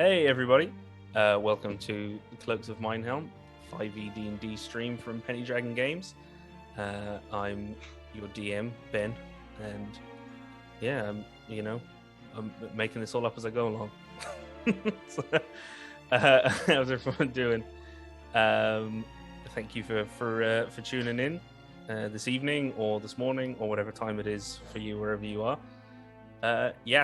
Hey everybody, welcome to the Cloaks of Mindhelm 5e D&D stream from Penny Dragon Games. I'm your DM, Ben, and yeah, I'm making this all up as I go along. So, how's everyone doing? Thank you for tuning in this evening or this morning or whatever time it is for you, wherever you are.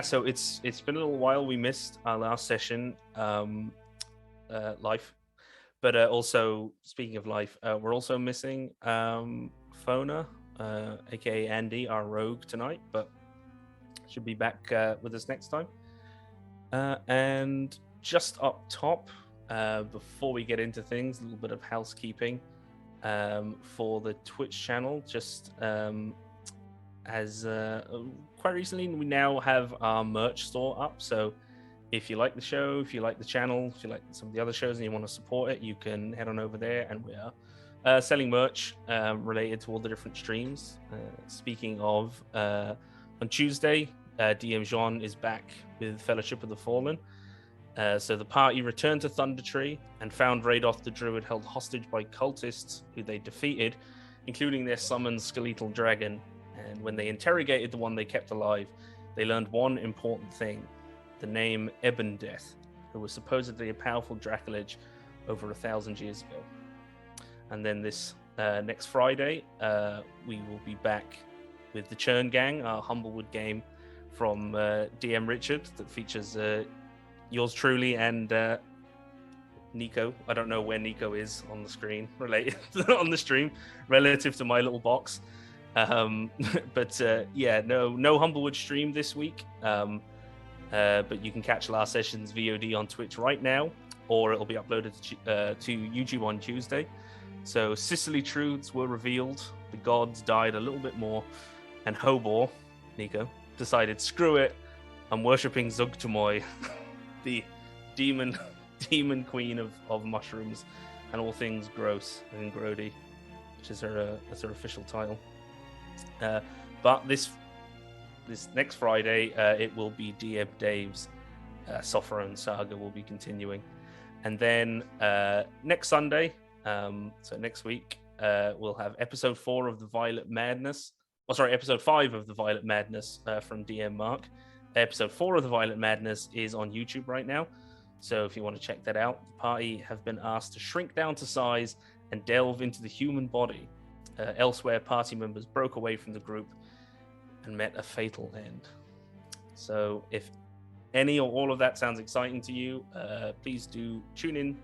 So it's been a little while. We missed our last session live, but also speaking of live, we're also missing Fona, aka Andy, our rogue tonight, but should be back with us next time. And just up top, before we get into things, a little bit of housekeeping for the Twitch channel. Just as quite recently, we now have our merch store up. So if you like the show, if you like the channel, if you like some of the other shows and you want to support it, you can head on over there, and we are selling merch related to all the different streams. Speaking of, on Tuesday, DM Jean is back with Fellowship of the Fallen. So the party returned to Thunder Tree and found Radoth the Druid held hostage by cultists who they defeated, including their summoned skeletal dragon. And when they interrogated the one they kept alive, they learned one important thing: the name Ebondeath, who was supposedly a powerful dracolich over 1,000 years ago. And then this next Friday, we will be back with the Churn Gang, our Humblewood game from DM Richard that features yours truly and Nico. I don't know where Nico is on the screen related on the stream relative to my little box. No Humblewood stream this week. But you can catch last session's VOD on Twitch right now, or it'll be uploaded to YouTube on Tuesday. So Sicily truths were revealed, the gods died a little bit more, and Hobor, Nico, decided, screw it, I'm worshipping Zugtumoy, the demon queen of mushrooms and all things gross and grody, which is that's her official title. But this next Friday, it will be DM Dave's Sophrone saga will be continuing, and then next Sunday, so next week, we'll have episode 4 of the Violet Madness. Episode 5 of the Violet Madness from DM Mark. Episode 4 of the Violet Madness is on YouTube right now, so if you want to check that out, the party have been asked to shrink down to size and delve into the human body. Elsewhere, party members broke away from the group and met a fatal end. So if any or all of that sounds exciting to you, please do tune in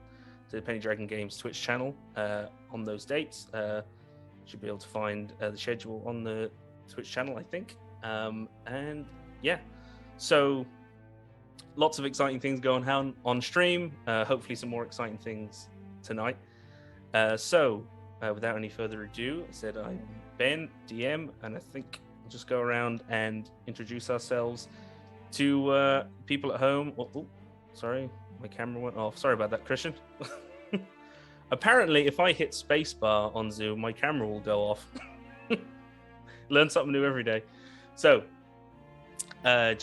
to the Penny Dragon Games Twitch channel on those dates. Should be able to find the schedule on the Twitch channel, I think. So lots of exciting things going on stream. Hopefully some more exciting things tonight. Without any further ado, I said I'm Ben, DM, and I think we'll just go around and introduce ourselves to people at home. Oh, sorry, my camera went off. Sorry about that, Christian. Apparently, if I hit spacebar on Zoom, my camera will go off. Learn something new every day. So, so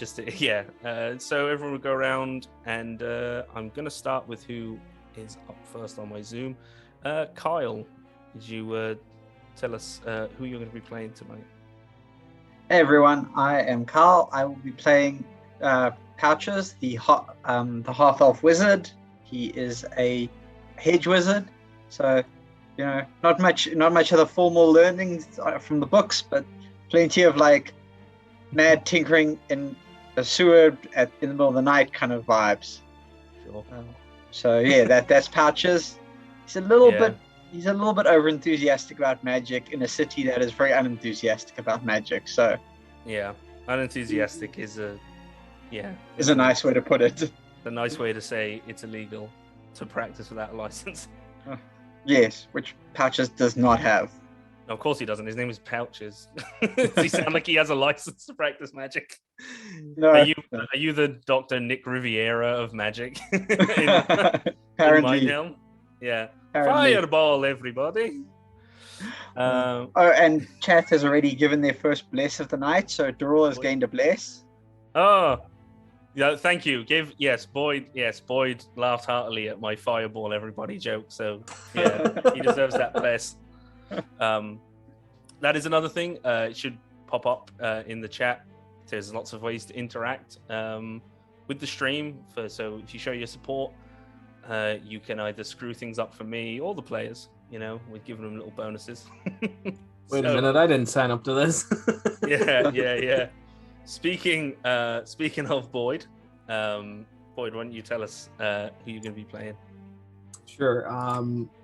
everyone will go around, and I'm going to start with who is up first on my Zoom. Kyle, could you tell us who you're going to be playing tonight? Hey everyone, I am Carl. I will be playing Pouches, the half-elf wizard. He is a hedge wizard, so not much of the formal learnings from the books, but plenty of like mad tinkering in a sewer in the middle of the night kind of vibes. Sure. That's Pouches. He's a little bit over enthusiastic about magic in a city that is very unenthusiastic about magic. So yeah, unenthusiastic is a nice way to put it. A nice way to say it's illegal to practice without a license. Yes, which Pouches does not have. No, of course he doesn't. His name is Pouches. Does he sound like he has a license to practice magic? No. Are you the Dr. Nick Riviera of magic? Apparently. Mindhelm? Yeah. Apparently. Fireball, everybody. And chat has already given their first bless of the night, so Doral has gained a bless. Oh, Yeah, thank you. Boyd laughed heartily at my fireball everybody joke. So yeah, he deserves that bless. That is another thing. It should pop up in the chat. There's lots of ways to interact with the stream. So if you show your support, you can either screw things up for me or the players. We're giving them little bonuses. Wait a minute, I didn't sign up to this. Yeah. Speaking of Boyd, Boyd, why don't you tell us who you're going to be playing? Sure.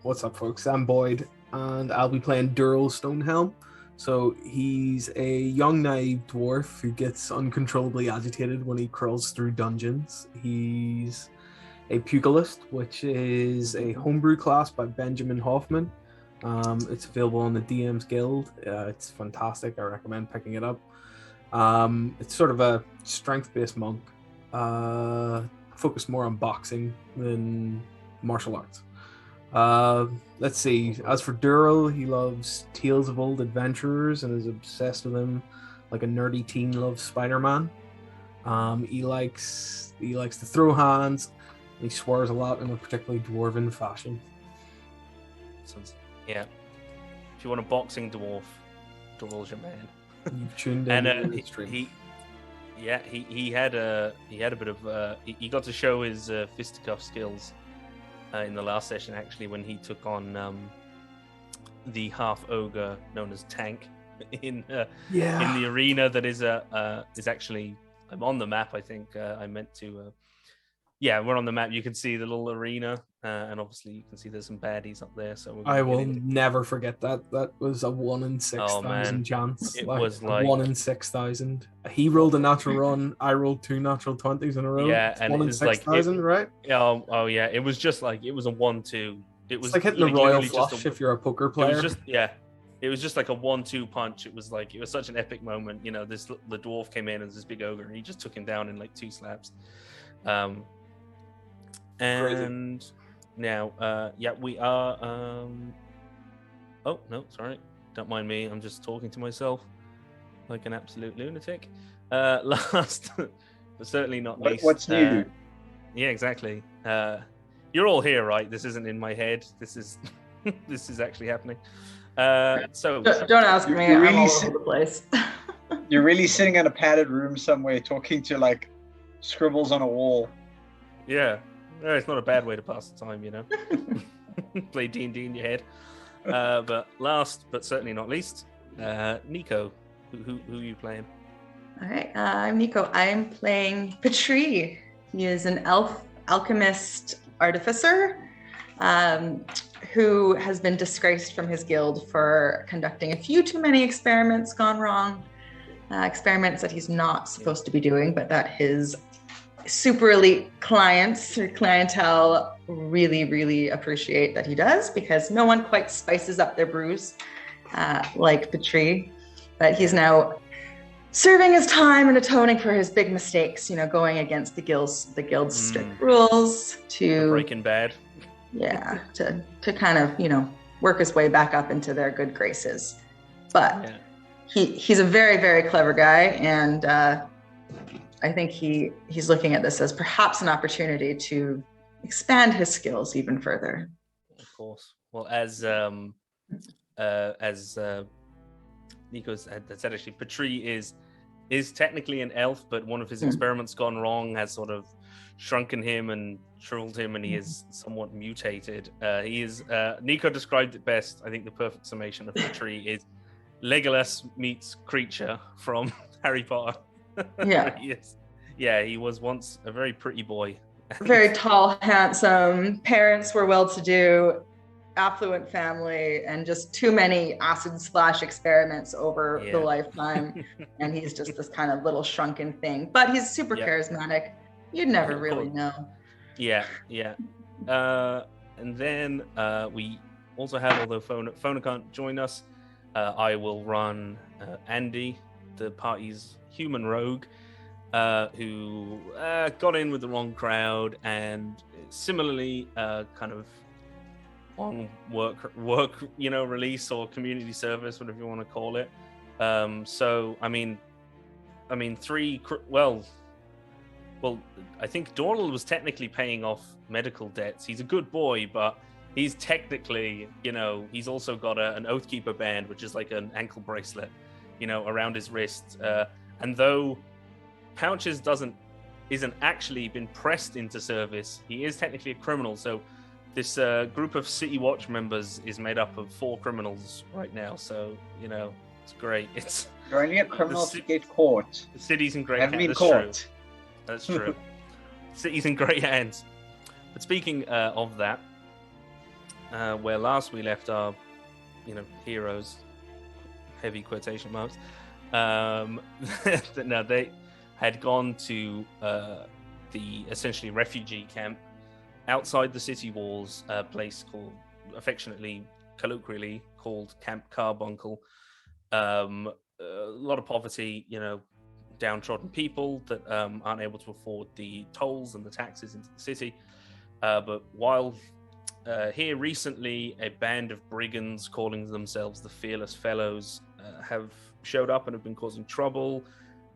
What's up, folks? I'm Boyd, and I'll be playing Durrell Stonehelm. So he's a young, naive dwarf who gets uncontrollably agitated when he crawls through dungeons. He's a pugilist, which is a homebrew class by Benjamin Hoffman. It's available on the DM's Guild. It's fantastic. I recommend picking it up. It's sort of a strength-based monk, focused more on boxing than martial arts. Let's see. As for Durrell, he loves tales of old adventurers and is obsessed with them like a nerdy teen loves Spider-Man. He likes to throw hands. He swears a lot in a particularly dwarven fashion. Yeah. If you want a boxing dwarf, Durrell's your man. You've tuned in. And he had a bit of he got to show his fisticuff skills in the last session, actually, when he took on the half ogre known as Tank in the arena that is actually on the map. I think I meant to. We're on the map. You can see the little arena, and obviously you can see there's some baddies up there. So I will never forget that. That was a 1 in 6,000 chance. It was like 1 in 6,000. He rolled a natural run. I rolled 2 natural 20s in a row. Yeah, it's and 1 in 6,000, right? Oh yeah. It was just like it was a 1-2. It was like hitting the royal flush if you're a poker player. It was just like a 1-2 punch. It was such an epic moment. The dwarf came in as this big ogre, and he just took him down in like 2 slaps. And crazy. Now, we are. Oh no, sorry, don't mind me. I'm just talking to myself like an absolute lunatic. Last, but certainly not least. What's new? Yeah, exactly. You're all here, right? This isn't in my head. This is this is actually happening. So don't ask me. I'm all over the place. You're really sitting in a padded room somewhere, talking to like scribbles on a wall. Yeah. It's not a bad way to pass the time, Play D&D in your head. But last, but certainly not least, Nico. Who are you playing? All right, I'm Nico. I'm playing Patri. He is an elf alchemist artificer who has been disgraced from his guild for conducting a few too many experiments gone wrong. Experiments that he's not supposed to be doing, but that his super elite clients or clientele really, really appreciate that he does, because no one quite spices up their brews like Patri. But he's now serving his time and atoning for his big mistakes, going against the guild's strict rules to Breaking Bad. Yeah, to kind of, work his way back up into their good graces. But he's a very, very clever guy, and I think he's looking at this as perhaps an opportunity to expand his skills even further. Of course. Well, as Nico said, actually Patri is technically an elf, but one of his experiments gone wrong has sort of shrunken him and shriveled him, and he is somewhat mutated. He is Nico described it best. I think the perfect summation of Patri is Legolas meets creature from Harry Potter. Yeah. He was once a very pretty boy. Very tall, handsome. Parents were well-to-do, affluent family, and just too many acid splash experiments over the lifetime. And he's just this kind of little shrunken thing. But he's super charismatic. You'd never really know. Yeah. And then we also have, although Fona can't join us, I will run Andy, the party's human rogue, who got in with the wrong crowd and similarly kind of on work release or community service, whatever you want to call it. well, I think Dorl was technically paying off medical debts. He's a good boy, but he's technically, he's also got an Oathkeeper band, which is like an ankle bracelet, around his wrist. And though Pouches isn't actually been pressed into service, he is technically a criminal. So this group of City Watch members is made up of 4 criminals right now. So, it's great. You're only a criminal to get caught. The city's in great Haven't hands. been caught. That's true. City's in great hands. But speaking of that, where last we left our, heroes, heavy quotation marks, now they had gone to the essentially refugee camp outside the city walls, a place affectionately, colloquially called Camp Carbuncle. A lot of poverty, downtrodden people that aren't able to afford the tolls and the taxes into the city. But while here recently, a band of brigands calling themselves the Fearless Fellows have showed up and have been causing trouble,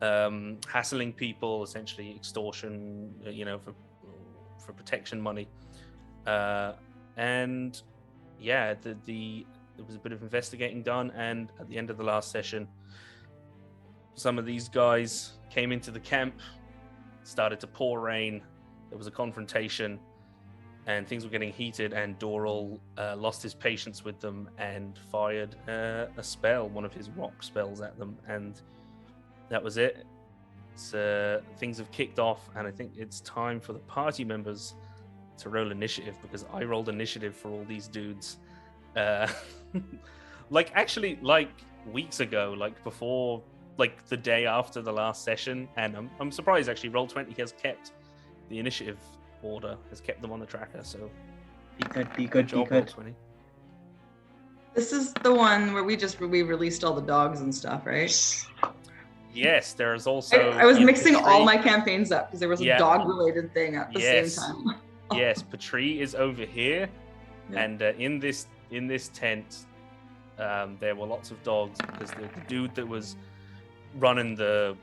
hassling people, essentially extortion, for protection money. And yeah, there was a bit of investigating done, and at the end of the last session, some of these guys came into the camp, started to pour rain, there was a confrontation, and things were getting heated, and Doral lost his patience with them and fired a spell, one of his rock spells at them, and that was it. Things have kicked off, and I think it's time for the party members to roll initiative, because I rolled initiative for all these dudes. Like weeks ago, before, the day after the last session, and I'm surprised actually Roll20 has kept the initiative order, has kept them on the tracker, so Be good. Roll20. This is the one where we released all the dogs and stuff, right? Yes, there's also I was mixing Patrie. all my campaigns up because there was a dog related thing at the same time. Yes, Patrie is over here, Yeah. and in this tent, there were lots of dogs, because the dude that was running the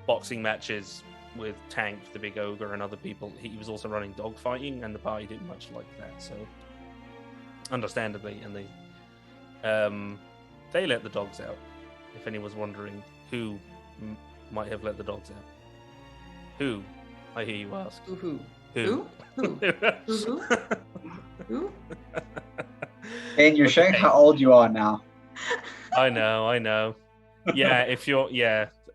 boxing matches with Tank, the big ogre, and other people, he was also running dog fighting, and the party didn't much like that, so understandably, and they let the dogs out. If anyone was wondering who might have let the dogs out, who? I hear you ask. Who? Who? Who? And you're showing how old you are now. I know. Yeah,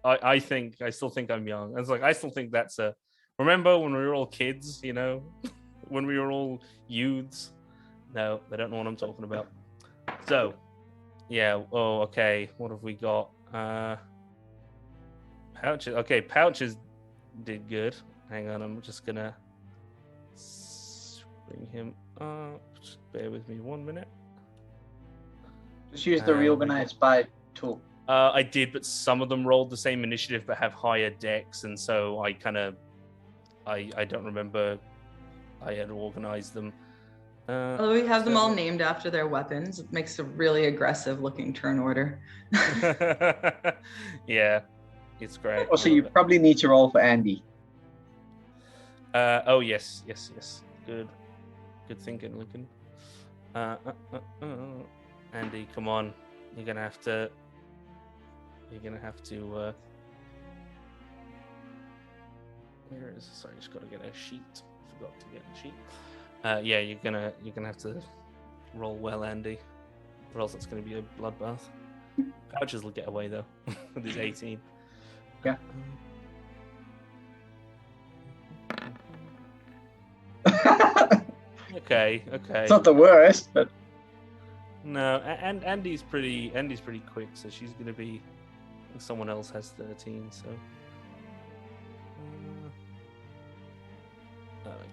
I still think I'm young. It's I still think that's remember when we were all kids, when we were all youths? No, they don't know what I'm talking about. So, yeah, okay, what have we got? Pouches. Okay, Pouches did good. Hang on, I'm just gonna bring him up. Just bear with me 1 minute. Just use the reorganize by tool. I did, but some of them rolled the same initiative but have higher decks, and so I don't remember I had organized them. Although we have them all named after their weapons, it makes a really aggressive looking turn order. Yeah, it's great. Also, you probably need to roll for Andy. Oh yes. Good thinking, Lincoln. Andy, come on. You're gonna have to. Where is? Sorry, just gotta get a sheet. Forgot to get a sheet. Yeah, you're gonna have to roll well, Andy, or else it's gonna be a bloodbath. Pouches will get away though with his 18. Yeah. Okay. It's not the worst, but no, and Andy's pretty quick, so she's gonna be. I think someone else has 13, so.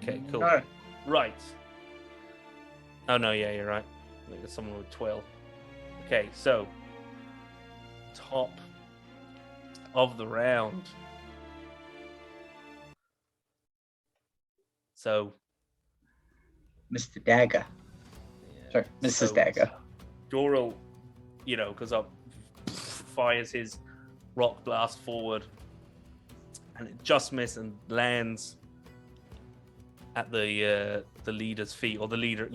Okay, cool. No. Right. Oh no, yeah, you're right. I think there's someone with 12. Okay, so top of the round. So Mr. Dagger. yeah, Sorry, Mrs. Dagger. Doral, because fires his rock blast forward, and it just misses and lands at the leader's feet, or the leader,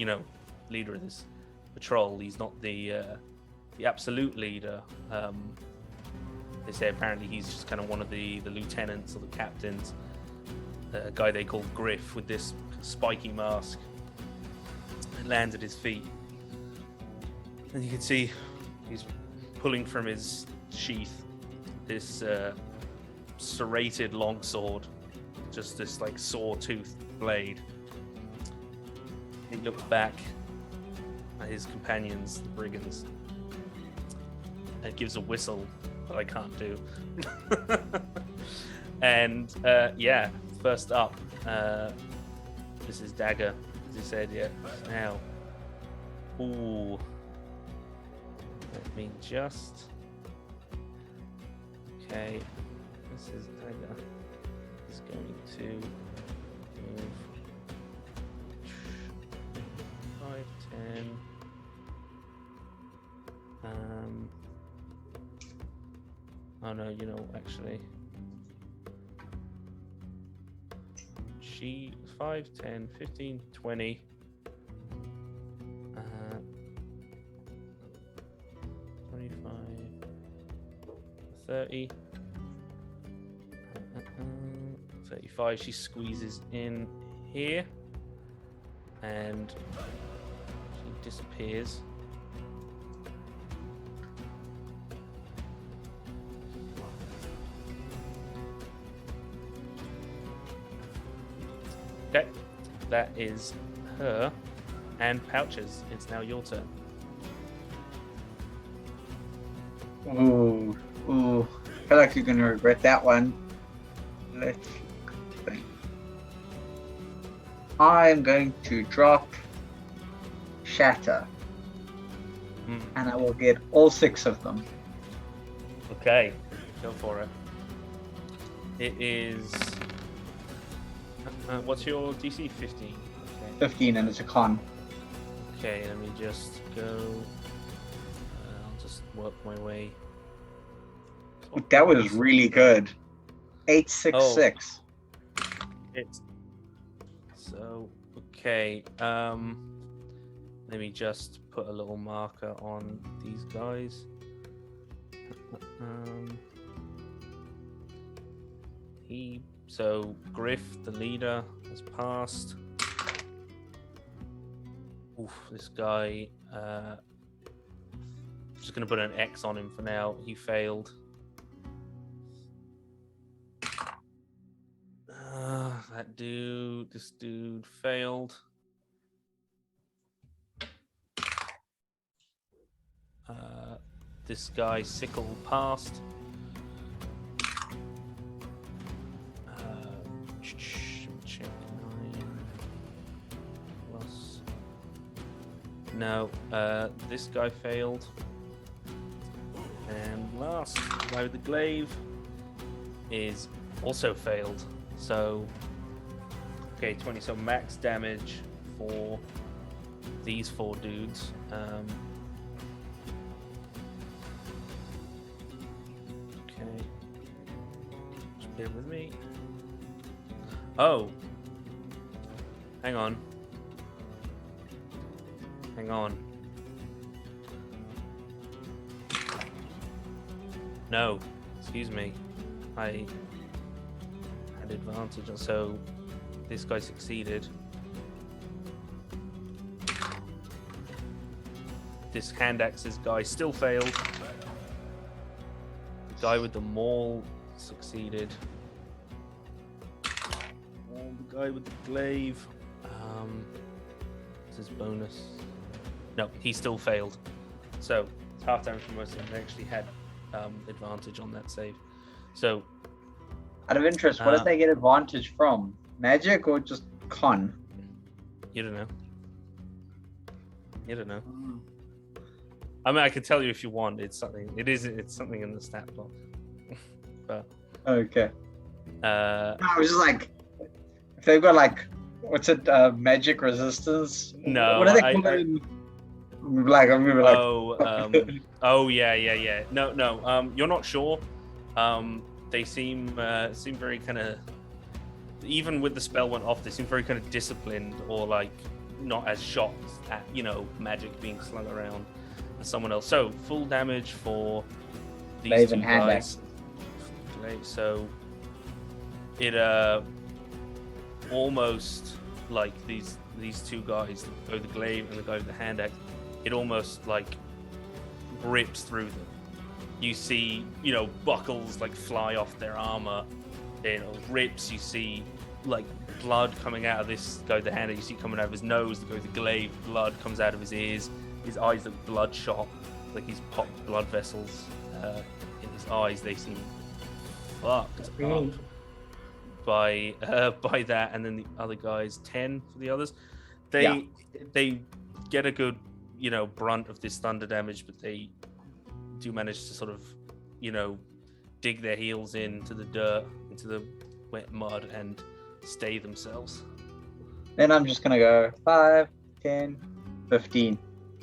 leader of this patrol. He's not the absolute leader. They say apparently he's just kind of one of the lieutenants or the captains. A guy they call Griff with this spiky mask. It lands at his feet, and you can see he's pulling from his sheath this serrated longsword, just this like saw-toothed blade. He looks back at his companions, the brigands, and gives a whistle that I can't do. And first up, this is Dagger, as he said. Now, ooh, let me just. Okay, this is Dagger. He's going to move 5, 10. Oh no, actually. She 5, 10, 15, 20. 25, 30. 35. She squeezes in here and she disappears. Okay, that is her. And Pouches, it's now your turn. Ooh. I feel like you're going to regret that one. Let's think. I'm going to drop Shatter. And I will get all 6 of them. Okay, go for it. It is... what's your DC? 15. Okay. 15, and it's a con. Okay, let me just go. I'll just work my way. That was really good. 866. It's so okay. Let me just put a little marker on these guys. So Griff, the leader, has passed. Oof, this guy. I'm just gonna put an X on him for now. He failed. This dude failed. This guy Sickle passed. Check 9 plus. No, this guy failed. And last guy with the glaive is also failed. So, okay, 20. So max damage for these 4 dudes. Okay, just bear with me. Oh, hang on. No, excuse me. I had advantage, so this guy succeeded. This hand axes guy still failed. The guy with the maul succeeded. The guy with the glaive. What's his bonus? No, he still failed. So it's half damage for most of them. They actually had advantage on that save. So, out of interest, what did they get advantage from? Magic or just con? You don't know. I mean, I could tell you if you want. It's something. It's something in the stat block. But okay. I was just like, if they've got like, what's it? Magic resistance. No. What are they called? Oh yeah. No. You're not sure. they seem very kind of, even with the spell went off, they seem very kind of disciplined, or like not as shocked at magic being slung around as someone else. So full damage for these Glaive two and hand guys. So it almost like these two guys, both the glaive and the guy with the hand axe, it almost like rips through them. You see, buckles like fly off their armor. It rips. You see like blood coming out of this guy with the hand axe. You see coming out of his nose. The guy with the glaive, blood comes out of his ears. His eyes look bloodshot, like he's popped blood vessels in his eyes. They seem fucked up by that. And then the other guys, 10 for the others, they get a good brunt of this thunder damage, but they do manage to sort of dig their heels into the dirt, into the wet mud, and stay themselves. Then I'm just gonna go 5, 10, 15,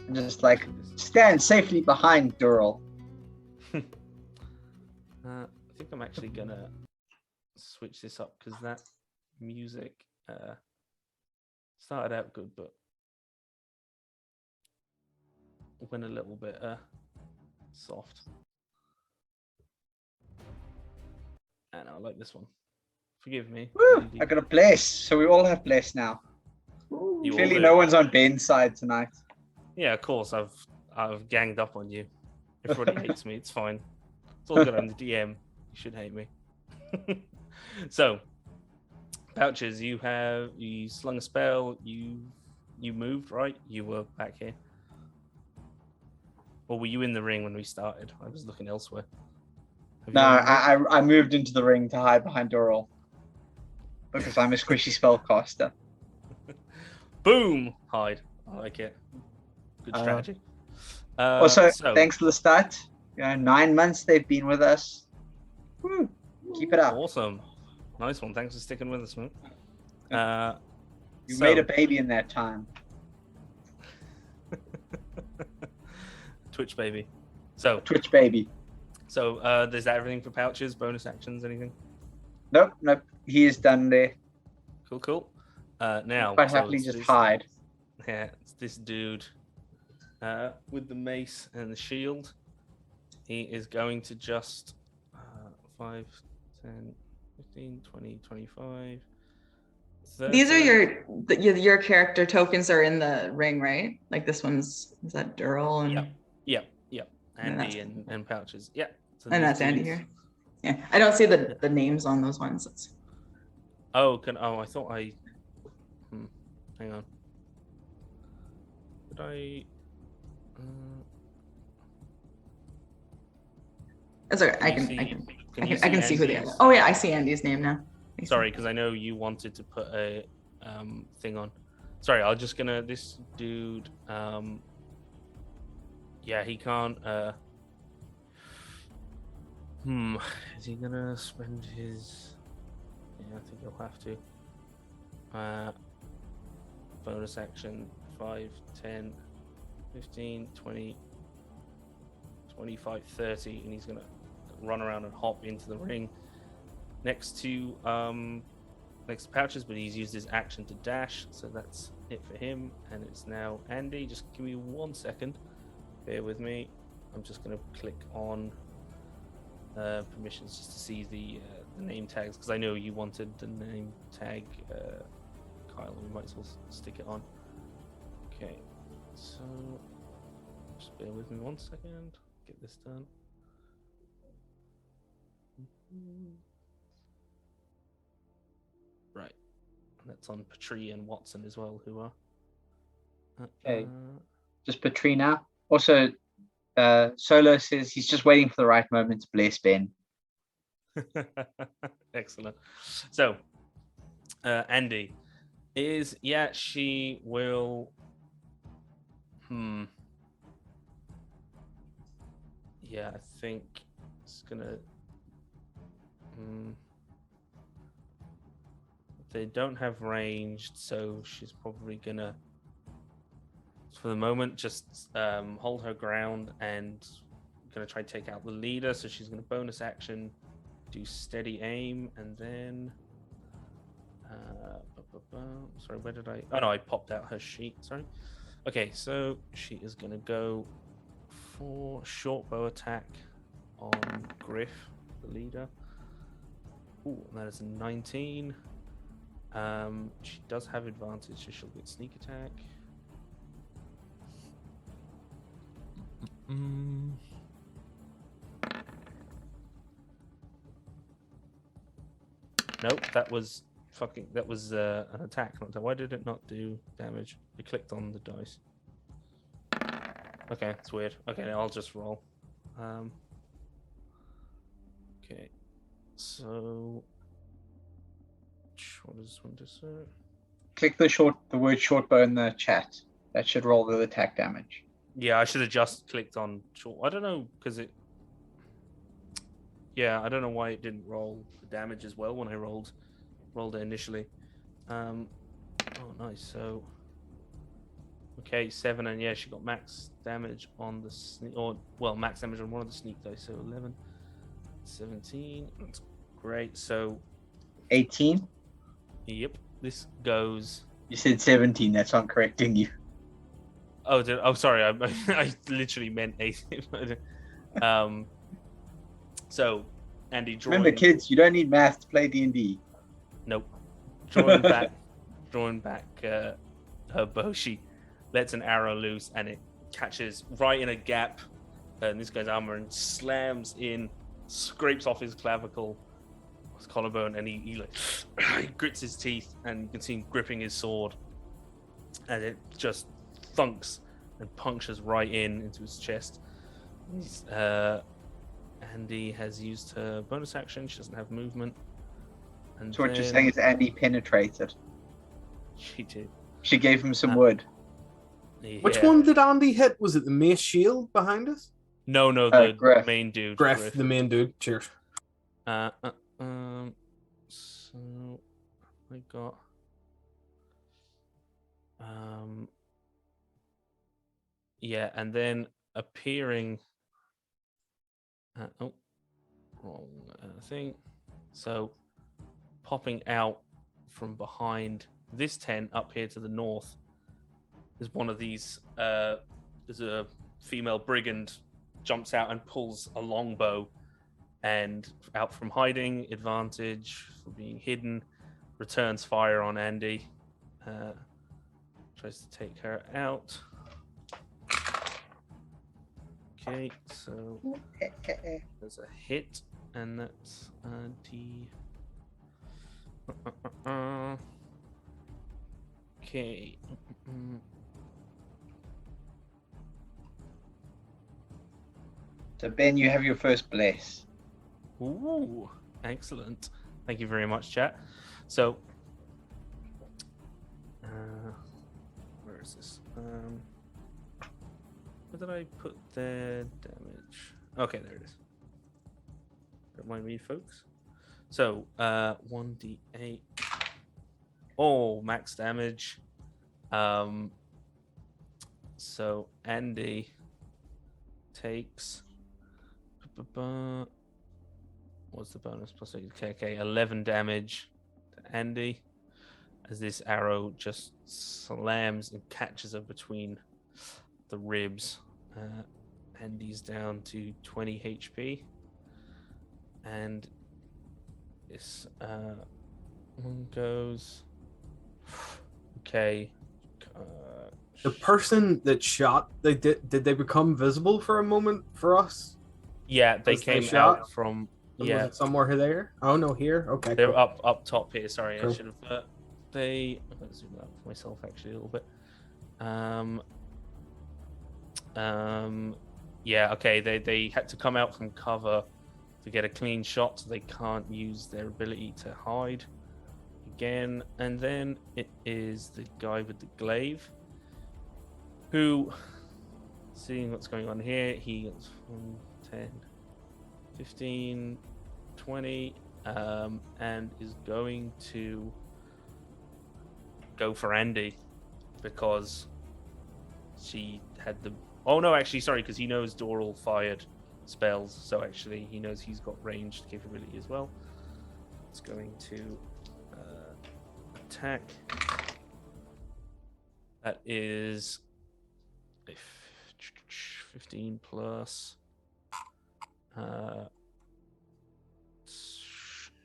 and just like stand safely behind Dural. I think I'm actually gonna switch this up because that music started out good, but went a little bit soft. And I like this one. Forgive me. Woo! I got a bless, so we all have bless now. You Clearly, all do. no one's on Ben's side tonight. Yeah, of course. I've ganged up on you. Everybody hates me. It's fine. It's all good. I'm the DM. You should hate me. So, Pouches, you slung a spell. You moved, right? You were back here. Or were you in the ring when we started? I was looking elsewhere. No, I moved into the ring to hide behind Dural because I'm a squishy spellcaster. Boom! Hide. I like it. Good strategy. Also, thanks Lestat. 9 months they've been with us. Woo. Keep it up. Awesome. Nice one. Thanks for sticking with us, man. You made a baby in that time. Twitch baby. Twitch baby. So there's that everything for Pouches, bonus actions, anything? Nope. He is done there. Cool. Now Quite happily just hide. Yeah, it's this dude with the mace and the shield. He is going to just 5, 10, 15, 20, 25. 30. These are your character tokens are in the ring, right? Like this one's, is that Dural? And Yep. Andy and Pouches. Yeah. So and that's Andy here. Yeah. I don't see the names on those ones. I thought I hang on. Did I It's okay. I can see who they are. Oh yeah, I see Andy's name now. Sorry, because I know you wanted to put a thing on. Sorry, I'm just gonna this dude. Yeah, he can't. Is he gonna spend his? Yeah, I think he'll have to. Bonus action 5, 10, 15, 20, 25, 30, and he's gonna run around and hop into the ring next to Pouches, but he's used his action to dash, so that's it for him. And it's now Andy. Just give me 1 second. Bear with me. I'm just gonna click on permissions just to see the name tags, because I know you wanted the name tag, Kyle. We might as well stick it on. Okay, so just bear with me 1 second. Get this done. Right, and that's on Patry and Watson as well, who are okay. Just Patry now. Also, Solo says he's just waiting for the right moment to bless Ben. Excellent. So, Andy is, she will. Yeah, I think it's gonna. They don't have ranged, so she's probably gonna, for the moment, just hold her ground and gonna try to take out the leader. So she's gonna bonus action do steady aim, and then sorry, where did I? Oh no, I popped out her sheet. Sorry. Okay, so she is gonna go for short bow attack on Griff, the leader. Ooh, that is a 19. She does have advantage, so she'll get sneak attack. Nope, that was an attack. Why did it not do damage? I clicked on the dice. Okay, it's weird. Okay, I'll just roll. Okay, so what does this one do, sir? Click the word short bow in the chat. That should roll the attack damage. Yeah, I should have just clicked on short. I don't know because it. Yeah, I don't know why it didn't roll the damage as well when I rolled it initially. Oh, nice. So, okay, 7, and yeah, she got max damage on the sneak, max damage on one of the sneak dice. So 11, 17. That's great. So 18. Yep, this goes. You said 17. That's not correcting you. Oh, sorry. I literally meant 18. So, Andy, drawing. Remember, kids, you don't need math to play D&D. Nope. Drawing back her bow. She lets an arrow loose, and it catches right in a gap in this guy's armor and slams in, scrapes off his clavicle, his collarbone, and he like he grits his teeth, and you can see him gripping his sword, and it just thunks and punctures right into his chest. Andy has used her bonus action. She doesn't have movement. And So what you're saying is Andy penetrated. She did. She gave him some wood. Yeah. Which one did Andy hit? Was it the mace shield behind us? No, the Griff. main dude. Griff, the main dude. Cheers. So I got yeah, and then appearing wrong thing. So popping out from behind this tent up here to the north is one of these there's a female brigand jumps out and pulls a longbow, and out from hiding, advantage for being hidden, returns fire on Andy, tries to take her out. Okay, so there's a hit, and that's D. Okay. So Ben, you have your first bless. Ooh, excellent. Thank you very much, chat. So, where is this? Where did I put the damage? Okay, there it is. Don't mind me, folks. So, 1d8. Oh, max damage. So Andy takes. What's the bonus? Plus 8. Okay, 11 damage to Andy as this arrow just slams and catches her between the ribs. Andy's down to 20 HP, and this one goes. Okay. The person that shot, did they become visible for a moment for us? Yeah, they came out from. Yeah, was it somewhere there? Oh no, here. Okay, they're cool. up top here. Sorry, Cool. I should have. I'm gonna zoom out for myself actually a little bit. Yeah. Okay. They had to come out from cover to get a clean shot, so they can't use their ability to hide again. And then it is the guy with the glaive, who, seeing what's going on here, he gets 1, 10, 15, 20, and is going to go for Andy because she had the. Oh no, actually, sorry, because he knows Doral fired, spells, so actually he knows he's got ranged capability as well. It's going to attack. That is 15 plus.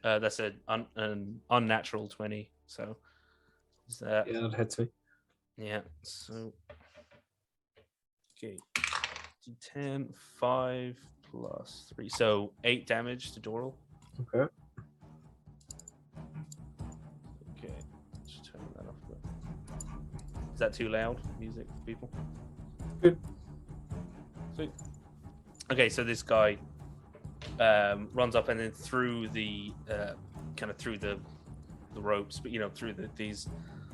That's an unnatural 20. So is that? Yeah, that hits me. Yeah. So okay, D10 5 plus 3, so 8 damage to Doral. Okay. Okay, just turn that off. Is that too loud music for people? Good. Sweet. Okay, so this guy runs up and then through the through the ropes, but through these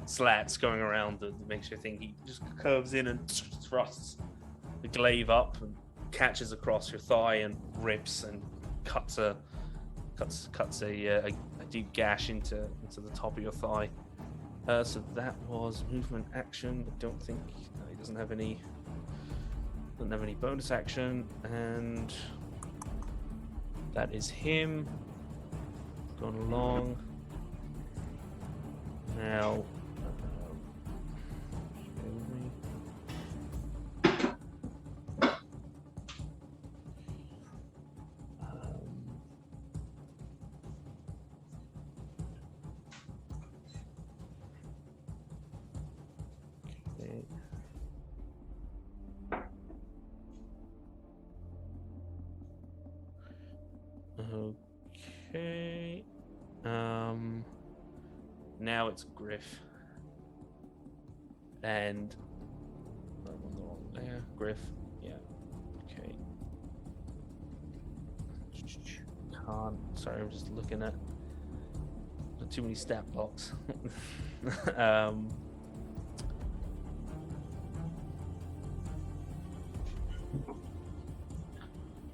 slats going around the makeshift thing, he just curves in and thrusts the glaive up and catches across your thigh and rips and cuts a deep gash into the top of your thigh. So that was movement action. I don't think he doesn't have any bonus action, and that is him going along now. Okay. Now it's Griff. And there, Griff. Yeah. Okay. Can't. Sorry, I'm just looking at too many stat blocks.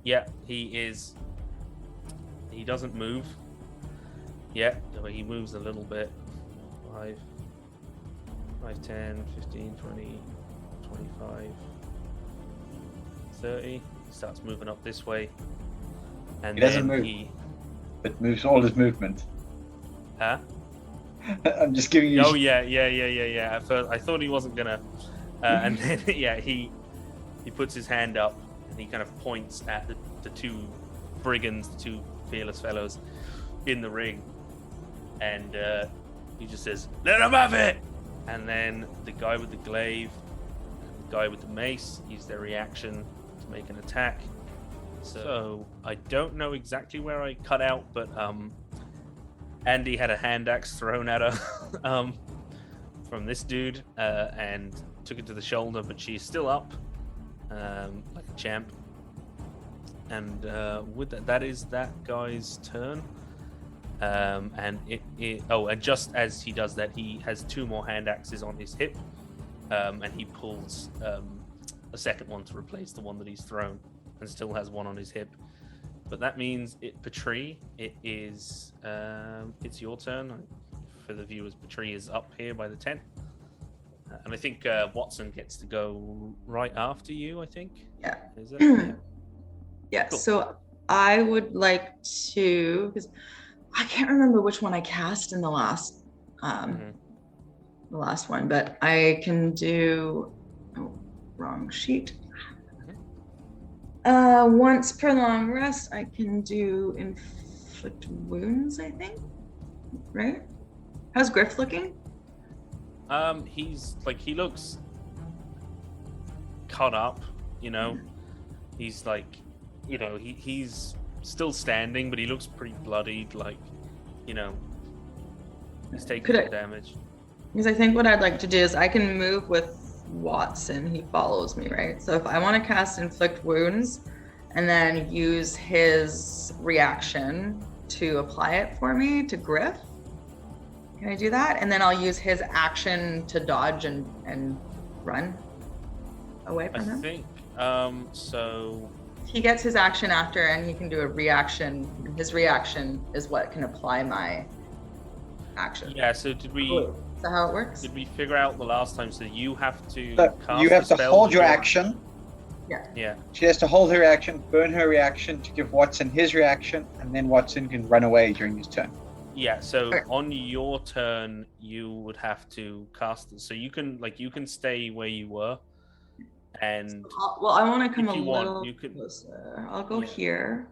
Yeah, he doesn't move. Yeah, he moves a little bit. 5, 10, 15, 20, 25, 30. He starts moving up this way. And he doesn't then move, but moves all his movement. Huh? I'm just giving you... Oh, yeah. At first, I thought he wasn't gonna... and then, yeah, he puts his hand up and he kind of points at the two brigands, the two fearless fellows in the ring, and he just says, "Let him have it!" And then the guy with the glaive and the guy with the mace use their reaction to make an attack. So I don't know exactly where I cut out, but Andy had a hand axe thrown at her from this dude and took it to the shoulder, but she's still up like a champ. And with that is that guy's turn. And and just as he does that, he has 2 more hand axes on his hip, and he pulls a second one to replace the one that he's thrown, and still has one on his hip. But that means Patri, it is it's your turn. For the viewers, Patri is up here by the tent, and I think Watson gets to go right after you. I think. Yeah. Is it? Yeah. Yeah, Cool. So I would like to, because I can't remember which one I cast in the last one, but I can do wrong sheet. Once per long rest, I can do inflict wounds, I think. Right? How's Griff looking? He's he looks cut up, He's he's still standing, but he looks pretty bloodied, he's taking some damage. Because I think what I'd like to do is I can move with Watson. He follows me, right? So if I want to cast inflict wounds and then use his reaction to apply it for me to Griff, can I do that? And then I'll use his action to dodge and run away from him. I think so. He gets his action after, and he can do a reaction. His reaction is what can apply my action. Yeah. So did we? Is that how it works? Did we figure out the last time? So you have to. So cast you have the to spell hold your before- action, Yeah. She has to hold her reaction, burn her reaction to give Watson his reaction, and then Watson can run away during his turn. Yeah, so Okay. on your turn, you would have to cast it. So you can stay where you were, and Well, I want to come if a you want, little you can. closer. I'll go Yeah. here.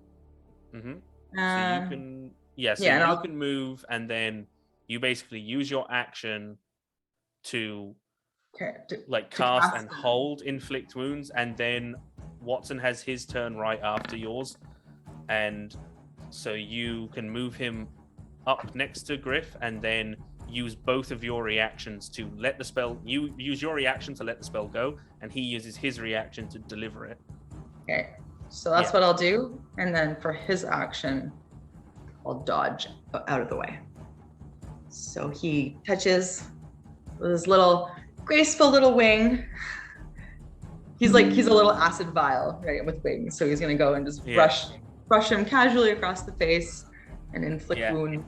Mm-hmm. So Uh, you can, so yeah, and you I'll- can move, and then you basically use your action to okay. like to cast cast and it. hold inflict wounds, and then Watson has his turn right after yours, and so you can move him up next to Griff, and then use both of your reactions to let the spell. You use your reaction to let the spell go, and he uses his reaction to deliver it. Okay, so that's Yeah. what I'll do, and then for his action, I'll dodge out of the way. So he touches with his little graceful little wing. He's a little acid vial, right, with wings. So he's gonna go and just brush him casually across the face and inflict wound.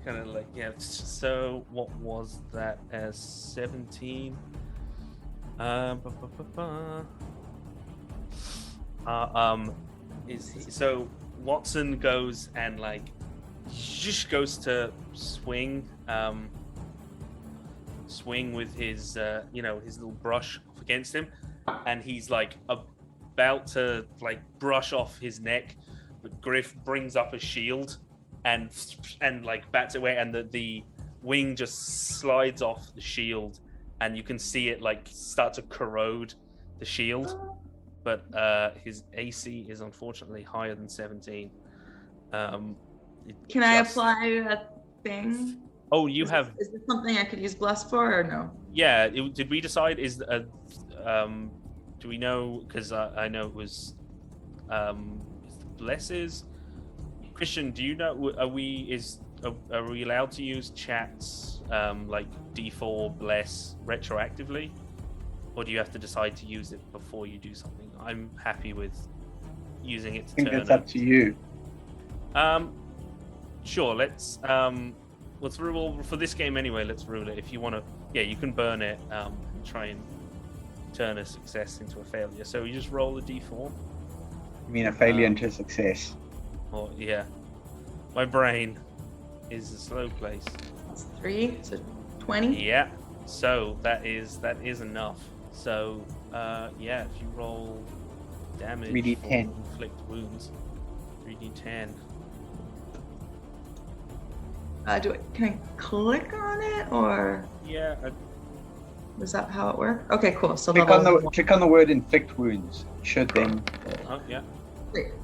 Kind of like So what was that as 17? So Watson goes and like just goes to swing with his his little brush off against him, and he's like about to like brush off his neck, but Griff brings up a shield and like bats away, and the wing just slides off the shield, and you can see it like start to corrode the shield. But his AC is unfortunately higher than 17. Can I apply a thing? Oh, Is this something I could use bless for, or no? Yeah. Did we decide? Do we know? Because I know it was blesses. Christian, do you know? Are we allowed to use chats like D4 bless retroactively, or do you have to decide to use it before you do something? I'm happy with using it to I think turn. it's up to you. Sure. Let's rule for this game anyway. Let's rule it. If you want to, you can burn it and try and turn a success into a failure. So you just roll a D4. You mean a failure into a success? Or my brain is a slow place. That's 3, so 20. Yeah. So that is enough. So if you roll damage 3d10. for inflict wounds, 3d10. Can I click on it, or Yeah. is that how it works? Okay, cool. So Click on the word inflict wounds. Should then. Oh yeah.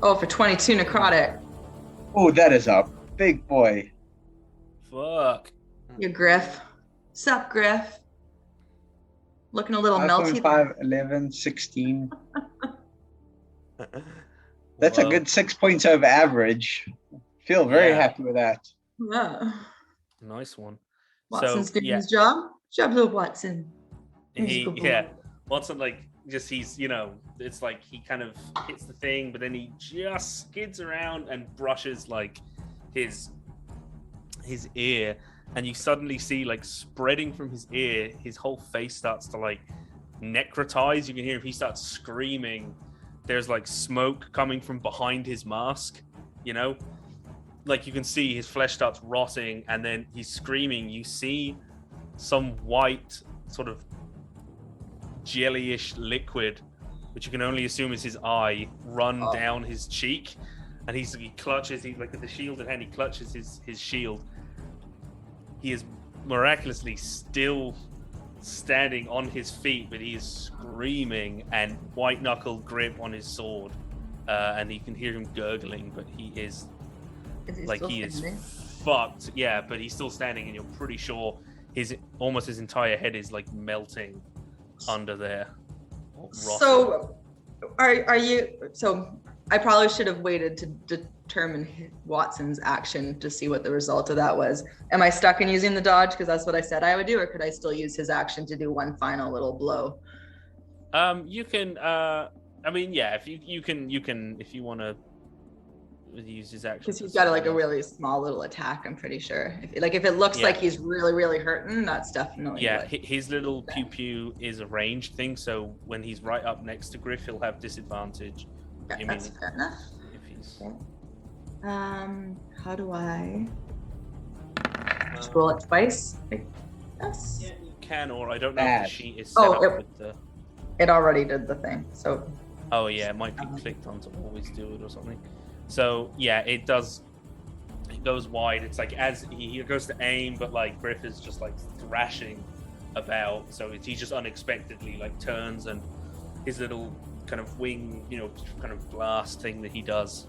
Oh, for 22 necrotic. Oh, that is a big boy. Fuck. You Griff. Sup, Griff? Looking a little melty. 5, 11, 16. That's a good 6 points over average. Feel very happy with that. Yeah. Nice one. Watson's doing his job. Job, little Watson. Watson it's like he kind of hits the thing, but then he just skids around and brushes like his ear, and you suddenly see like spreading from his ear, his whole face starts to like necrotize. You can hear him. He starts screaming. There's like smoke coming from behind his mask, like you can see his flesh starts rotting, and then he's screaming. You see some white sort of jellyish liquid, which you can only assume is his eye, run down his cheek, and he clutches. He's like with the shield in hand. He clutches his shield. He is miraculously still standing on his feet, but he is screaming and white knuckle grip on his sword, and you can hear him gurgling. But he is he is fucked. Yeah, but he's still standing, and you're pretty sure his entire head is like melting under there. So, are you? So, I probably should have waited to determine Watson's action to see what the result of that was. Am I stuck in using the dodge because that's what I said I would do, or could I still use his action to do one final little blow? You can. If you want to. use his action. Because he's got like a really small little attack, I'm pretty sure. If it looks like he's really, really hurting, that's definitely his little pew pew is a ranged thing, so when he's right up next to Griff, he'll have disadvantage. Yeah, that's fair enough. If he's... Okay. How do I just roll it twice? Yes. Yeah, you can, or I don't know if the sheet is set up with the... It already did the thing, so... Oh yeah, it might be clicked on to always do it or something. So yeah, it does. It goes wide. It's like as he goes to aim, but like Griff is just like thrashing about. So he just unexpectedly like turns, and his little kind of wing, kind of blast thing that he does,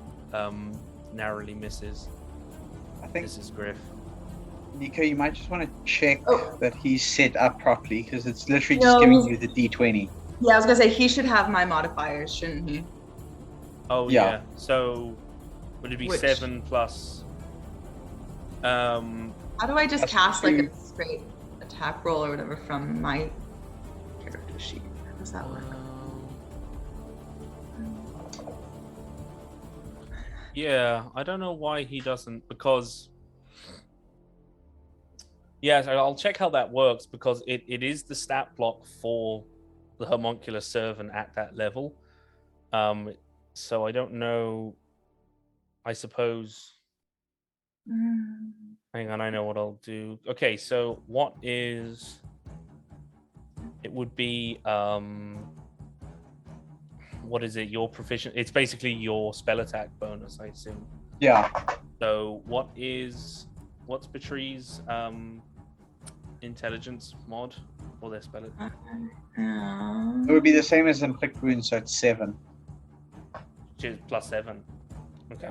narrowly misses. I think this is Griff. Nico, you might just want to check that he's set up properly, because it's literally just giving you the D20. Yeah, I was gonna say he should have my modifiers, shouldn't he? Oh yeah. So would it be 7 plus? How do I just cast like a straight attack roll or whatever from my character sheet? How does that work? Yeah, I don't know why he doesn't, because... Yeah, so I'll check how that works, because it is the stat block for the homunculus servant at that level. So I don't know. I suppose... Hang on, I know what I'll do. Okay, so what is... It would be... What is it? Your proficient... It's basically your spell attack bonus, I assume. Yeah. So what's Patrice's intelligence mod or their spell attack? It would be the same as inflict wounds, so it's 7. Which is plus 7. Okay.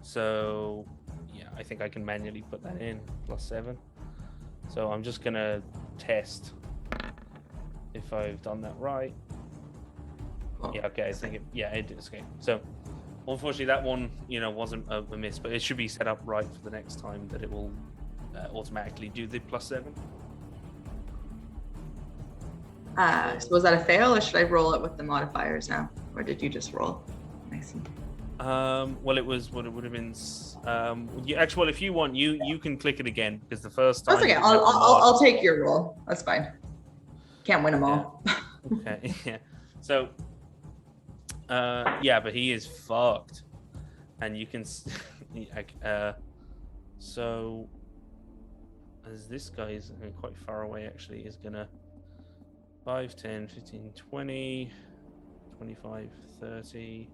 So yeah, I think I can manually put that in, plus 7. So I'm just gonna test if I've done that right. Yeah, okay, I think it did escape. So unfortunately that one, wasn't a miss, but it should be set up right for the next time that it will automatically do the plus 7. So was that a fail, or should I roll it with the modifiers now? Or did you just roll? I see. Well, it was what it would have been. Actually, well, if you want, you can click it again, because the first time. That's okay. I'll take your roll. That's fine. Can't win them all. Okay. Yeah. So. But he is fucked, and you can. So. As this guy is quite far away, actually, is gonna 5, 10, 15, 20, 25, 30.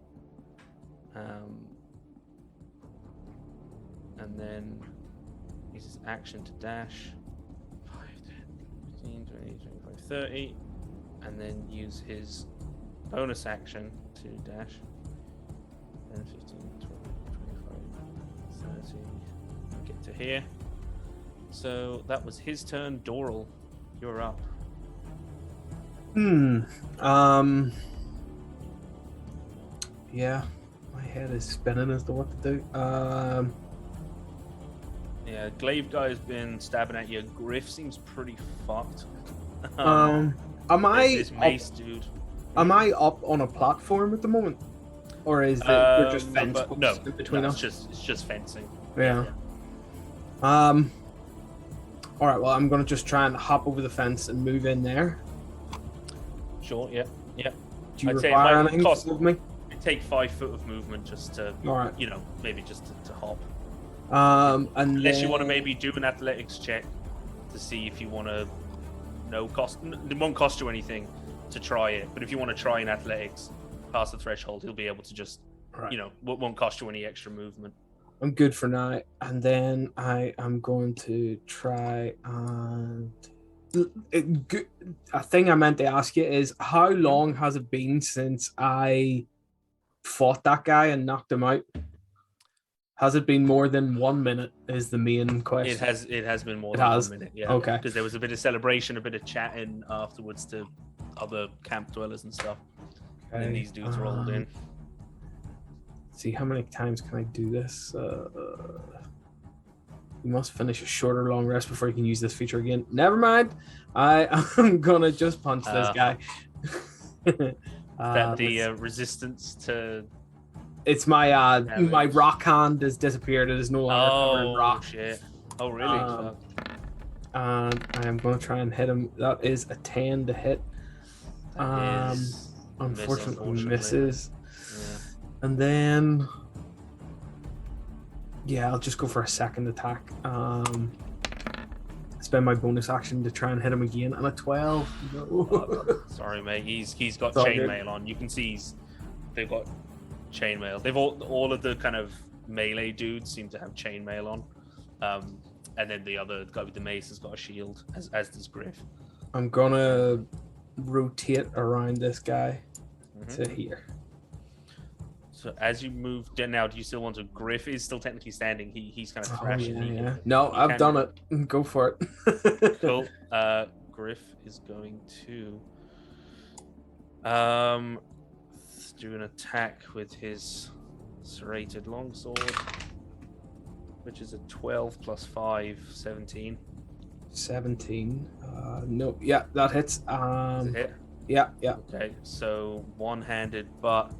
And then uses action to dash 5, 10, 15, 20, 25, 30, and then use his bonus action to dash 10, 15, 20, 25, 30, and get to here. So that was his turn. Doral, you're up. Yeah, my head is spinning as to what to do. Yeah, Glaive guy's been stabbing at you. Griff seems pretty fucked. Am I this mace dude? Am I up on a platform at the moment, or is there just fence no, between us? It's just fencing. Yeah. All right. Well, I'm gonna just try and hop over the fence and move in there. Sure. Yeah. Do you I'd require anything of me? It'd take 5 foot of movement just to, maybe just to hop. Unless you want to maybe do an athletics check to see if you want to. It won't cost you anything to try it, but if you want to try in athletics, pass the threshold, he'll be able to just, won't cost you any extra movement. I'm good for now, and then I am going to try and. A thing I meant to ask you is, how long has it been since I fought that guy and knocked him out? Has it been more than 1 minute is the main question. It has been more than 1 minute, yeah. Okay. Because there was a bit of celebration, a bit of chatting afterwards to other camp dwellers and stuff. Okay. And these dudes rolled in. See, how many times can I do this? You must finish a short or long rest before you can use this feature again. Never mind. I am gonna just punch this guy. That the resistance to It's my Damage. my rock hand has disappeared. It is no longer covered in rock. Shit! Oh really? And I am going to try and hit him. That is a 10 to hit. That is Unfortunately miss, misses. Yeah. And then, yeah, I'll just go for a second attack. Spend my bonus action to try and hit him again, and a 12. No. Oh, sorry, mate. He's got chainmail on. You can see they've got chainmail. They've all of the kind of melee dudes seem to have chainmail on. And then the other guy with the mace has got a shield, as does Griff. I'm gonna rotate around this guy to here. So as you move now, do you still want to? Griff is still technically standing. He's kind of thrashing. Yeah. No, I've done it. Go for it. Cool. Griff is going to do an attack with his serrated longsword, which is a 12 plus 5, 17. 17. No, yeah, that hits. Does it hit? Yeah. Okay, so one-handed, but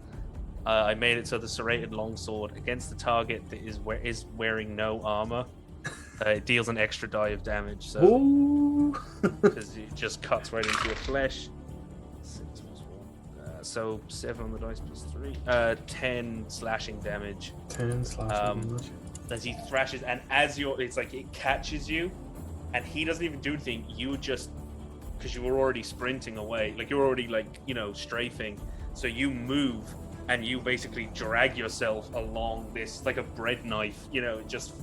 I made it so the serrated longsword against the target that is wearing no armor, it deals an extra die of damage. So because it just cuts right into your flesh. 6 plus 1. So 7 on the dice plus 3. 10 slashing damage. 10 slashing damage. As he thrashes, and it's like it catches you, and he doesn't even do anything. You just, because you were already sprinting away, like you're already strafing. So you move, and you basically drag yourself along this like a bread knife. It just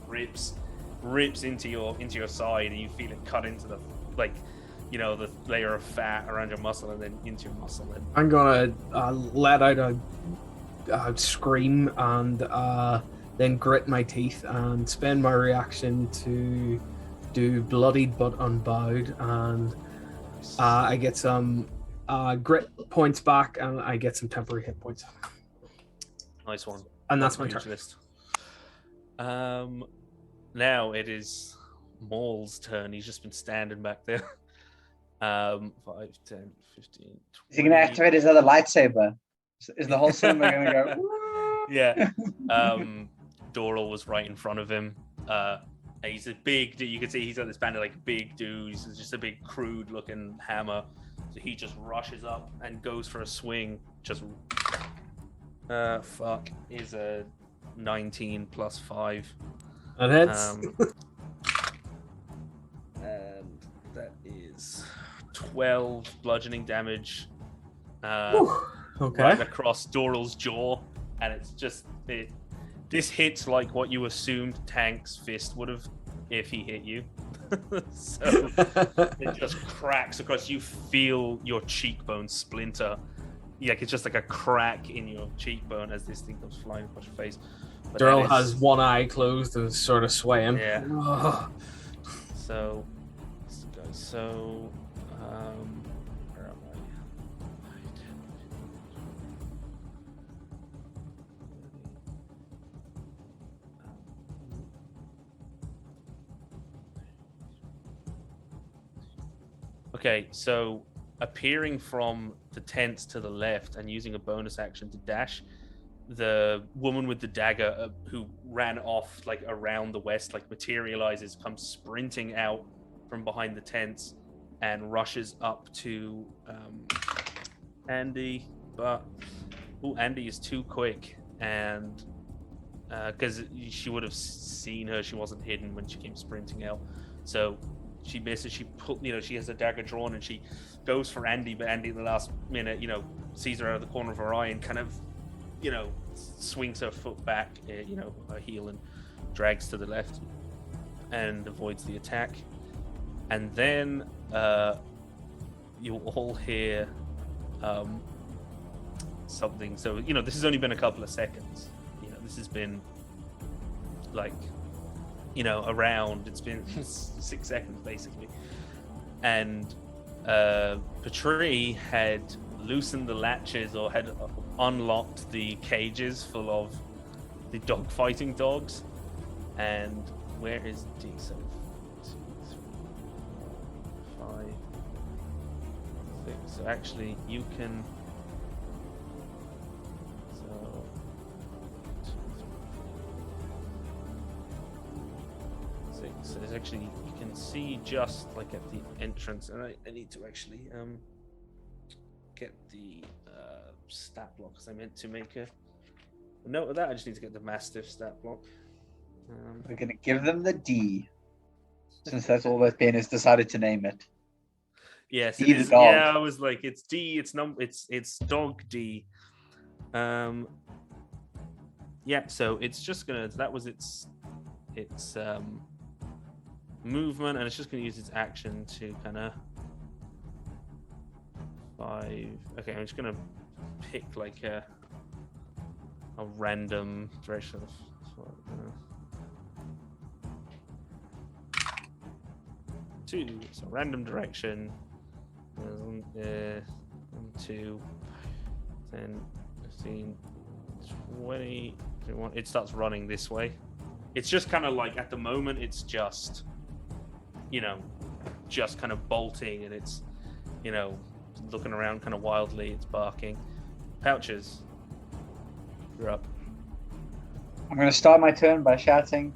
rips into your side, and you feel it cut into the the layer of fat around your muscle, and then into your muscle. And I'm gonna let out a scream and then grit my teeth and spend my reaction to do bloodied but unbowed, and I get some grit points back, and I get some temporary hit points. Nice one. And that's my turn. List. Now it is Maul's turn. He's just been standing back there. 5, 10, 15, 20. Is he going to activate his other lightsaber? Is the whole cinema going to go? Yeah. Doral was right in front of him. He's a big dude. You can see he's got this band of big dudes. He's just a big crude looking hammer. So he just rushes up and goes for a swing. Just is a 19 plus 5. That hits. And that is 12 bludgeoning damage. Okay. Right across Doral's jaw, and it's just this hits like what you assumed Tank's fist would have if he hit you. So it just cracks across. You feel your cheekbone splinter. It's just like a crack in your cheekbone as this thing comes flying across your face. Doral has one eye closed and is sort of swaying. Yeah. So, where am I? Okay, so appearing from the tents to the left and using a bonus action to dash, the woman with the dagger who ran off around the west materializes, comes sprinting out from behind the tents and rushes up to Andy, but Andy is too quick, and because she would have seen her, she wasn't hidden when she came sprinting out, so she misses. She has a dagger drawn and she goes for Andy, but Andy at the last minute sees her out of the corner of her eye and kind of swings her foot back, her heel, and drags to the left and avoids the attack. And then you'll all hear something. So this has only been a couple of seconds. This has been around. It's been 6 seconds basically, and Patry had loosened the latches or had unlocked the cages full of the dog-fighting dogs. And where is D? So 2, 3, 4, 5, 6. So actually, you can. So actually, you can see just like at the entrance, and I need to actually get the stat block because I meant to make a note of that. I just need to get the Mastiff stat block. We're gonna give them the D, since that's all that Ben has decided to name it. Yes, D it the is. dog. Yeah, I was like, it's D. It's dog D. Yeah. So it's just gonna. That was its movement, and it's just gonna use its action to kind of 5. Okay, I'm just gonna pick like a random direction. Two. So random direction. 1, 2, 10, 15, 20, 21. It starts running this way. It's just kind of like at the moment, it's just, just kind of bolting, and it's, looking around kind of wildly. It's barking. Pouches, you're up. I'm gonna start my turn by shouting,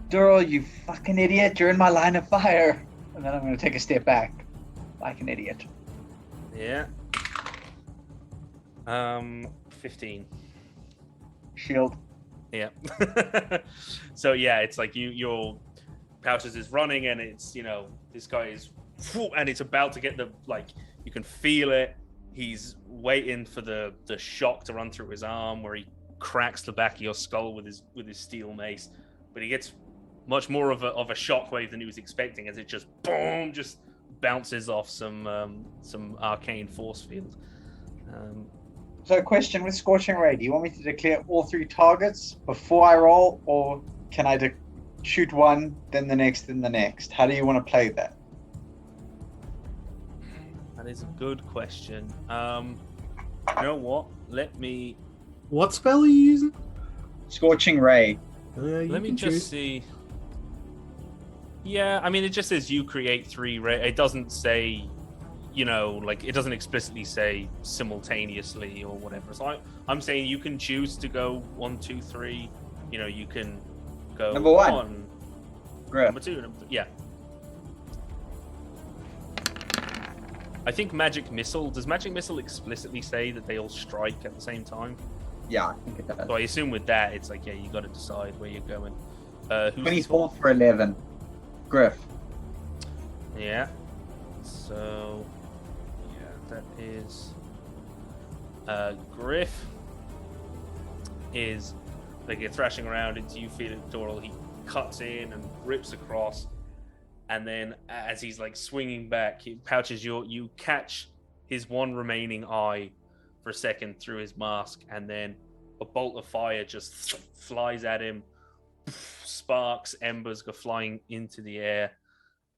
"Dural, you fucking idiot! You're in my line of fire!" And then I'm gonna take a step back, like an idiot. Yeah. 15. Shield. Yeah. So yeah, it's like your Pouches is running, and it's this guy is, and it's about to get you can feel it. He's waiting for the shock to run through his arm, where he cracks the back of your skull with his steel mace, but he gets much more of a shockwave than he was expecting, as it just boom, just bounces off some arcane force field. So, question with Scorching Ray: do you want me to declare all 3 targets before I roll, or can I shoot one, then the next, then the next? How do you want to play that? That is a good question. You know what? Let me What spell are you using? Scorching Ray. let me just see. Yeah, I mean, it just says you create 3. It doesn't say, it doesn't explicitly say simultaneously or whatever. So I'm saying you can choose to go 1, 2, 3. You can go Number 1. Griff. Number 2. Yeah. I think Magic Missile. Does Magic Missile explicitly say that they all strike at the same time? Yeah, I think it does. So I assume with that, it's like, yeah, you got to decide where you're going. Who's 24 for 11. Griff. Yeah. So, yeah, that is. Griff is like you're thrashing around into you feel it, Doral. He cuts in and rips across, and then as he's like swinging back, he pouches you catch his one remaining eye for a second through his mask, and then a bolt of fire just flies at him. Sparks, embers go flying into the air.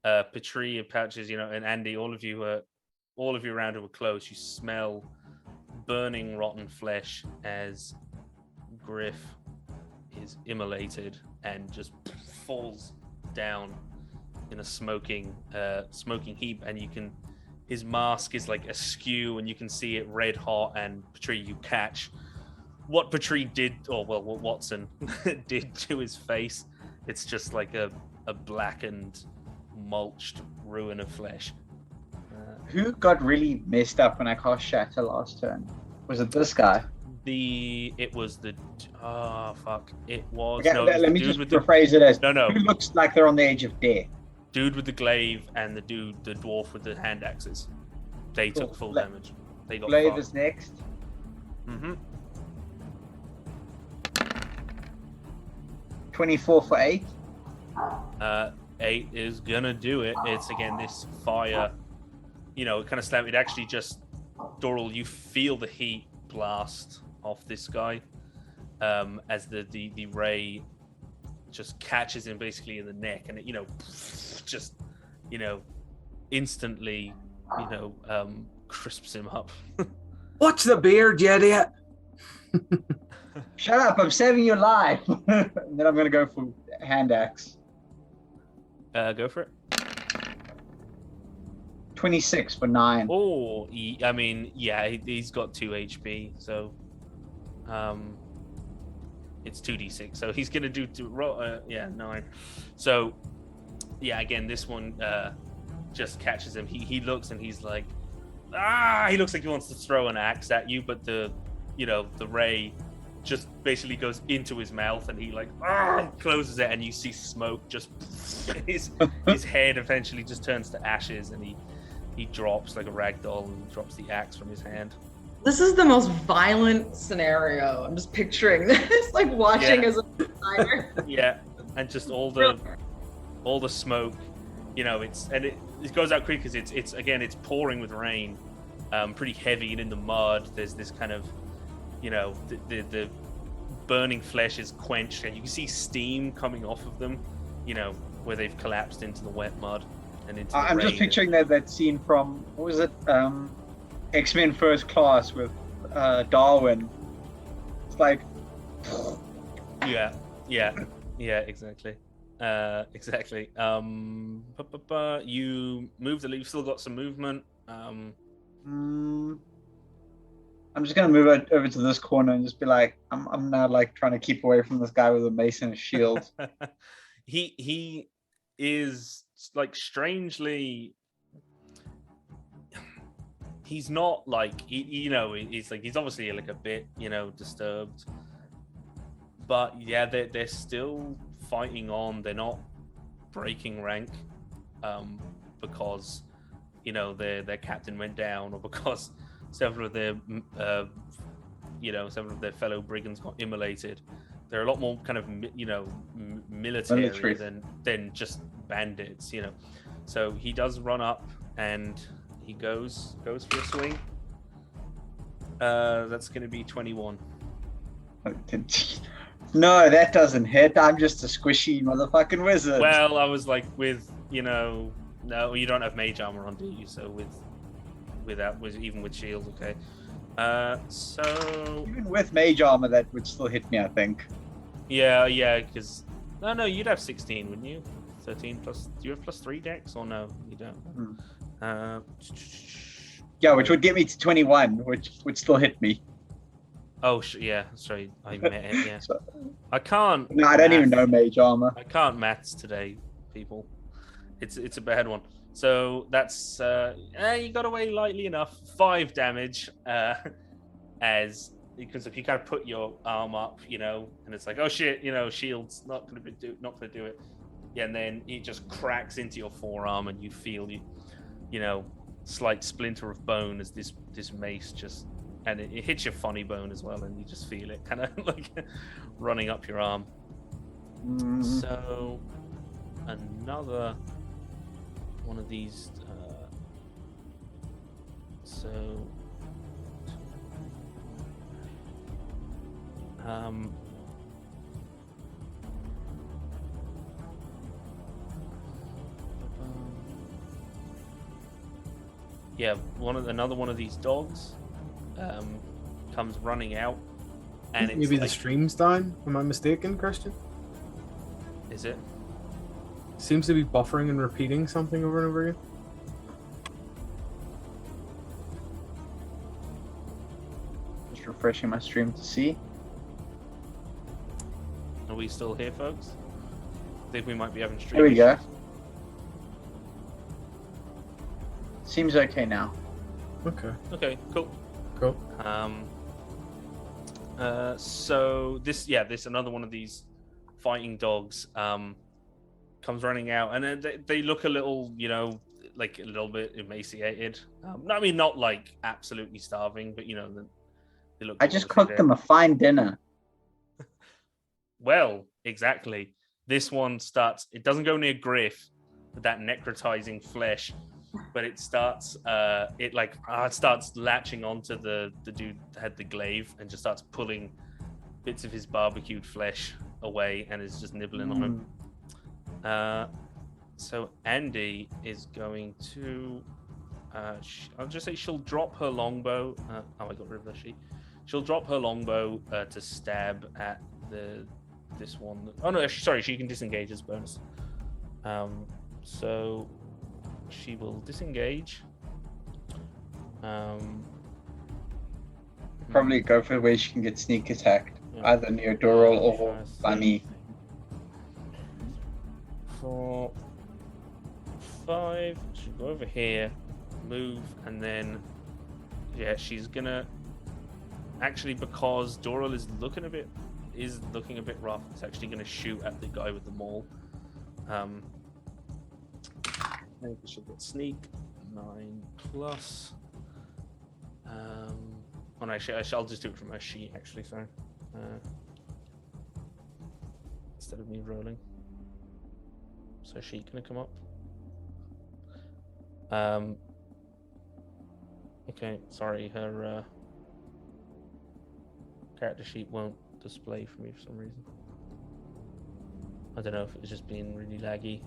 Petrie and Pouches, and Andy, all of you around who are close, you smell burning rotten flesh as Griff is immolated and just falls down in a smoking heap, and his mask is like askew, and you can see it red hot. And Petrie, you catch what Petrie did, or what Watson did to his face. It's just like a blackened, mulched ruin of flesh. Who got really messed up when I cast Shatter last turn? Was it this guy? It was the Okay, let me just rephrase it as no. Who looks like they're on the edge of death? Dude with the glaive and the dwarf with the hand axes. They took full damage. They got glaive fucked. is next. Mm-hmm. 24 for 8. 8 is gonna do it. It's again this fire. It kind of slam. It actually just, Doral, you feel the heat blast off this guy, as the ray just catches him basically in the neck, and it just instantly crisps him up. Watch the beard, you idiot! Shut up! I'm saving your life. And then I'm gonna go for hand axe. Go for it. 26 for 9. Oh, he's got 2 HP, so it's 2d6. So he's gonna do 9. So again, this one just catches him. He looks and he's like, ah! He looks like he wants to throw an axe at you, but the ray just basically goes into his mouth, and he like closes it, and you see smoke just his head eventually just turns to ashes, and he drops like a rag doll and drops the axe from his hand. This is the most violent scenario. I'm just picturing this, like watching as a designer. Yeah, and just all the smoke, it goes out quick because it's pouring with rain, pretty heavy, and in the mud there's this kind of, the burning flesh is quenched, and you can see steam coming off of them, where they've collapsed into the wet mud and into the I'm rain. just picturing that scene from, what was it, X-Men First Class with Darwin. It's like... Yeah, exactly. Exactly. You move the leaf, still got some movement. I'm just gonna move it over to this corner and just be like, I'm now like trying to keep away from this guy with a mace and a shield. He is like strangely. He's not like he's obviously like a bit disturbed, but yeah, they're still fighting on. They're not breaking rank, because their captain went down, or because several of their fellow brigands got immolated. They're a lot more kind of military than just bandits. So he does run up and he goes for a swing. That's going to be 21. No, that doesn't hit. I'm just a squishy motherfucking wizard. Well, I was like no, you don't have mage armor on, do you? So even with shield, okay. So even with mage armor, that would still hit me, I think. Yeah, because no, you'd have 16, wouldn't you? 13 plus. Do you have +3 dex, or no? You don't. Yeah, which would get me to 21, which would still hit me. Oh, yeah. Sorry, I met it. Yeah. So, I can't. no, I don't even know mage armor. I can't maths today, people. It's a bad one. So that's you got away lightly enough. 5 damage, because if you kind of put your arm up, and it's like, oh shit, shield's not gonna do it. Yeah, and then it just cracks into your forearm, and you feel slight splinter of bone as this mace just, and it hits your funny bone as well, and you just feel it kind of like running up your arm. So another one of these. Yeah, another one of these dogs comes running out, and it's maybe like, the stream's down. Am I mistaken, Christian? Is it? Seems to be buffering and repeating something over and over again. Just refreshing my stream to see. Are we still here, folks? I think we might be having stream. Here we go. issues. Seems okay now. Okay, cool. So this another one of these fighting dogs comes running out, and they look a little, like a little bit emaciated. Not like absolutely starving, but they look. I just cooked them a fine dinner. Well, exactly. This one starts. It doesn't go near Griff with that necrotizing flesh, but it starts. It starts latching onto the dude that had the glaive, and just starts pulling bits of his barbecued flesh away, and is just nibbling on him. So Andy is going to. I'll just say she'll drop her longbow. I got rid of the sheet. She'll drop her longbow to stab at this one. Oh no, sorry, she can disengage as bonus. So she will disengage. Probably go for where she can get sneak attacked, either near Doral or by me. 5. She'll go over here, move, and then yeah, she's gonna actually, because Doral is looking a bit rough. It's actually gonna shoot at the guy with the maul. Maybe she'll get sneak 9 plus. Oh no, actually, I'll just do it from her sheet. Actually, sorry. Instead of me rolling. So sheet gonna come up. Okay, sorry, her character sheet won't display for me for some reason. I don't know if it was just being really laggy.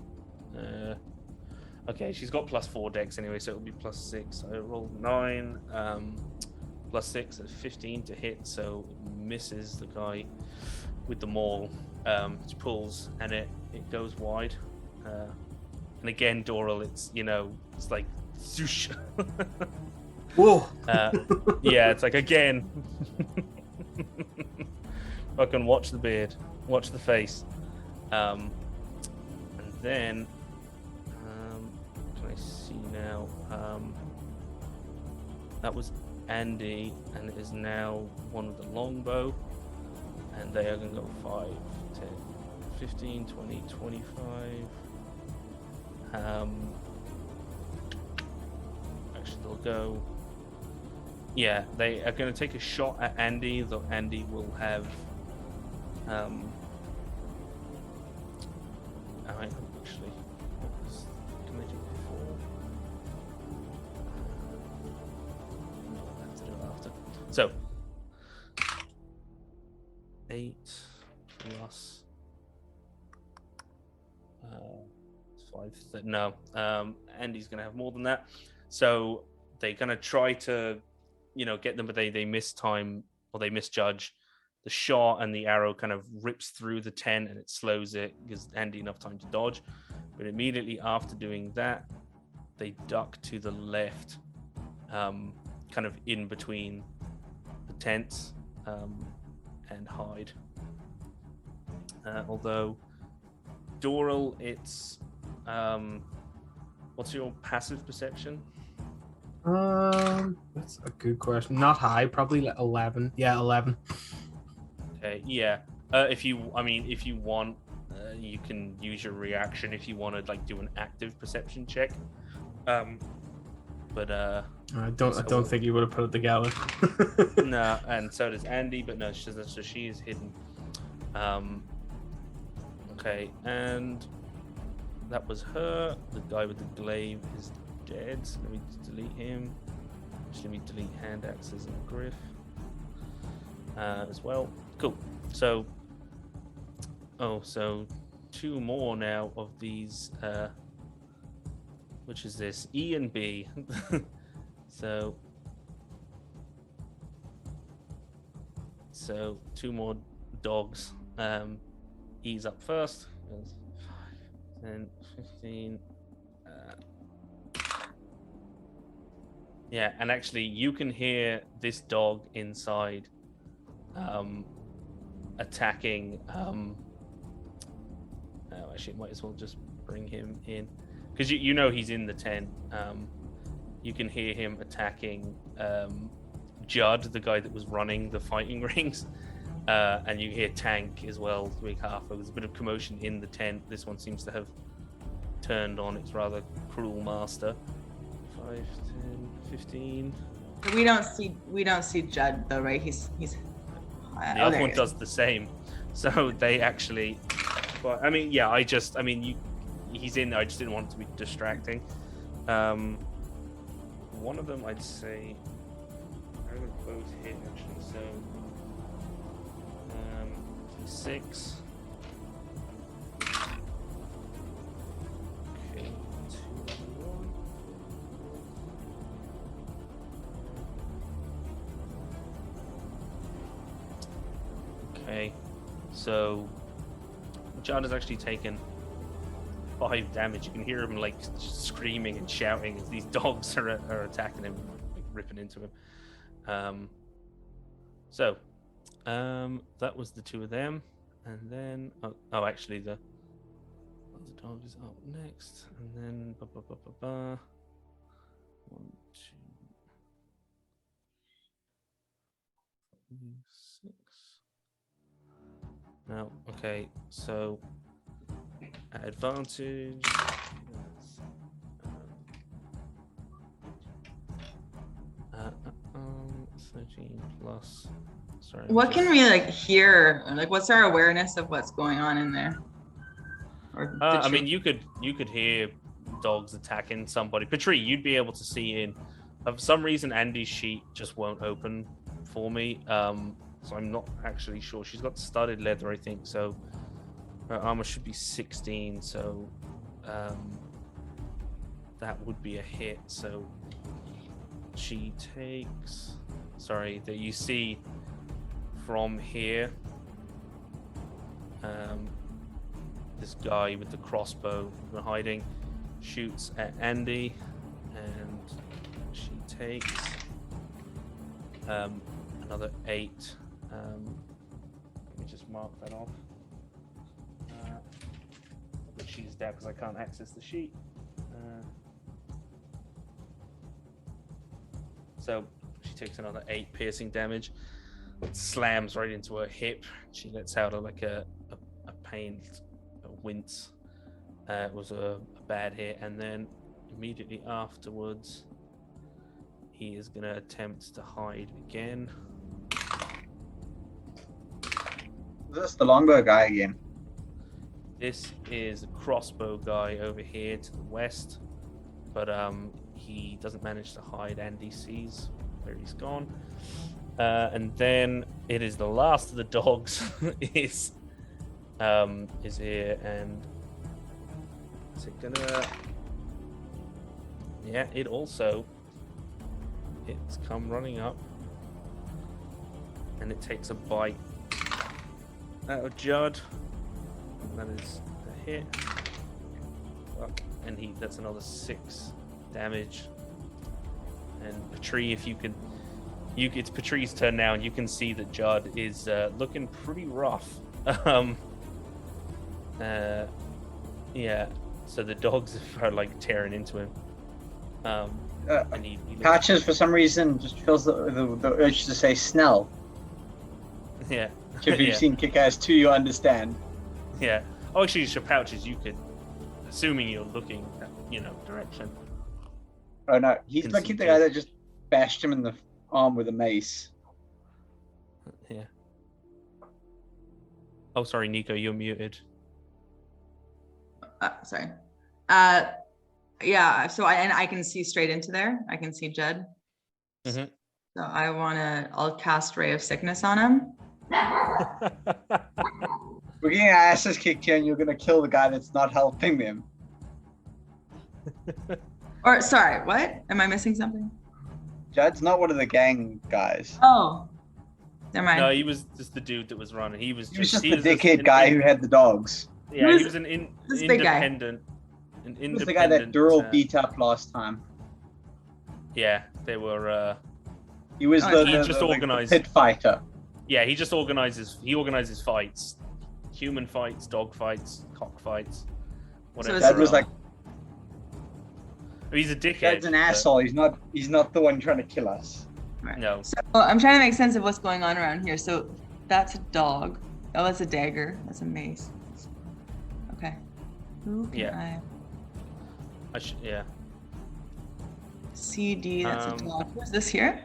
Okay, she's got +4 dex anyway, so it'll be +6. I rolled 9, +6 is 15 to hit, so it misses the guy with the maul. It pulls and it goes wide. And again, Doral, it's like swoosh. Whoa! Yeah, it's like again. Fucking watch the beard, watch the face. And then can I see now? That was Andy, and it is now one with the longbow, and they are gonna go 5, 10, 15, 20, 25. Actually, they'll go. Yeah, they are going to take a shot at Andy, though Andy will have. Actually, what can they do before? I have to do it after. So, 8 plus 5. No, Andy's going to have more than that. So they're going to try to, get them, but they mistime or they misjudge the shot, and the arrow kind of rips through the tent and it slows it, gives Andy enough time to dodge. But immediately after doing that, they duck to the left, kind of in between the tents, and hide. Although Doral, it's what's your passive perception? That's a good question. Not high, probably like 11. Yeah, 11. Okay, yeah. If you want, you can use your reaction if you want to do an active perception check. But I don't think you would have put it together. No, and so does Andy, but no, so she is hidden. Okay, and that was her. The guy with the glaive is dead. So let me delete him. Let me delete hand axes and griff as well. Cool. So, so 2 more now of these. Which is this? E and B. So 2 more dogs. E's up first. 5, 10, 15. Yeah, and actually, you can hear this dog inside attacking. Actually, might as well just bring him in, because he's in the tent. You can hear him attacking Judd, the guy that was running the fighting rings. And you hear Tank as well doing half. There's a bit of commotion in the tent. This one seems to have turned on its rather cruel master. 5, 10, 15. We don't see Judd though, right? He's the other one does the same. So they actually, but he's in there. I just didn't want it to be distracting. One of them, I'd say, I would both hit actually. So 6. Okay, 2, 1. Okay, so John has actually taken 5 damage. You can hear him screaming and shouting as these dogs are attacking him, ripping into him. That was the 2 of them, and then actually The dog is up next, and then 1, 2, 6. Now, okay, so at advantage. 13 plus. Sorry. What can we like hear? Like, what's our awareness of what's going on in there? Or I mean, you could hear dogs attacking somebody. Patri, you'd be able to see in. For some reason, Andy's sheet just won't open for me. So I'm not actually sure. She's got studded leather, I think. So her armor should be 16. So that would be a hit. So she takes. Sorry, that you see from here. This guy with the crossbow from hiding shoots at Andy, and she takes another 8. Let me just mark that off. But she's dead because I can't access the sheet. So she takes another 8 piercing damage. It slams right into her hip. She lets out a pained wince. It was a bad hit, and then immediately afterwards, he is going to attempt to hide again. Is this the longbow guy again? This is a crossbow guy over here to the west, but he doesn't manage to hide. Andy sees where he's gone. And then it is the last of the dogs is here, and is it gonna? Yeah, it's come running up, and it takes a bite out of Judd. That is a hit. Fuck. And that's another 6 damage. And Patri, if you can. It's Patri's turn now, and you can see that Judd is looking pretty rough. Yeah. So the dogs are like tearing into him. And he Patches, for some reason, just feels the urge to say Snell. Yeah. Which if you've seen Kick-Ass 2, you understand. Yeah. Oh, actually, your pouches, you could, assuming you're looking at, direction. Oh no, he's like the guy that just bashed him in the arm with a mace. Yeah. Oh, sorry, Nico, you're muted. Sorry. Yeah. So I can see straight into there. I can see Judd. Mm-hmm. So I'll cast Ray of Sickness on him. We're getting our asses kicked here, and you're gonna kill the guy that's not helping them. Or sorry, what? Am I missing something? Judd's not one of the gang guys. Oh, never mind. No, he was just the dude that was running. He was just the dickhead guy who had the dogs. Yeah, he was an independent. He was the guy that Dural beat up last time. Yeah, they were. He was the pit fighter. Yeah, he just organizes. He organizes fights, human fights, dog fights, cock fights, whatever. So that was like. He's a dickhead. Dad's an asshole. He's not the one trying to kill us. Right. No. So I'm trying to make sense of what's going on around here. So that's a dog. Oh, that's a dagger. That's a mace. Okay. Who can I should. Yeah. CD. That's a dog. Who's this here?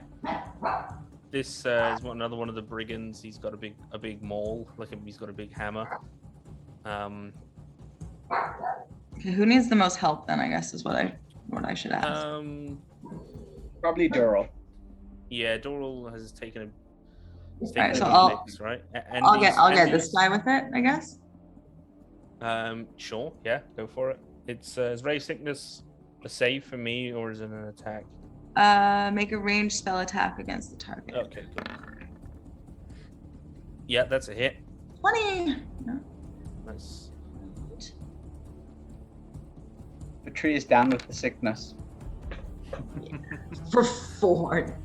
This is another one of the brigands. He's got a big maul. He's got a big hammer. Okay, who needs the most help then? I guess is what I should ask. Probably Dural. Yeah, Doral has taken a. Right, so I'll get this guy with it, I guess. Sure. Yeah, go for it. It's is Ray Sickness a save for me, or is it an attack? Make a ranged spell attack against the target. Okay, good. Yeah, that's a hit. 20. No. Nice. The tree is down with the sickness. For 4.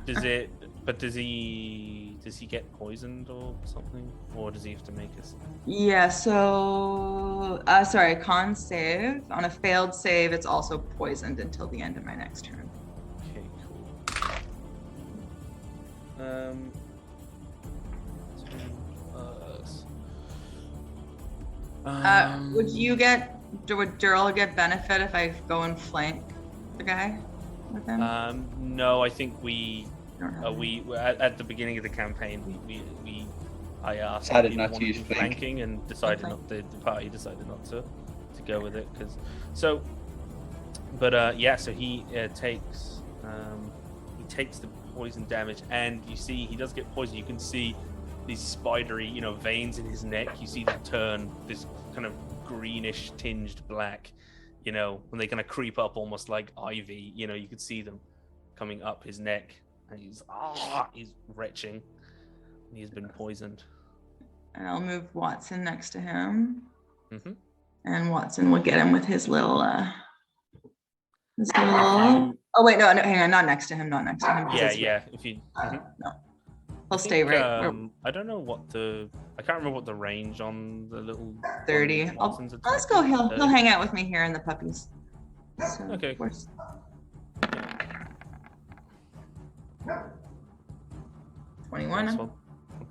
Does it? But does he get poisoned or something, or does he have to make us? Yeah. So, sorry. Con save. On a failed save, it's also poisoned until the end of my next turn. Okay, cool. 2+. Would Durrell get benefit if I go and flank the guy with him? No, I think we Don't know. at the beginning of the campaign I asked Decided if not to people use wanted flanking and decided Okay. not. The party decided not to go with it because so. But so he takes the poison damage, and you see he does get poisoned. You can see these spidery, veins in his neck. You see them turn this kind of greenish tinged black, when they kind of creep up almost like ivy. You could see them coming up his neck, and he's retching. He's been poisoned. And I'll move Watson next to him. Mm-hmm. And Watson will get him with his little. Oh wait, no, hang on, not next to him. Yeah. If you. No, I'll stay right. I don't know what I can't remember what the range on the little 30. Watson's Let's go. He'll hang out with me here in the puppies. So, Okay. of course. 21. I'll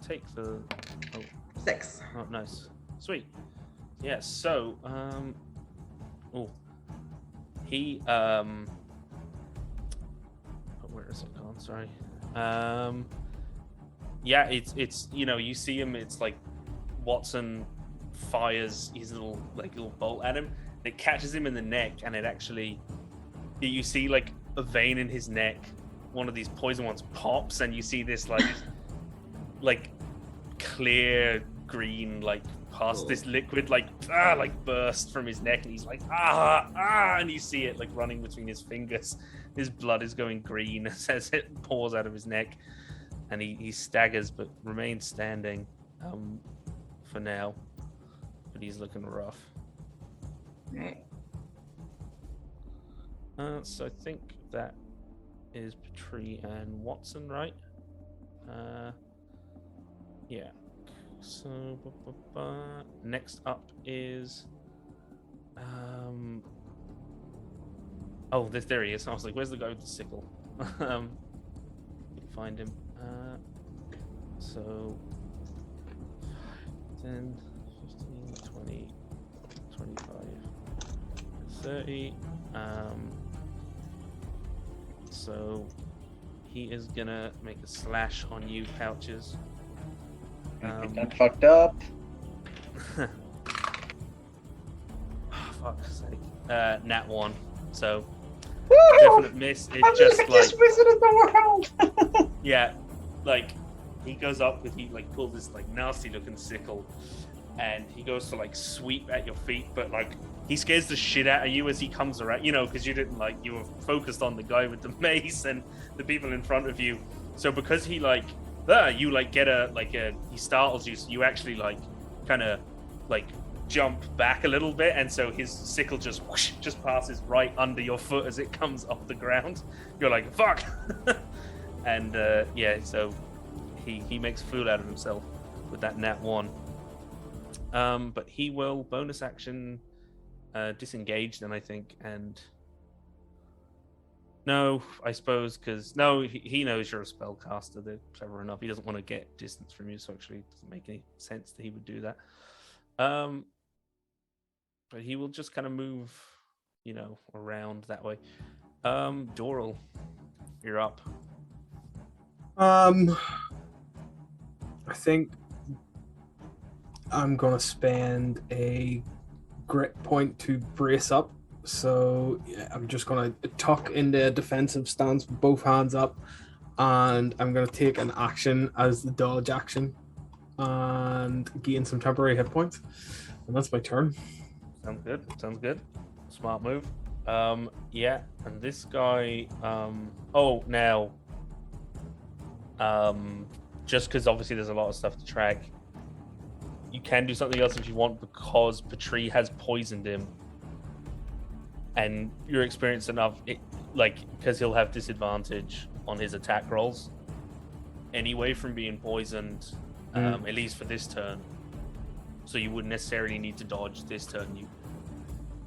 take the. 6. Oh, nice, sweet. Yeah. So, he where is it gone? Sorry. Yeah, it's you see him. It's like Watson fires his little bolt at him. It catches him in the neck, and it actually you see like a vein in his neck. One of these poison ones pops, and you see this like clear green past this liquid burst from his neck, and he's like and you see it running between his fingers. His blood is going green as it pours out of his neck, and he staggers but remains standing for now, but he's looking rough. Right. So I think that is Petrie and Watson, right? Yeah. So next up is there he is. I was like, where's the guy with the sickle? Find him. So 10, 15, 20, 25, 30. So he is gonna make a slash on you, Pouches. That fucked up. Fuck's sake. Nat 1. So Woo! definite miss. It's I'm just the biggest wizard in the world. yeah, he goes up with pulls this nasty looking sickle, and he goes to sweep at your feet, but he scares the shit out of you as he comes around, because you didn't you were focused on the guy with the mace and the people in front of you. So because he you get he startles you, so you actually kind of jump back a little bit, and so his sickle just whoosh, just passes right under your foot as it comes off the ground. You're like, fuck. And so he makes a fool out of himself with that nat 1. But he will bonus action disengage then, I think. And no, I suppose, because he knows you're a spellcaster. They're clever enough. He doesn't want to get distance from you, so actually it doesn't make any sense that he would do that. But he will just kind of move, around that way. Doral, you're up. I think I'm gonna spend a grit point to brace up. So I'm just gonna tuck in the defensive stance with both hands up, and I'm gonna take an action as the dodge action and gain some temporary hit points. And that's my turn. Sounds good. Smart move. Yeah, and this guy, just because obviously there's a lot of stuff to track, you can do something else if you want, because Petrie has poisoned him, and you're experienced enough, because he'll have disadvantage on his attack rolls. anyway from being poisoned, at least for this turn. So you wouldn't necessarily need to dodge this turn. You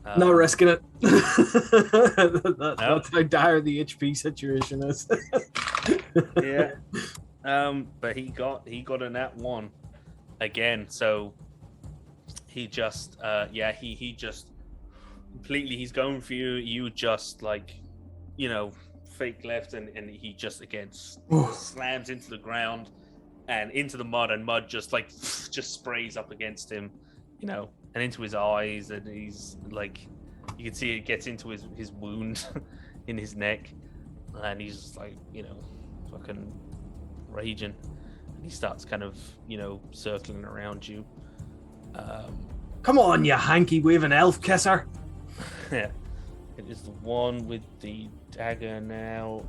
Not risking it. No. That's how dire the HP situation is. Yeah. But he got a nat 1 again. So he just he just completely, he's going for you. You just like, fake left, and he just again slams into the ground and into the mud, and mud just sprays up against him, and into his eyes, and he's like, you can see it gets into his wound in his neck, and he's just like, fucking raging, and he starts kind of, circling around you. Come on, you hanky waving elf kisser. Yeah, it is the one with the dagger now.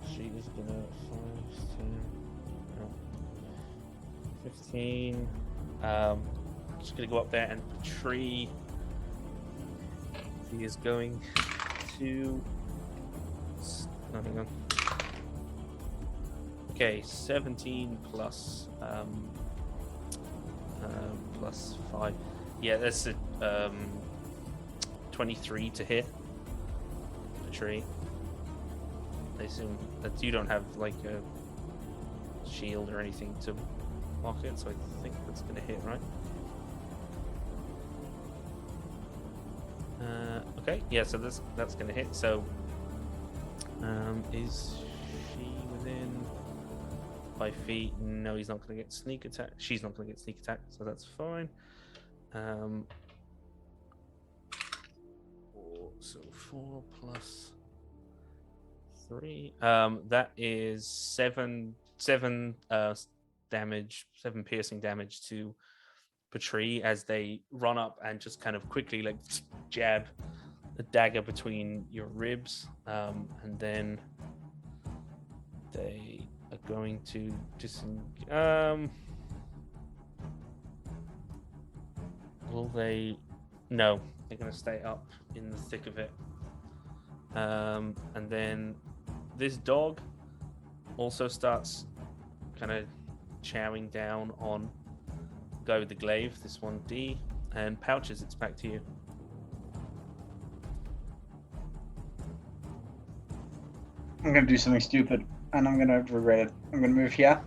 She is gonna 15. She's gonna go up there and Patree. She is going to. Oh, hang on. Okay, 17 plus plus 5. Yeah, that's a 23 to hit. Patree. I assume that you don't have like a shield or anything to block it, so I think that's gonna hit, right? Okay, yeah, so that's gonna hit. So, is she within 5 feet? No, he's not gonna get sneak attack. She's not gonna get sneak attack, so that's fine. So 4 plus 3. That is 7 damage, 7 piercing damage to Patree as they run up and just kind of quickly like jab the dagger between your ribs, and then they are going to will they? No, they're going to stay up in the thick of it. And then this dog also starts kind of chowing down on guy with the glaive, this 1D, and Pouches, it's back to you. I'm going to do something stupid, and I'm going to regret it. I'm going to move here.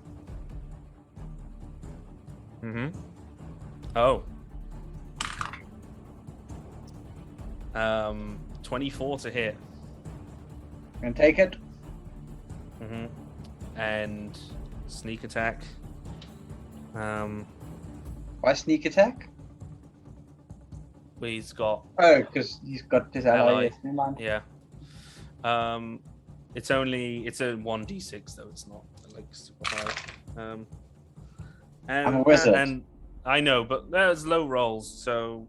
Oh. 24 to hit. I'm going to take it. And sneak attack. Why sneak attack? He's got... Oh, because he's got his ally. Yes, never mind. Yeah. It's a 1d6 though. It's not like super high. And, I'm a wizard. And I know, but there's low rolls, so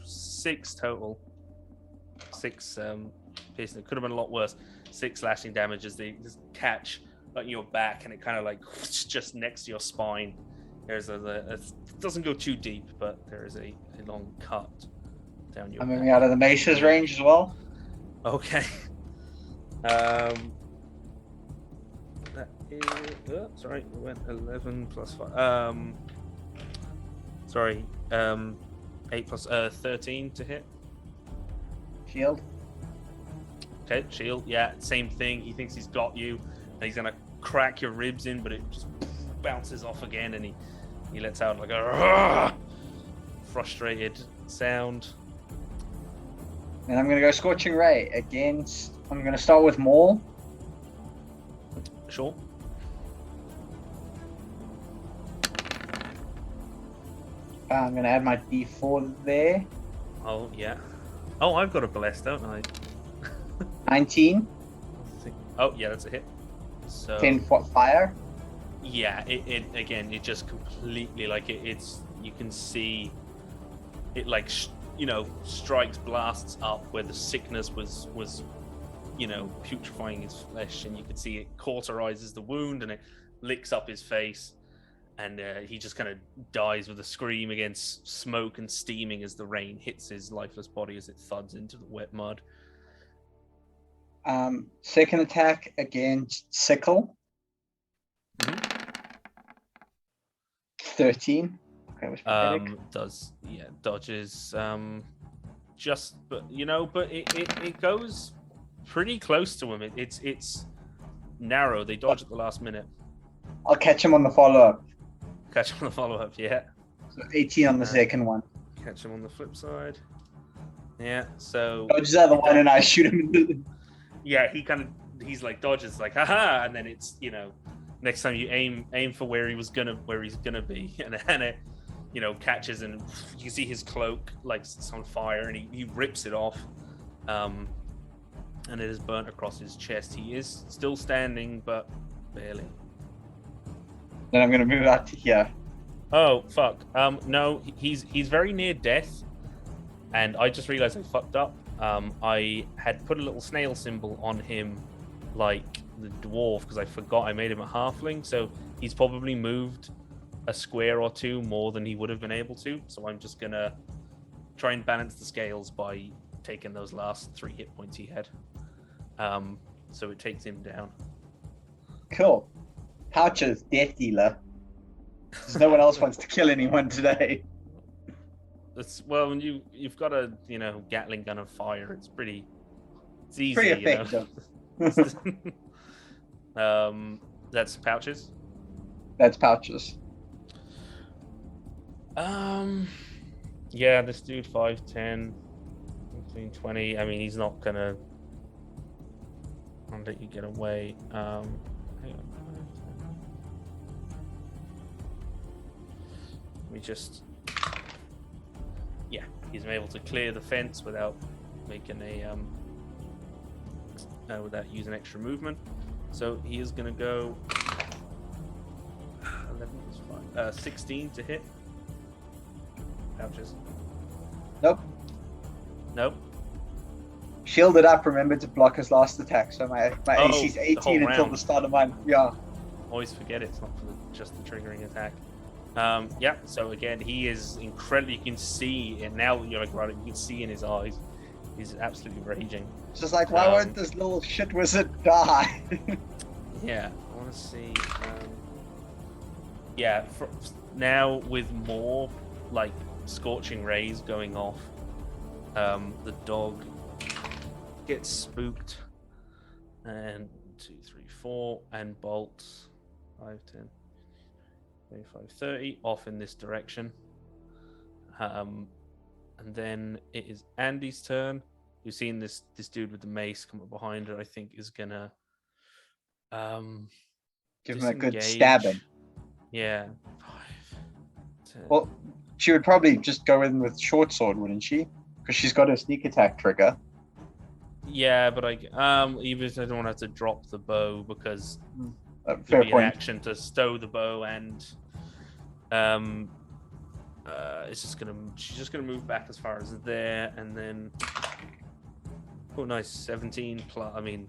6 total. 6 piercing. It could have been a lot worse. 6 slashing damage as they just catch like your back, and it kind of like just next to your spine. There's it doesn't go too deep, but there is a long cut down your I'm back. moving out of the mace's range as well. Okay. That is, sorry, we went 11 plus 5. 8 plus 13 to hit. Shield. Okay, shield. Yeah, same thing. He thinks he's got you, and he's gonna crack your ribs in, but it just bounces off again, and he lets out like a frustrated sound. And I'm going to go Scorching Ray against... I'm going to start with Maul. Sure. I'm going to add my D4 there. Oh, yeah. Oh, I've got a bless, don't I? 19. Oh, yeah, that's a hit. So 10-foot fire. yeah, it again, it just completely like it's you can see it like strikes, blasts up where the sickness was putrefying his flesh, and you can see it cauterizes the wound and it licks up his face, and he just kind of dies with a scream against smoke and steaming as the rain hits his lifeless body as it thuds into the wet mud. Second attack against Sickle. 13. Okay, was pathetic. Dodges but it goes pretty close to him. It's narrow. They dodge at the last minute. I'll catch him on the follow-up. Catch him on the follow-up, yeah. So 18 on the second one. Catch him on the flip side. Yeah, so Dodges the other one and I shoot him in the... Yeah, he's like dodges like haha, and then it's next time you aim for where he's gonna be, and it catches, and you see his cloak like it's on fire, and he rips it off, and it is burnt across his chest. He is still standing, but barely. Then I'm gonna move out to here. Oh fuck! No, he's very near death, and I just realized I fucked up. I had put a little snail symbol on him, like the dwarf, because I forgot I made him a halfling. So he's probably moved a square or two more than he would have been able to. So I'm just gonna try and balance the scales by taking those last 3 hit points he had. So it takes him down. Cool. Pouches, death dealer. Because no one else wants to kill anyone today. When you've got a Gatling gun of fire, it's easy. Pretty effective. That's Pouches. That's Pouches. Yeah, this dude 5'10", 15, 20. I mean, he's not gonna let you get away. Hang on. Let me just. Yeah, he's able to clear the fence without making without using extra movement. So he is going to go 11 is fine. 16 to hit. Pouches. Nope. Nope. Shielded up, remember to block his last attack. So my AC is the 18 whole until round. the start of mine. Yeah. Always forget it's not for just the triggering attack. Yeah, so again, he is incredibly. You can see it now. You're like running. You can see in his eyes, he's absolutely raging. It's just like, why won't this little shit wizard die? Yeah, I want to see. Yeah, now with more like scorching rays going off, the dog gets spooked, and 2, 3, 4, and bolts 5, 10. 25, 30 off in this direction. And then it is Andy's turn. You've seen this dude with the mace come up behind her. I think is gonna Give him a good disengage. stabbing. Yeah. 5, 10. Well, she would probably just go in with short sword, wouldn't she? Because she's got a sneak attack trigger. Yeah, but even if I don't have to drop the bow because Fair there'd be an point. action to stow the bow, and she's just gonna move back as far as there, and then nice 17 plus. I mean,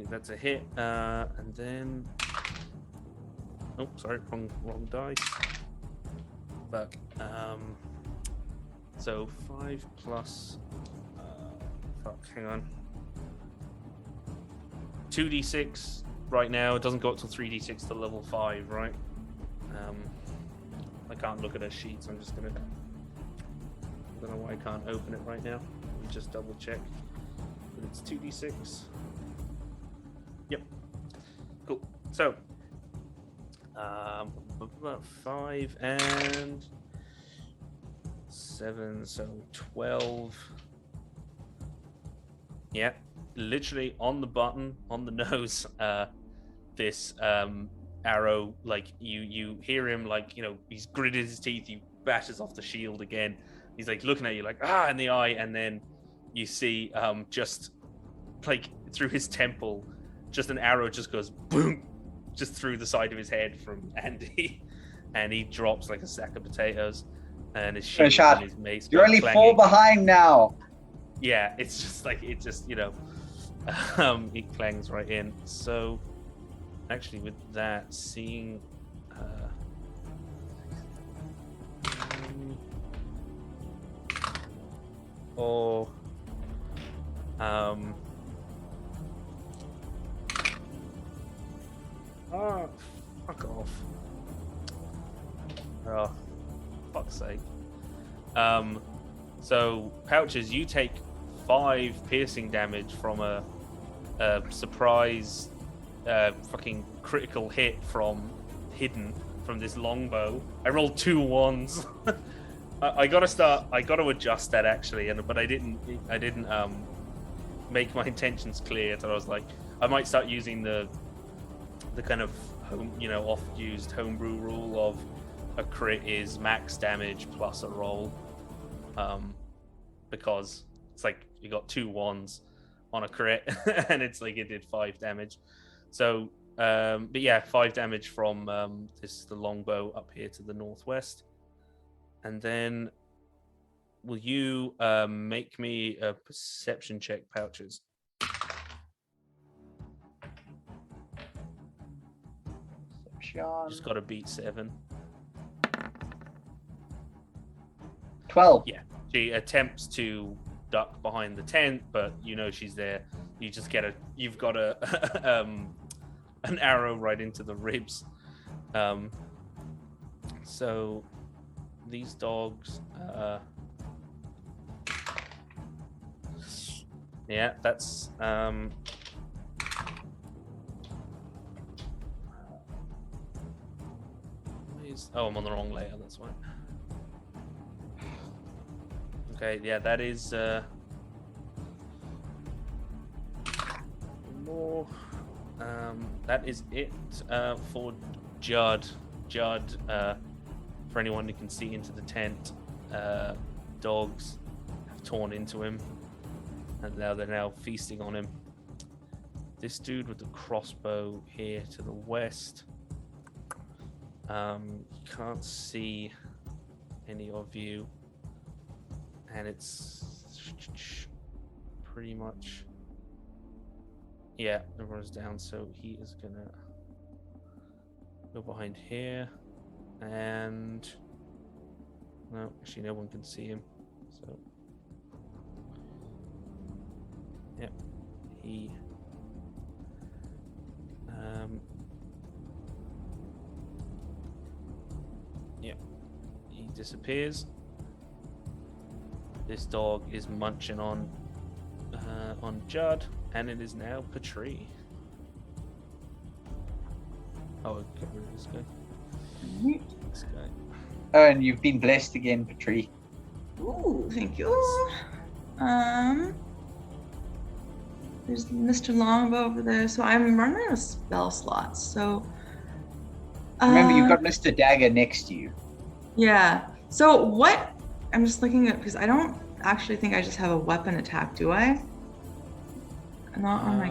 that's a hit, and then sorry, wrong dice. But so 5 plus. Hang on. 2d6 right now. It doesn't go up till 3d6 to level 5, right? I can't look at her sheets. I'm just gonna. I don't know why I can't open it right now. Let me just double check. But it's 2d6. Yep. Cool. So, 5 and 7, so 12. Yeah. Literally on the button, on the nose, this arrow, like you hear him, like, he's gritted his teeth, he bashes off the shield again. He's like looking at you like, in the eye, and then you see just like through his temple, just an arrow just goes boom, just through the side of his head from Andy, and he drops like a sack of potatoes, and his shield and his mace. You're only clanging. 4 behind now. Yeah, it's just like it clangs right in. So actually with that, seeing Oh, fuck off. Oh, fuck's sake. So, Pouches, you take 5 piercing damage from a surprise fucking critical hit from Hidden from this longbow. I rolled 2 1s. I gotta adjust that actually, but I didn't make my intentions clear. So I was like, I might start using the kind of oft used homebrew rule of a crit is max damage plus a roll, because it's like you got 2 1s on a crit and it's like it did 5 damage. So but yeah, 5 damage from the longbow up here to the northwest. And then will you make me a perception check, Pouches? Just got to beat 7. 12. Yeah, she attempts to duck behind the tent, but she's there. You've got an arrow right into the ribs. So these dogs, yeah, that's I'm on the wrong layer, that's why. Okay, yeah, that is more. That is it for Judd. Judd, for anyone who can see into the tent, dogs have torn into him, and now they're feasting on him. This dude with the crossbow here to the west, can't see any of you, and it's pretty much, yeah, everyone's down, so he is gonna go behind here, and no, actually no one can see him, so yep, he he disappears. This dog is munching on Judd, and it is now Patrie. Oh, get rid of this guy. This guy. Oh, and you've been blessed again, Patrie. Ooh, thank you. There's Mr. Longbow over there. So I'm running out of spell slots. So remember, you've got Mr. Dagger next to you. Yeah. So what? I'm just looking at, because I don't actually think I just have a weapon attack, do I? Not on my.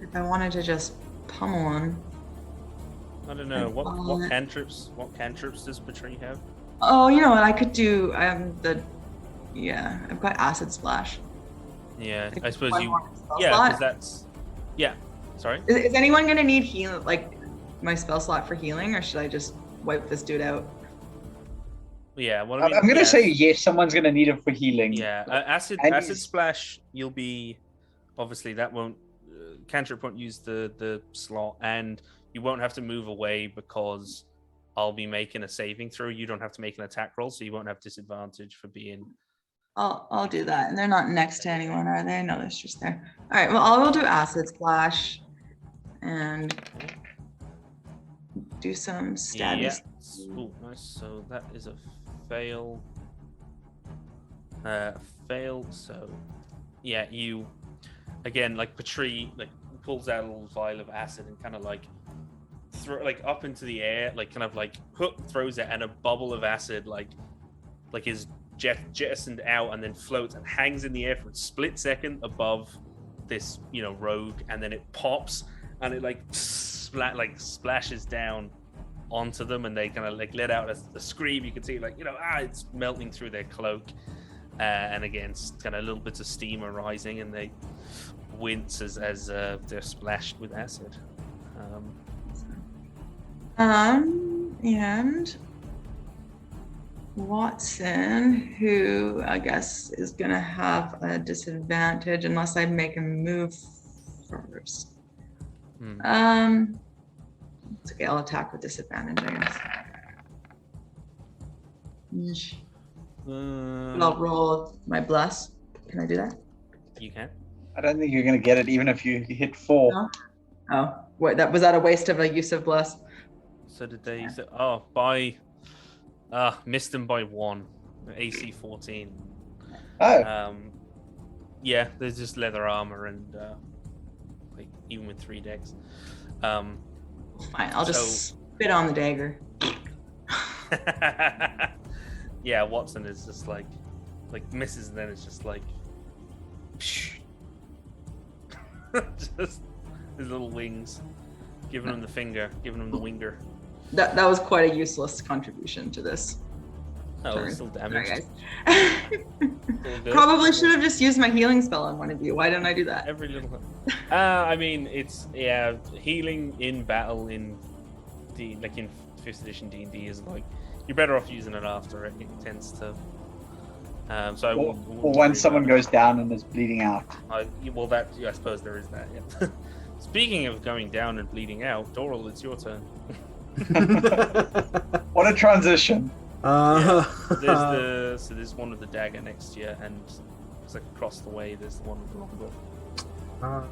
If I wanted to just pummel him. I don't know. What cantrips does Patrie have? Oh, you know what? I could do. I've got acid splash. Yeah, I suppose you. Yeah, because that's. Yeah. Sorry. Is anyone gonna need heal, like my spell slot for healing, or should I just wipe this dude out? Yeah. Well, I'm gonna say yes. Someone's gonna need it for healing. Yeah, acid splash. You'll be. Obviously, that won't. Cantrip won't use the slot, and you won't have to move away because I'll be making a saving throw. You don't have to make an attack roll, so you won't have disadvantage for being. I'll do that. And they're not next to anyone, are they? No, they're just there. All right. Well, I will do acid splash and do some stabby. Yeah. Ooh, nice. So that is a fail. Fail. So yeah, you again, like Patrie, like pulls out a little vial of acid and kind of like throw up into the air, like kind of like throws it, and a bubble of acid like is jettisoned out and then floats and hangs in the air for a split second above this rogue, and then it pops and it splashes down onto them, and they kind of let out a scream. You can see it's melting through their cloak, and again kind of little bits of steam are rising, and they wince as they're splashed with acid. And Watson, who I guess is gonna have a disadvantage unless I make a move first. It's okay, I'll attack with disadvantage, I guess. I'll roll my bless. Can I do that? You can. I don't think you're going to get it even if you hit 4. No? Oh, what? That was that a waste of a use of bless? So did they use it? Missed them by 1. AC 14. Oh. Yeah, there's just leather armor and like even with 3 decks. Fine, I'll just spit on the dagger. Yeah, Watson is just like misses, and then it's just like just his little wings, giving him the finger, giving him the winger. That was quite a useless contribution to this. Oh, turn. it's still damaged. Sorry, guys. Probably should have just used my healing spell on one of you. Why didn't I do that? Every little. I mean, it's healing in battle in in 5th edition D&D is like you're better off using it after it. It tends to. So I wouldn't or when someone goes down and is bleeding out. I suppose there is that. Yeah. Speaking of going down and bleeding out, Doral, it's your turn. What a transition. There's one with the dagger next to you, and it's like across the way. There's the one with the longbow. I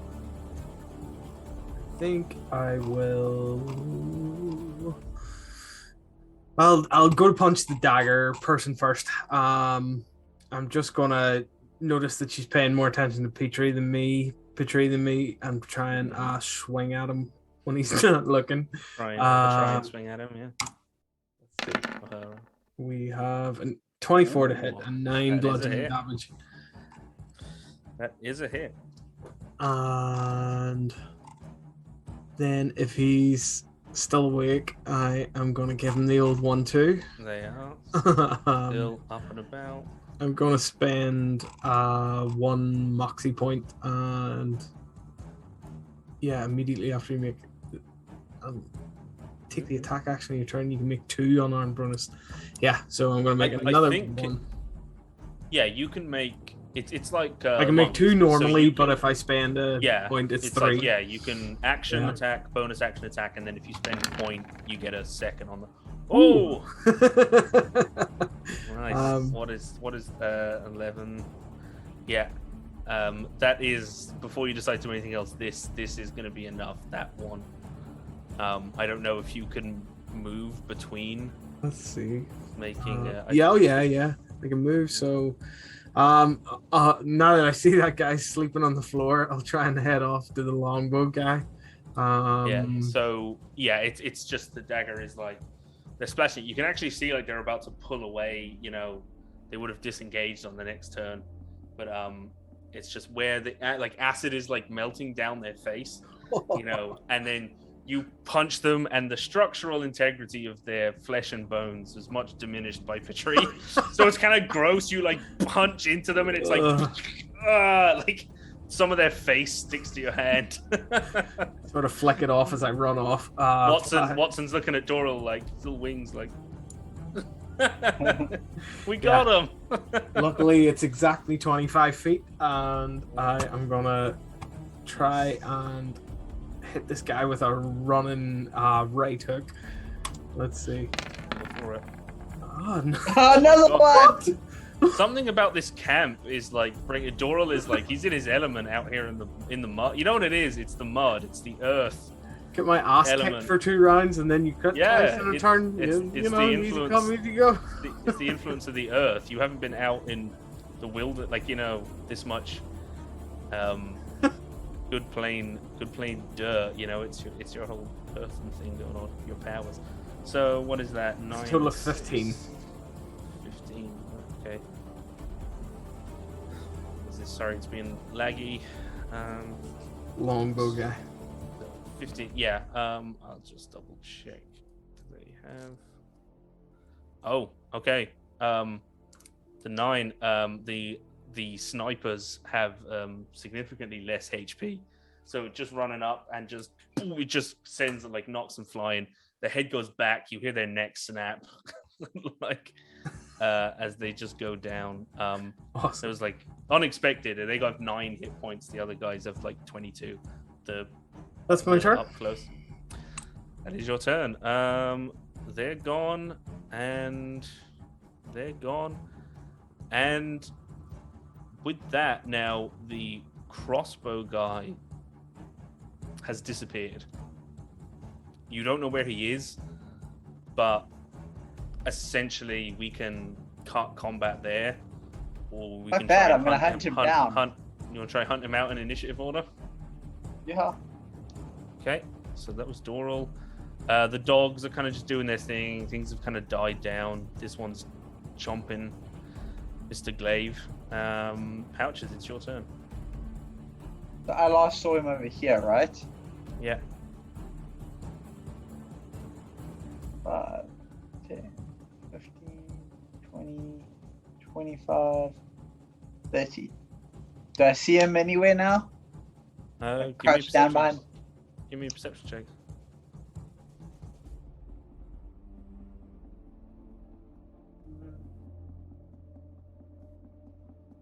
think I will. I'll go to punch the dagger person first. I'm just gonna notice that she's paying more attention to Petrie than me, and try and swing at him when he's not looking. Try and swing at him. Yeah. Let's see for her. We have a 24 to hit and 9 bludgeoning damage. That is a hit. And then if he's still awake, I am going to give him the old 1-2. They are still up and about. I'm going to spend 1 moxie point, and immediately after you make take the attack action on your turn, you can make 2 unarmed bonus. Yeah, so I'm going to make another 1. Yeah, you can make it's like I can make 2 normally, but if I spend a point, it's 3. Like, you can action attack, bonus action attack, and then if you spend a point, you get a second on the. Oh, nice. What is 11? Yeah, that is before you decide to do anything else. This is going to be enough. That one. I don't know if you can move between. Let's see. Making. Yeah. I can move. So, now that I see that guy sleeping on the floor, I'll try and head off to the longbow guy. So it's just the dagger is like they're splashing. You can actually see like they're about to pull away. You know, they would have disengaged on the next turn, but it's just where the acid is like melting down their face. You know, and then you punch them, and the structural integrity of their flesh and bones is much diminished by Petrie. So it's kind of gross. You like punch into them, and it's like some of their face sticks to your hand. Sort of flick it off as I run off. Watson's looking at Doral like little wings, like we got him. Luckily, it's exactly 25 feet, and I am gonna try and hit this guy with a running right hook. Let's see. Go for it. Oh, no. Another one! Something about this camp is like Doral is like he's in his element out here in the mud. You know what it is? It's the mud. It's the earth. Get my ass kicked for 2 rounds and then you cut twice in a turn. It's the influence. It's the influence of the earth. You haven't been out in the wilderness, like this much. Good plain dirt. You know, it's your whole earthen thing going on. Your powers. So what is that? 9. Total of 15. 15. Okay. Sorry, it's been laggy. Longbow guy. 15. Yeah. I'll just double check. Do they have? Oh, okay. The 9. The snipers have significantly less HP, so just running up and it just sends knocks them flying. The head goes back. You hear their neck snap, like as they just go down. So Awesome. it was like unexpected. They got 9 hit points. The other guys have like 22. That's my turn. Up close. That is your turn. They're gone, and they're gone, and with that, now the crossbow guy has disappeared. You don't know where he is, but essentially we can cut combat there, or we Not can bad, try I'm gonna hunt him down. You want to try hunt him out in initiative order? Yeah. Okay, so that was Doral. The dogs are kind of just doing their thing. Things have kind of died down. This one's chomping Mr. Glaive. Pouches, it's your turn. So I last saw him over here, right? Yeah. 5, 10, 15, 20, 25, 30. Do I see him anywhere now? Crouched down behind. Give me a perception check.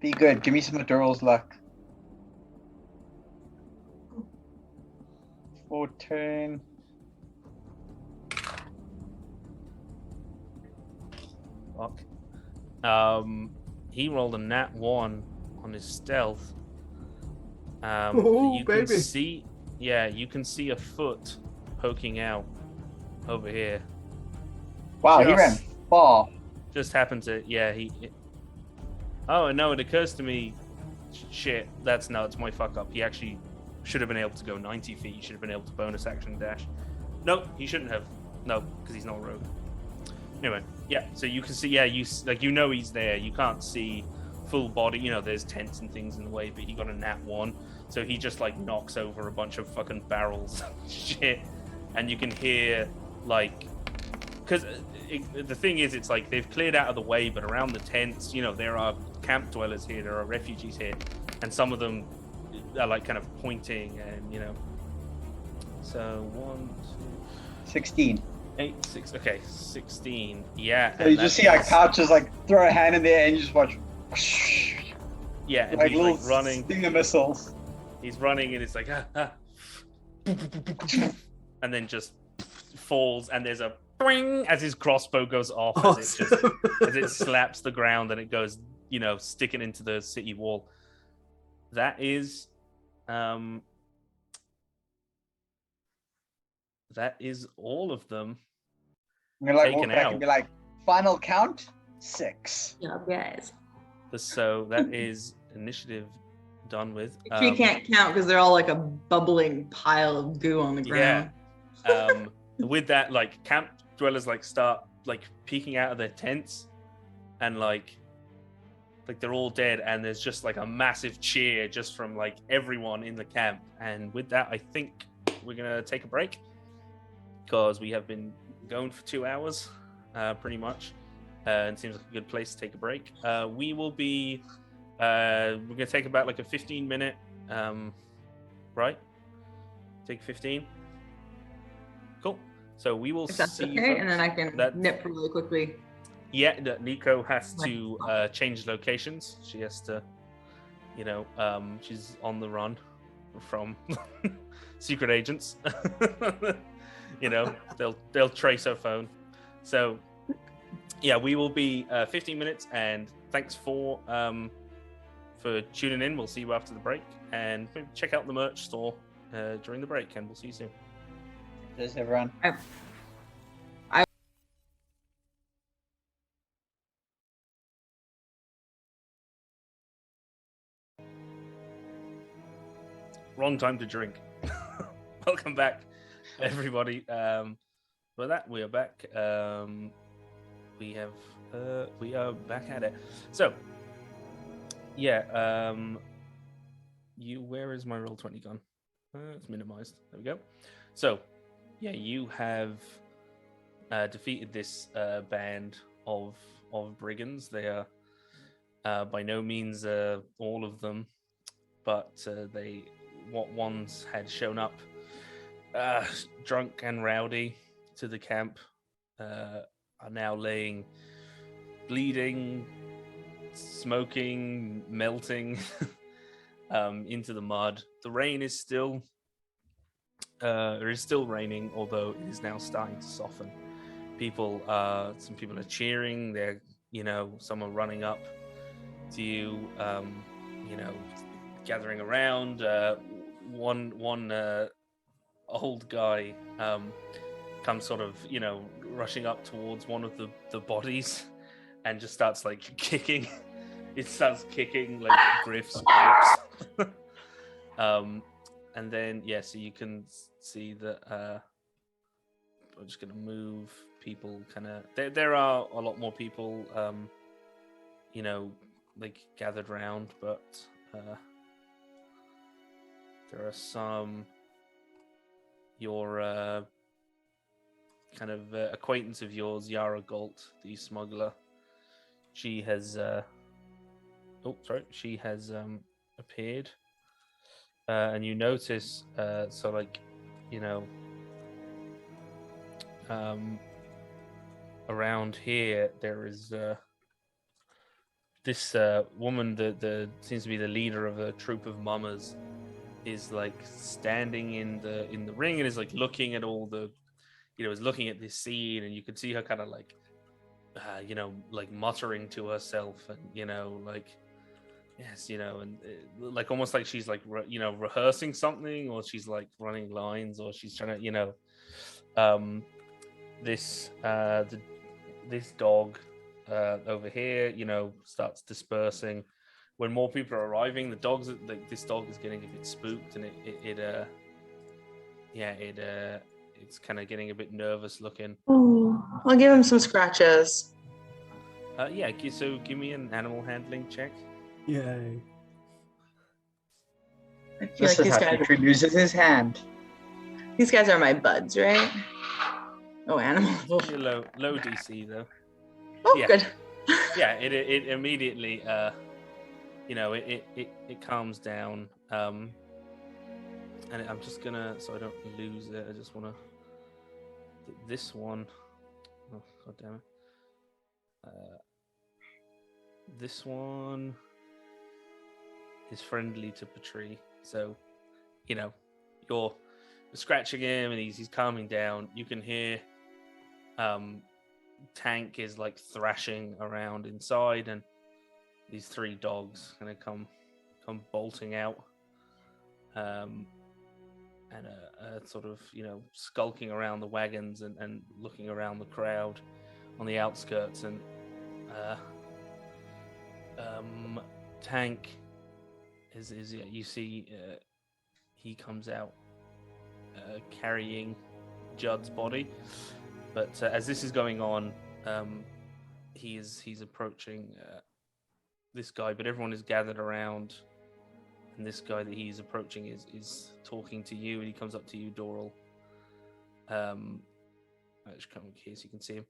Be good. Give me some of Dural's luck. 14. Fuck. He rolled a nat 1 on his stealth. Oh, you baby. can see, you can see a foot poking out over here. Wow, he ran far. Just happened to, Oh, no, it occurs to me, shit, that's my fuck up. He actually should have been able to go 90 feet. He should have been able to bonus action dash. Nope, he shouldn't have. No, because he's not a rogue. Anyway, so you can see, you know he's there. You can't see full body, there's tents and things in the way, but he got a nat 1. So he just, knocks over a bunch of fucking barrels shit. And you can hear, because the thing is, it's like they've cleared out of the way, but around the tents, there are camp dwellers here, there are refugees here, and some of them are kind of pointing, and so 1, 2, 16. 8, 6. Okay, 16. Yeah. So you just see Pouches throw a hand in the air and you just watch. Yeah, and like he's little running. Stinger missiles. He's running, and it's like and then just falls, and there's a boing as his crossbow goes off, as it slaps the ground, and it goes, sticking into the city wall. That is, that is all of them. I'm gonna taken walk back out. and be like, final count 6. Yeah, guys. So that is initiative done with. Tree can't count because they're all like a bubbling pile of goo on the ground. Yeah. With that, camp dwellers start peeking out of their tents, and they're all dead, and there's just a massive cheer just from everyone in the camp. And with that, I think we're gonna take a break because we have been going for 2 hours, pretty much. And it seems like a good place to take a break. We will be, we're gonna take about a 15-minute, right? Take 15. Cool. So we will If that's see. okay, and then I can nip really quickly. Yeah, Nico has to change locations. She has to, she's on the run from secret agents. They'll trace her phone. So, yeah, we will be 15 minutes, and thanks for tuning in. We'll see you after the break, and maybe check out the merch store during the break, and we'll see you soon. Cheers, everyone. Wrong time to drink. Welcome back, everybody. For that, we are back. We are back at it. So, yeah. Where is my Roll20 gun? It's minimized. There we go. So, yeah, you have defeated this band of brigands. They are by no means all of them, but what ones had shown up drunk and rowdy to the camp are now laying bleeding, smoking, melting into the mud. The rain is still raining, although it is now starting to soften. Some people are cheering. They're, some are running up to you, gathering around. One old guy comes sort of, rushing up towards one of the bodies and just starts like kicking. It starts kicking like Griff's corpse. And then, so you can see that I'm just going to move people kind of... There are a lot more people, like gathered around, but there are some... Your kind of acquaintance of yours, Yara Galt, the smuggler. She has... She has appeared. And you notice, around here there is this woman that seems to be the leader of a troop of mummers, is like standing in the ring and is like looking at all the, is looking at this scene, and you can see her kind of like, like muttering to herself, and yes, and like almost like she's like rehearsing something, or she's like running lines, or she's trying to this dog over here starts dispersing. When more people are arriving, this dog is getting a bit spooked, and it's kind of getting a bit nervous looking. Oh, I'll give him some scratches. So give me an animal handling check. Yay. I feel This like is how Petrie loses his hand. These guys are my buds, right? Oh, animal. You're low DC though. Oh, Yeah. good. Yeah, it immediately it calms down. And I'm just gonna, so I don't lose it, I just wanna this one. Oh, god damn it. This one is friendly to Petrie, so you're scratching him and he's calming down. You can hear Tank is like thrashing around inside, and these three dogs kind of come bolting out, and sort of skulking around the wagons and looking around the crowd on the outskirts. And Tank is you see he comes out carrying Judd's body, but as this is going on, he's approaching this guy, but everyone is gathered around, and this guy that he's approaching is talking to you, and he comes up to you, Doral. I'll just come here so you can see him.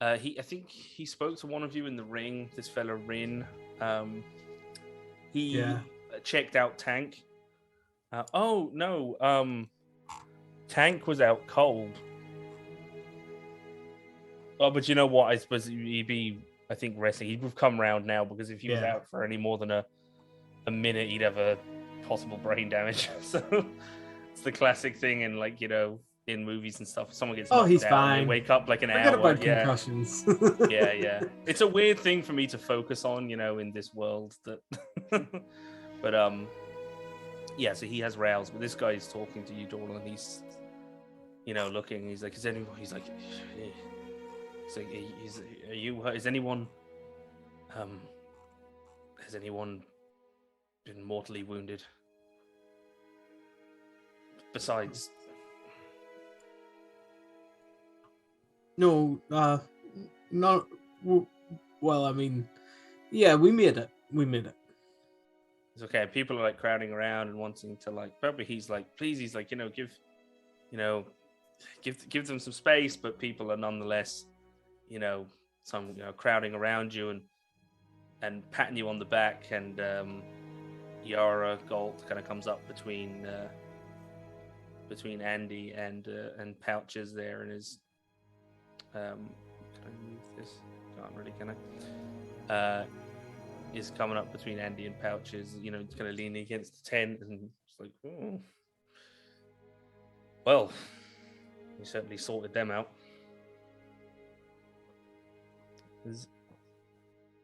I think he spoke to one of you in the ring, this fella Rin. He checked out Tank. Tank was out cold. Oh, but you know what? I suppose he'd be, I think, resting. He'd have come round now, because if he was out for any more than a minute, he'd have a possible brain damage. So it's the classic thing in, like, in movies and stuff. Someone gets knocked he's out fine. And they wake up like an Forget hour. about concussions. Yeah. It's a weird thing for me to focus on, in this world. That, but so he has roused. But this guy is talking to you, Doral, and he's, looking. He's like, is anyone? He's like, are you? Is anyone? Has anyone been mortally wounded? Besides. No, not well. I mean, yeah, we made it. It's okay. People are like crowding around and wanting to like. Probably he's like, please. He's like, give them some space. But people are nonetheless, some crowding around you and patting you on the back. And Yara Galt kind of comes up between Andy and Pouches there, and is. Can I move this can't really, can I? Is coming up between Andy and Pouches, you know, kind of leaning against the tent, and it's like, oh. Well, we certainly sorted them out.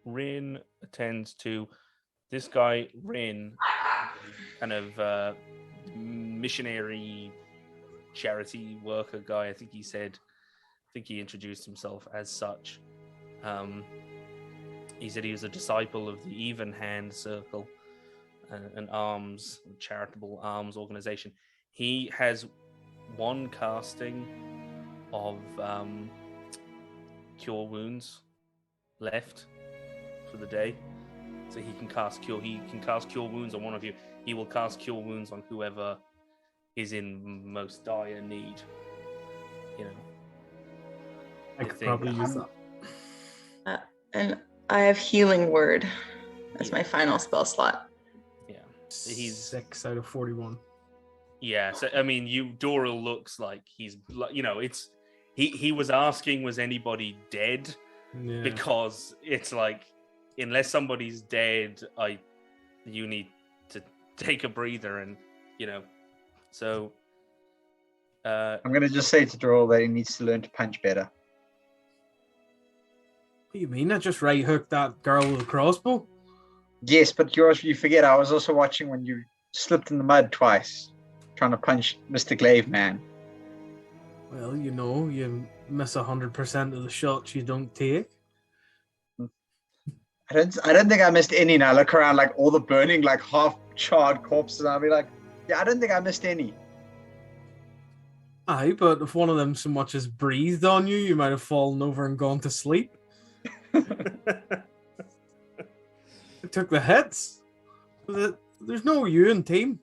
Rin attends to this guy, Rin, kind of missionary charity worker guy. I think he introduced himself as such. He said he was a disciple of the Even Hand Circle, an charitable arms organization. He has one casting of Cure Wounds left for the day, so he can cast Cure. He can cast Cure Wounds on one of you. He will cast Cure Wounds on whoever is in most dire need. You know, I could probably use that. And I have Healing Word as my final spell slot. Yeah, he's 6 out of 41. Yeah, so I mean, Doral looks like he's, you know, it's he was asking, was anybody dead? Yeah. Because it's like, unless somebody's dead, you need to take a breather, and you know, so. I'm gonna just say to Doral that he needs to learn to punch better. What do you mean? I just right hooked that girl with a crossbow? Yes, but you forget I was also watching when you slipped in the mud twice, trying to punch Mr. Glaive Man. Well, you know, you miss 100% of the shots you don't take. I don't think I missed any. And I look around like all the burning, like half charred corpses, and I'll be like, yeah, I don't think I missed any. Aye, but if one of them so much as breathed on you, you might have fallen over and gone to sleep. It took the hits. There's no you in team.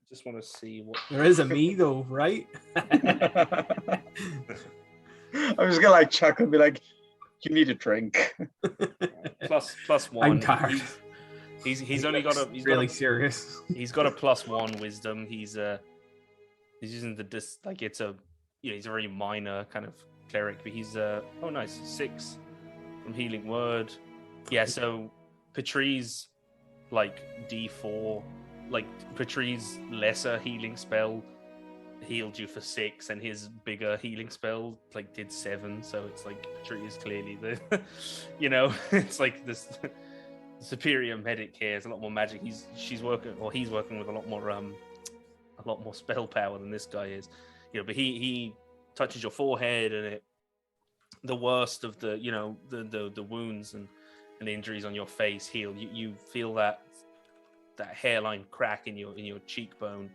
Just want to see what There is a me though, right? I'm just gonna like chuckle and be like, you need a drink. plus one. I'm tired. He's only got a. He's really got a, serious. He's got a +1 wisdom. He's using the like it's a, you know, he's a very minor kind of cleric, but he's oh nice 6 from Healing Word. Yeah, so Patri's like D4, like Patri's lesser healing spell healed you for 6, and his bigger healing spell like did 7. So it's like Patri is clearly the, you know, it's like this superior medic here. It's a lot more magic. He's working with a lot more spell power than this guy is, you know. But he touches your forehead, and the worst of the, you know, the wounds and injuries on your face heal. You feel that hairline crack in your cheekbone,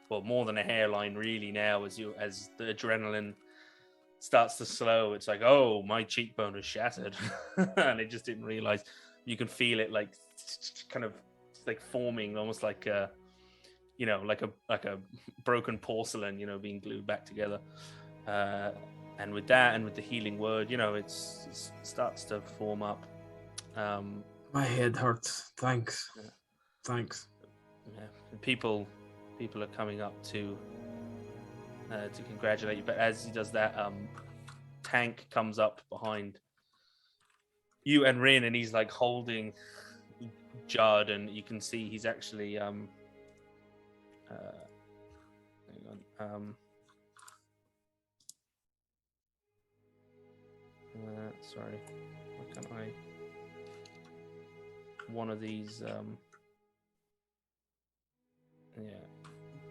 well, more than a hairline really now, as the adrenaline starts to slow. It's like, oh, my cheekbone is shattered, and it just didn't realize. You can feel it like kind of like forming, almost like a, you know, like a broken porcelain, you know, being glued back together. And with that, and with the Healing Word, you know, it starts to form up. My head hurts. Thanks. Yeah. Thanks. Yeah, people are coming up to congratulate you. But as he does that, Tank comes up behind you and Rin, and he's like holding Judd, and you can see he's actually hang on. Sorry, why can't I? One of these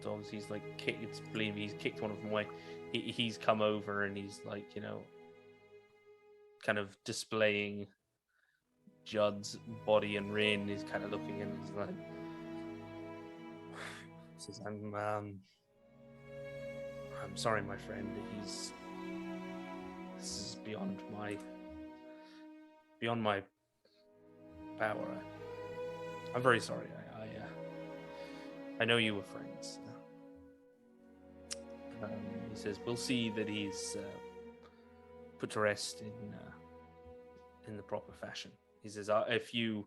dogs, he's like it's believe he's kicked one of them away. He's come over, and he's like, you know, kind of displaying Judd's body, and Rin is kind of looking, and he's like, says, I'm sorry, my friend. This is beyond my power. I'm very sorry. I know you were friends. He says, we'll see that he's put to rest in the proper fashion. He says, if you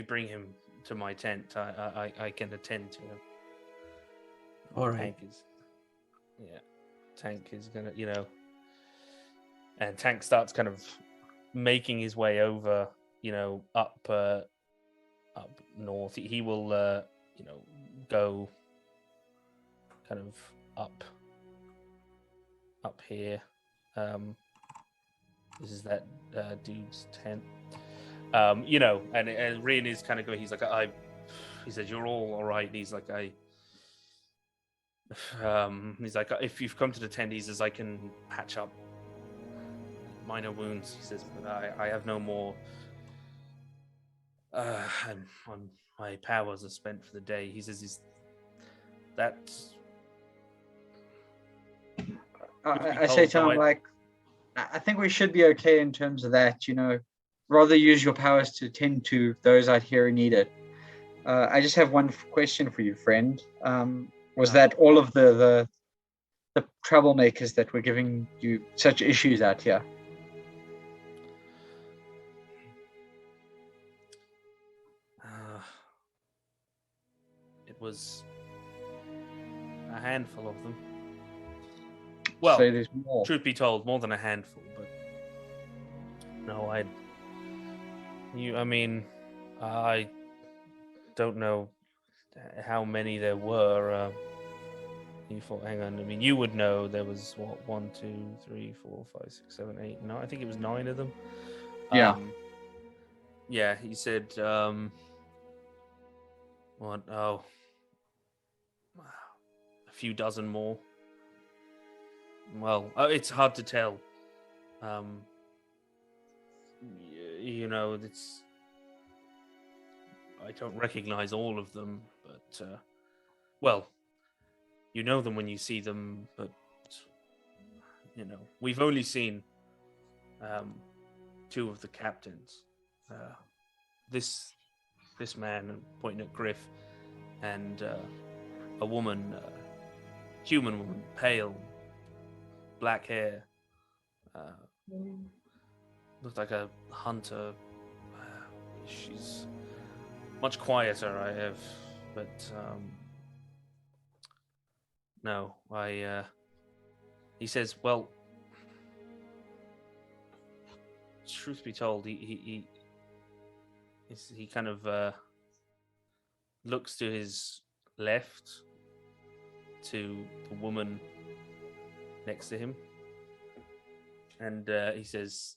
bring him to my tent, I can attend to him. All right. Tank is gonna, you know, And Tank starts kind of making his way over, up north. He will, go kind of up here. This is that dude's tent. And Rin is kind of going. He's like, he says, "You're all right." He's like, he's like, "If you've come to the tent," he says, "I can patch up minor wounds." He says, "But I have no more. My powers are spent for the day." He says, I say to him, like, I think we should be okay in terms of that, rather use your powers to tend to those out here who need it. I just have one question for you, friend. Was that all of the troublemakers that were giving you such issues out here? It was a handful of them. Well, so there's more. Truth be told, more than a handful, but no, I don't know how many there were. Hang on. I mean, you would know there was 1, 2, 3, 4, 5, 6, 7, 8, 9. I think it was 9 of them. Yeah. Yeah. He said, what? Oh, a few dozen more. Well, it's hard to tell. It's. I don't recognize all of them, but well, you know them when you see them, but we've only seen 2 of the captains. This man, pointing at Griff, and a woman, human woman, pale, black hair, looked like a hunter. She's much quieter, but no, he says, well, truth be told, he kind of looks to his left to the woman next to him, and he says,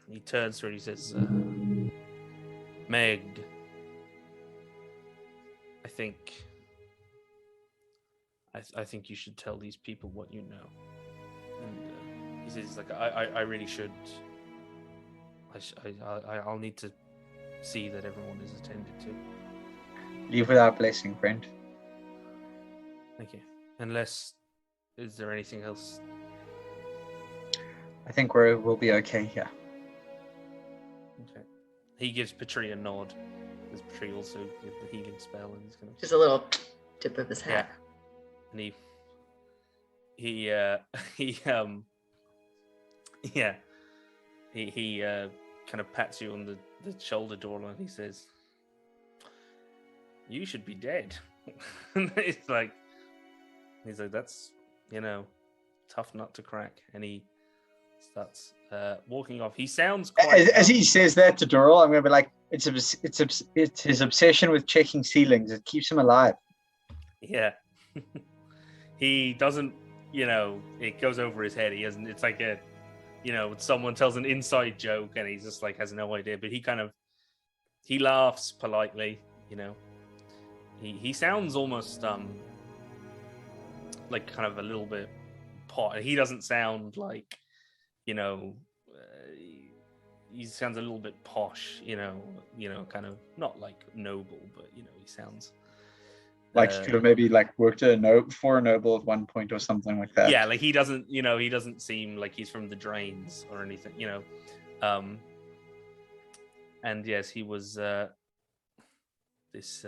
he turns to her and he says, Meg, I think you should tell these people what you know. And he says, like, I really should. I'll need to see that everyone is attended to. Leave without blessing, friend. Thank you. Unless, is there anything else? I think we'll be okay here. Okay. He gives Petrie a nod. Because Petrie also did the healing spell, and he's kind of just a little tip of his hat. And he kind of pats you on the shoulder, Dorla, and he says, "You should be dead." He's like, that's tough nut to crack, and he starts walking off. He sounds quite. As he says that to Doral, I'm gonna be like, it's his obsession with checking ceilings. It keeps him alive. Yeah. He doesn't, it goes over his head. He hasn't. It's like a, someone tells an inside joke and he just like has no idea. But he laughs politely. He sounds almost like kind of a little bit pot. He doesn't sound like, he sounds a little bit posh. Kind of not like noble, but he sounds. Like he could have maybe worked for a noble at one point or something like that. Yeah, like he doesn't seem like he's from the drains or anything, And yes, he was this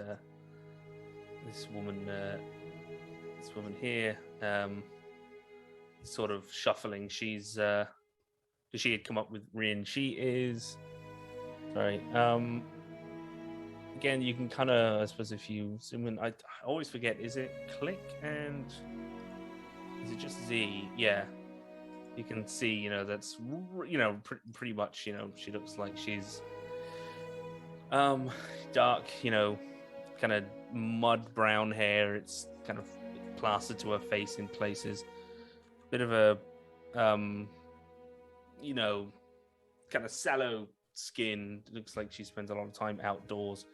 woman here, sort of shuffling. She's she had come up with Rin. She is sorry. Again, you can kind of, I suppose, if you zoom in, I always forget, is it click and is it just Z? Yeah. You can see, you know, that's, you know, pretty much, you know, she looks like she's dark, you know, kind of mud brown hair. It's kind of plastered to her face in places. Bit of a, you know, kind of sallow skin. It looks like she spends a lot of time outdoors.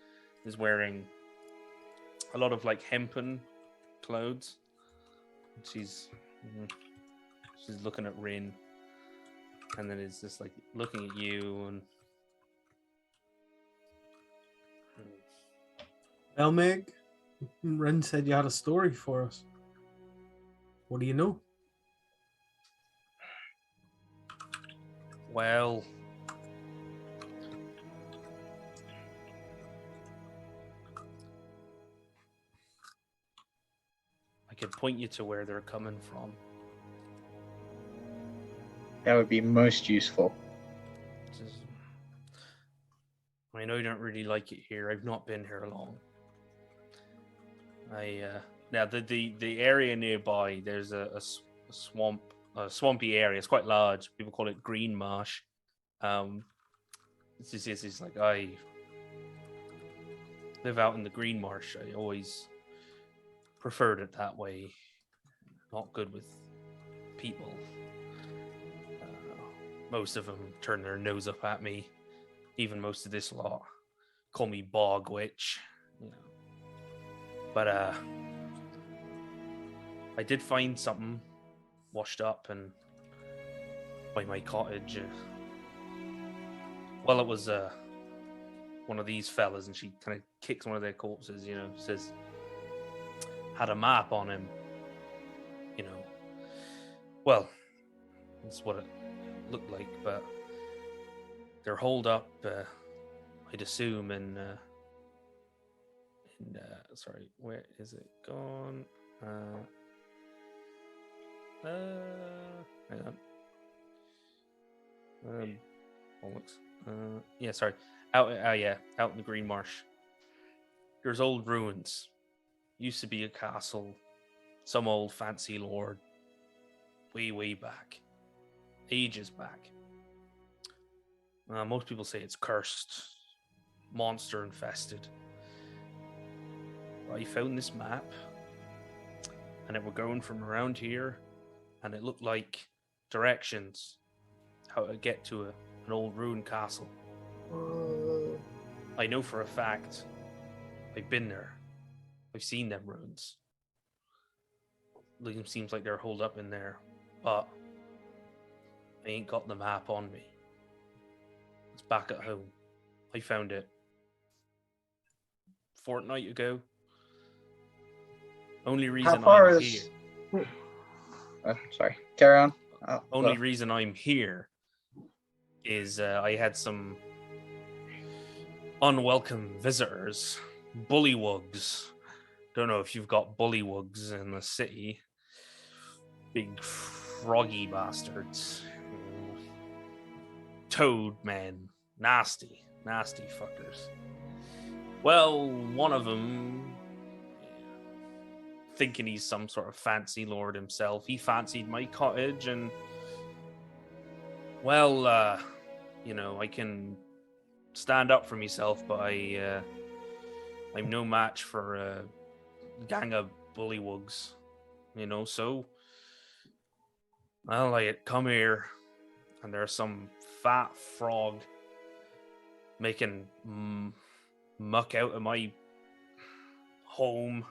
Is wearing a lot of like hempen clothes. She's looking at Rin, and then is just like looking at you and. Well, Meg, Ren said you had a story for us. What do you know? Well, I could point you to where they're coming from. That would be most useful. I know you don't really like it here. I've not been here long. Now the area nearby. There's a swamp, a swampy area. It's quite large. People call it Green Marsh. It's like I live out in the Green Marsh. I always preferred it that way. Not good with people. Most of them turn their nose up at me. Even most of this lot call me Bog Witch. You know. But I did find something washed up and by my cottage. Well, it was one of these fellas, and she kind of kicks one of their corpses. You know, says had a map on him. You know, well, that's what it looked like, but they're holed up. I'd assume in sorry, where is it gone? Hang on. Bollocks. Yeah, sorry. Out in the Green Marsh. There's old ruins. Used to be a castle. Some old fancy lord. Way back. Ages back. Most people say it's cursed. Monster infested. I found this map, and it were going from around here, and it looked like directions how to get to an old ruined castle. I know for a fact I've been there. I've seen them ruins. It seems like they're holed up in there, but I ain't got the map on me. It's back at home. I found it a fortnight ago. Only reason How far I'm is... here. Sorry, carry on. Only reason I'm here is I had some unwelcome visitors, bullywugs. Don't know if you've got bullywugs in the city. Big froggy bastards. Toad men. Nasty fuckers. Well, one of them, thinking he's some sort of fancy lord himself, he fancied my cottage, and well, you know, I can stand up for myself, but I'm no match for a gang of bullywugs, you know. So, well, I had come here, and there's some fat frog making muck out of my home.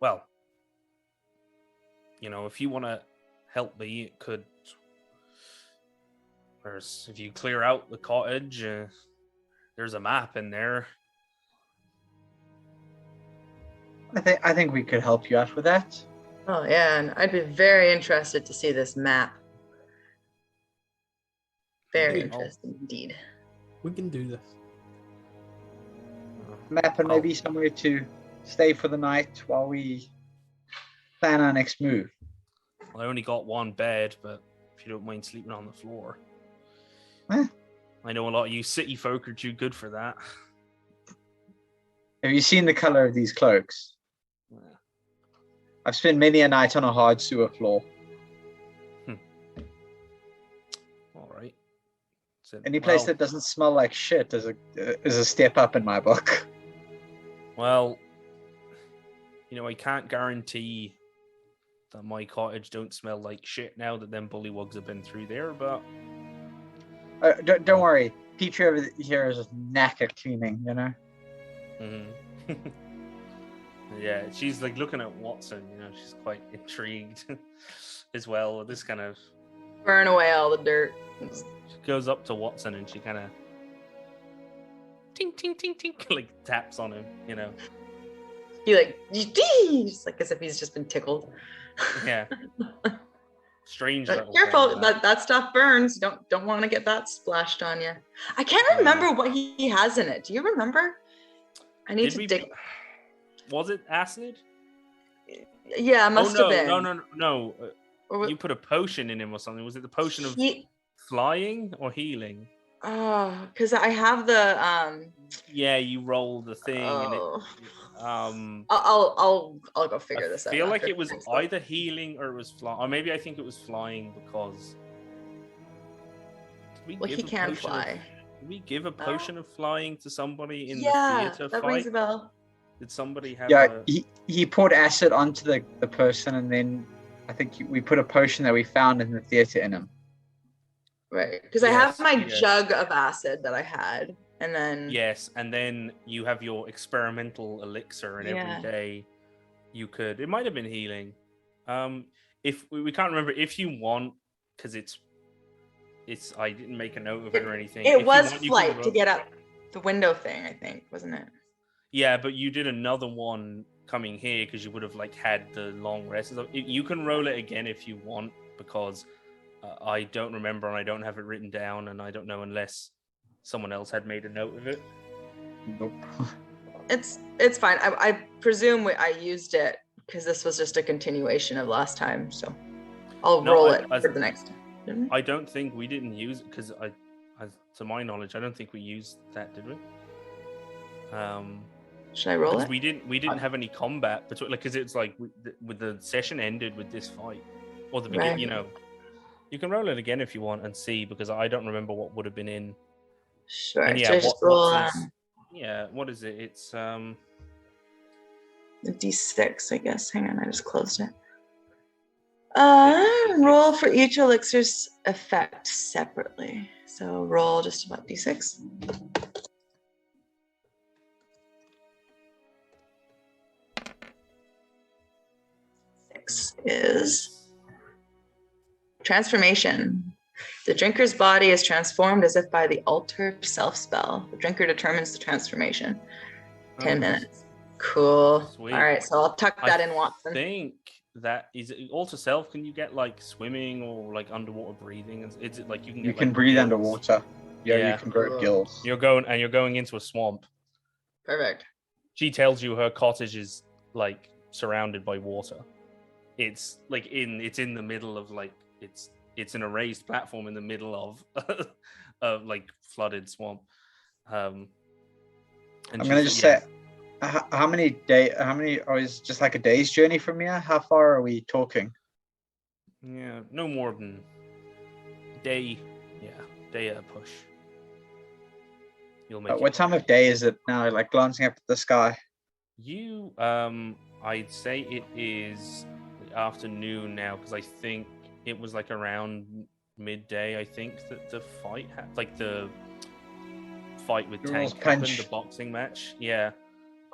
Well, you know, if you want to help me, it could. If you clear out the cottage, there's a map in there. I think we could help you out with that. Oh yeah, and I'd be very interested to see this map. Very interested indeed. We can do this. Map and maybe somewhere to stay for the night while we plan our next move. Well, I only got one bed, but if you don't mind sleeping on the floor. I know a lot of you city folk are too good for that. Have you seen the color of these cloaks? I've spent many a night on a hard sewer floor. All right. So, Any place well, that doesn't smell like shit is a step up in my book. well, I can't guarantee that my cottage don't smell like shit now that them bullywugs have been through there, but Don't worry. Petrie over here is a knack at cleaning, you know? yeah, she's like looking at Watson, she's quite intrigued as well. This kind of Burn away all the dirt. she goes up to Watson and she kind of tink tink tink tink like taps on him, He like, just like as if he's just been tickled. Yeah. Strange. But careful, that stuff burns. Don't want to get that splashed on you. I can't remember what he has in it. Do you remember? I need to dig. Was it acid? Yeah, it must have been. No. You put a potion in him or something. Was it the potion of flying or healing? Oh, because I have the Yeah, you roll the thing and it. I'll go figure this out. I feel like it was either healing or it was flying, or maybe I think it was flying because. He can fly. Did we give a potion of flying to somebody in the theater that fight? Rings a bell. Did somebody have? Yeah, he poured acid onto the person, and then I think we put a potion that we found in the theater in him. Right, because I have my jug of acid that I had, and then and then you have your experimental elixir, and every day you could. It might have been healing. If we can't remember, if you want, because it's. I didn't make a note of it or anything. It was flight to get up the window thing, I think, wasn't it? Yeah, but you did another one coming here because you would have had the long rest. You can roll it again if you want, because I don't remember and I don't have it written down, and I don't know unless someone else had made a note of it. Nope. It's fine. I presume I used it because this was just a continuation of last time, so I'll roll it for the next time. I don't think we didn't use it because to my knowledge, I don't think we used that, did we? Should I roll it? We didn't have any combat between, because it's with the session ended with this fight or the beginning. Right. You can roll it again if you want and see, because I don't remember what would have been in. Sure. And Should I just roll? What is it? It's a D6, I guess. Hang on, I just closed it. Roll for each elixir's effect separately. So roll just about D6. Is transformation. The drinker's body is transformed as if by the altar self spell. The drinker determines the transformation. 10 minutes. Cool. Sweet. All right, so I'll tuck that in, Watson. I think that is it. Altar self. Can you get swimming or underwater breathing? Is it you can? You can breathe underwater. Yeah, you can grow gills. You're going into a swamp. Perfect. She tells you her cottage is surrounded by water. It's in the middle of it's an raised platform in the middle of flooded swamp. And I'm gonna just say, how many is just a day's journey from here? How far are we talking? Yeah, no more than day. Yeah, day at a push. You'll make. What time of day is it now? Glancing up at the sky. You I'd say it is afternoon now, because I think it was around midday. I think that the fight the fight with Tank happened, the boxing match. Yeah,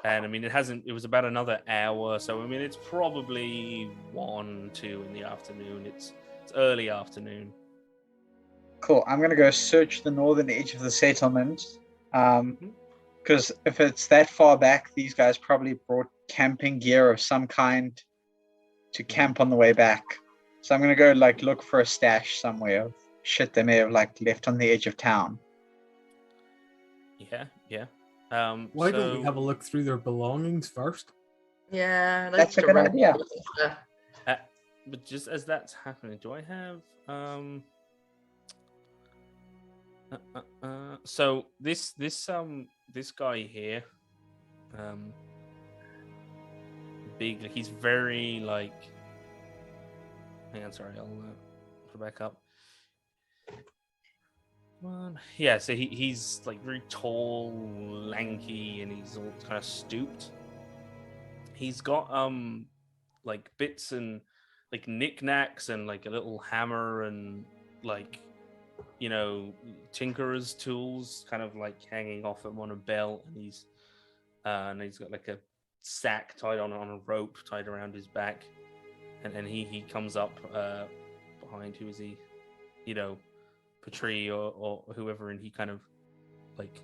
and it was about another hour, so it's probably 1-2 in the afternoon. It's early afternoon. Cool. I'm gonna go search the northern edge of the settlement, because if it's that far back, these guys probably brought camping gear of some kind to camp on the way back. So I'm gonna go look for a stash somewhere of shit they may have left on the edge of town. Yeah. Why don't we have a look through their belongings first? Yeah, that's a good idea. But just as that's happening, do I have so this guy here, big. Like, he's very like. Hang on, sorry. I'll put it back up. Come on. Yeah, so he's like very tall, lanky, and he's all kind of stooped. He's got like bits and like knickknacks and like a little hammer and like tinkerer's tools kind of like hanging off him on a belt, and he's got like a sack tied on a rope tied around his back, and he comes up behind. Who is he? Patry or whoever, and he kind of like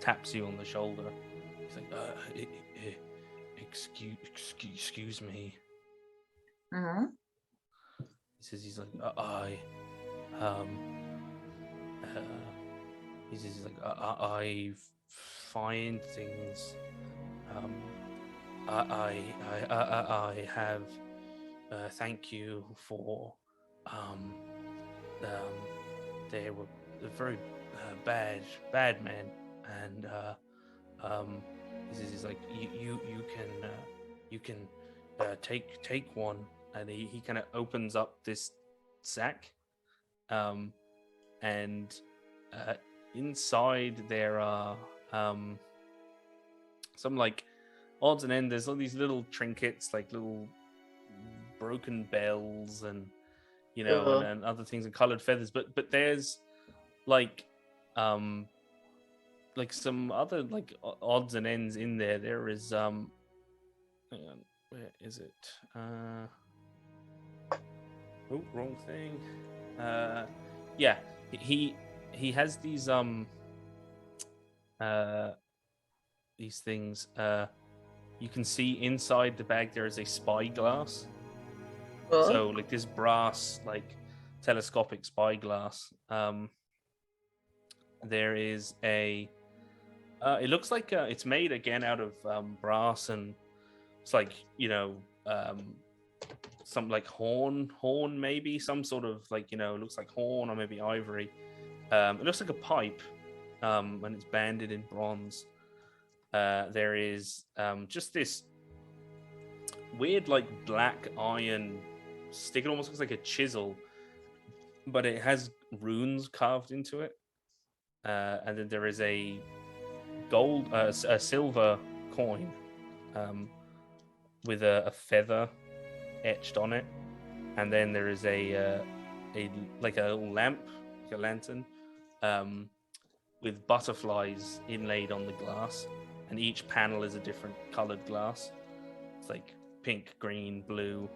taps you on the shoulder. He's like, excuse me. Uh-huh. He says he's like, I find things. I have. Thank you for. They were very bad men, and he's like, you can take one, and he kind of opens up this sack, and inside there are some like odds and ends. There's all these little trinkets, like little broken bells, and and other things, and colored feathers. But there's like some other like odds and ends in there. There is hang on, where is it? Oh, wrong thing. Yeah, he has these things. You can see inside the bag there is a spyglass. So like this brass like telescopic spyglass. There is a. It looks like it's made again out of brass, and it's like some like horn maybe, some sort of like it looks like horn or maybe ivory. It looks like a pipe when it's banded in bronze. There is just this weird like black iron stick. It almost looks like a chisel, but it has runes carved into it. And then there is a silver coin with a feather etched on it, and then there is a little lamp, like a lantern, with butterflies inlaid on the glass, and each panel is a different colored glass. It's like pink, green, blue,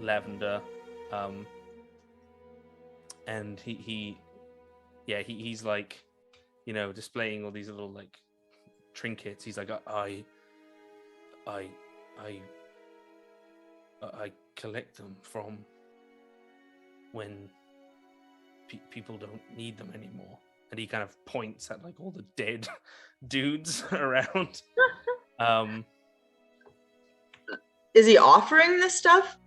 lavender, and he's like displaying all these little like trinkets. He's like, I collect them from when people don't need them anymore. And he kind of points at like all the dead dudes around. Is he offering this stuff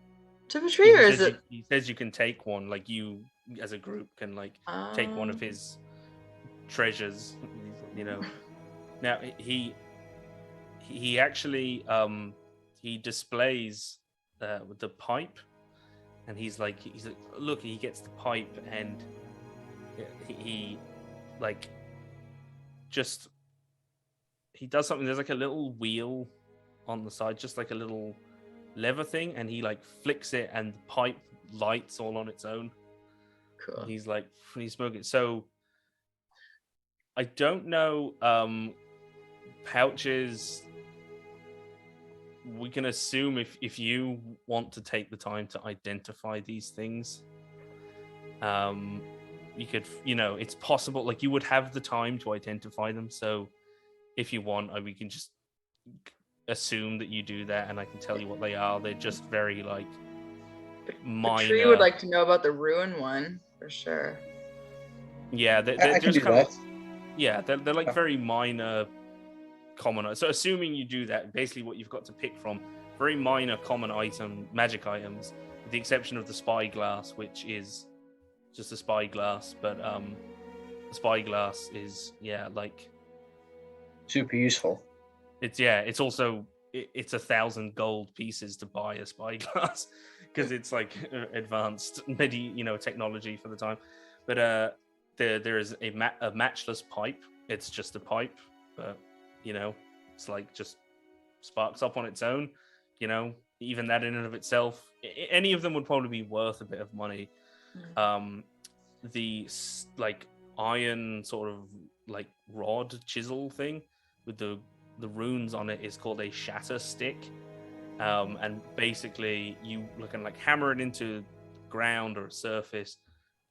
to Patry, or is it? He says you can take one. Like you, as a group, can like take one of his treasures. Now he actually he displays with the pipe, and he's like look. He gets the pipe, and he like just he does something. There's like a little wheel on the side, just like a little lever thing, and he like flicks it, and the pipe lights all on its own. Cool. And he's like, he's smoking. So I don't know. Pouches. We can assume if you want to take the time to identify these things, you could, it's possible. Like you would have the time to identify them. So if you want, we can just assume that you do that, and I can tell you what they are. They're just very like minor. Patry would like to know about the ruin one for sure. Yeah, they're just kind of. Yeah, they're like very minor common. So assuming you do that, basically what you've got to pick from very minor common magic items, with the exception of the spyglass, which is just a spyglass. But the spyglass is like super useful. It's also it's 1,000 gold pieces to buy a spyglass because it's like advanced technology for the time. But there is a matchless pipe. It's just a pipe, but it's like just sparks up on its own. Even that in and of itself, any of them would probably be worth a bit of money. The like iron sort of like rod chisel thing with the runes on it is called a shatter stick, and basically you can like hammer it into ground or a surface,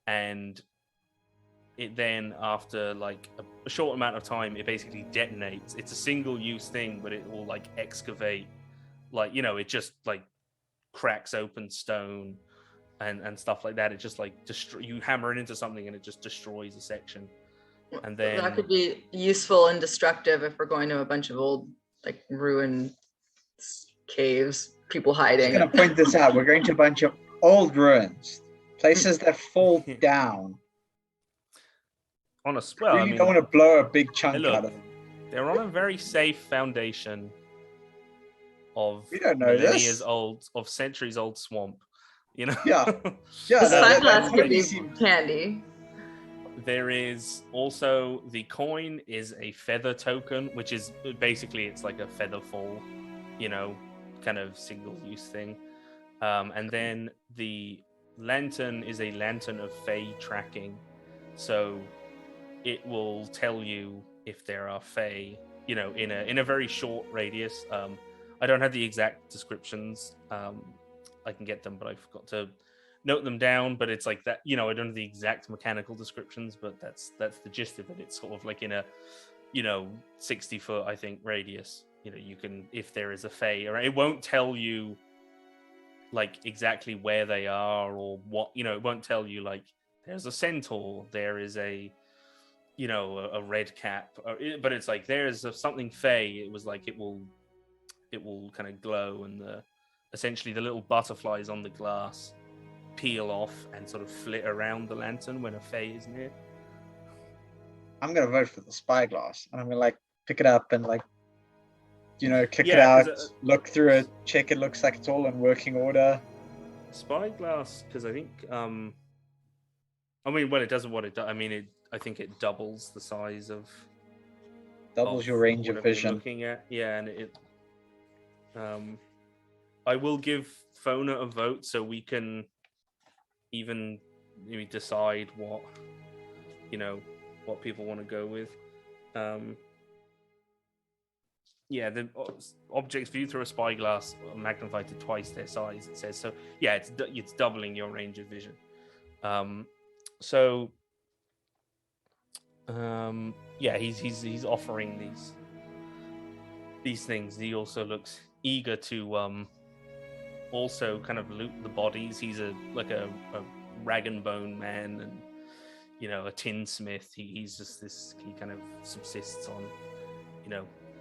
and it then after like a short amount of time it basically detonates. It's a single use thing, but it will like excavate, like it just like cracks open stone and stuff like that. It just like you hammer it into something and it just destroys a section. And then that could be useful and destructive if we're going to a bunch of old like ruined caves, people hiding. I'm just going to point this out. We're going to a bunch of old ruins, places that fall down. On a You don't want to blow a big chunk look, out of them. They're on a very safe foundation of We don't know millennia's this. old, of centuries old swamp. Yeah. The that spyglass could really be seems- handy. There is also the coin is a feather token, which is basically it's like a feather fall, kind of single use thing. And then the lantern is a lantern of Fey tracking, so it will tell you if there are Fey, in a very short radius. I don't have the exact descriptions. I can get them, but I forgot to note them down. But it's like that, I don't have the exact mechanical descriptions, but that's the gist of it. It's sort of like in a 60-foot, I think, radius. You can, if there is a Fey, or it won't tell you like exactly where they are or what, it won't tell you like there's a centaur, there is a a red cap, but it's like there's something Fey. It was like it will kind of glow, and essentially the little butterflies on the glass peel off and sort of flit around the lantern when a Fey is near. I'm going to vote for the spyglass, and I'm going to pick it up and click it out, look through it, check it looks like it's all in working order. Spyglass, because I think it doesn't what it does. I think it doubles the size of your range of vision. You're looking at. Yeah, and it I will give Fona a vote so we can even maybe decide what people want to go with. The objects viewed through a spyglass are magnified to twice their size, it says. So yeah, it's doubling your range of vision. He's offering these things. He also looks eager to also kind of loot the bodies. He's a rag and bone man, and a tinsmith. He's just this. He kind of subsists on,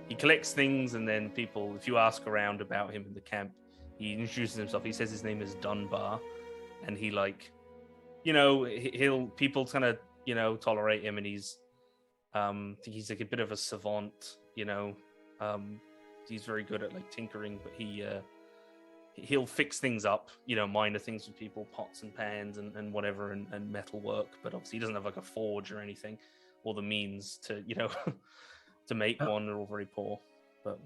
he collects things, and then people, if you ask around about him in the camp, he introduces himself. He says his name is Dunbar, and he he'll people kind of tolerate him, and he's like a bit of a savant. He's very good at like tinkering, but he'll fix things up, minor things with people, pots and pans and whatever, and metal work. But obviously he doesn't have like a forge or anything, or the means to to make one. They're all very poor. But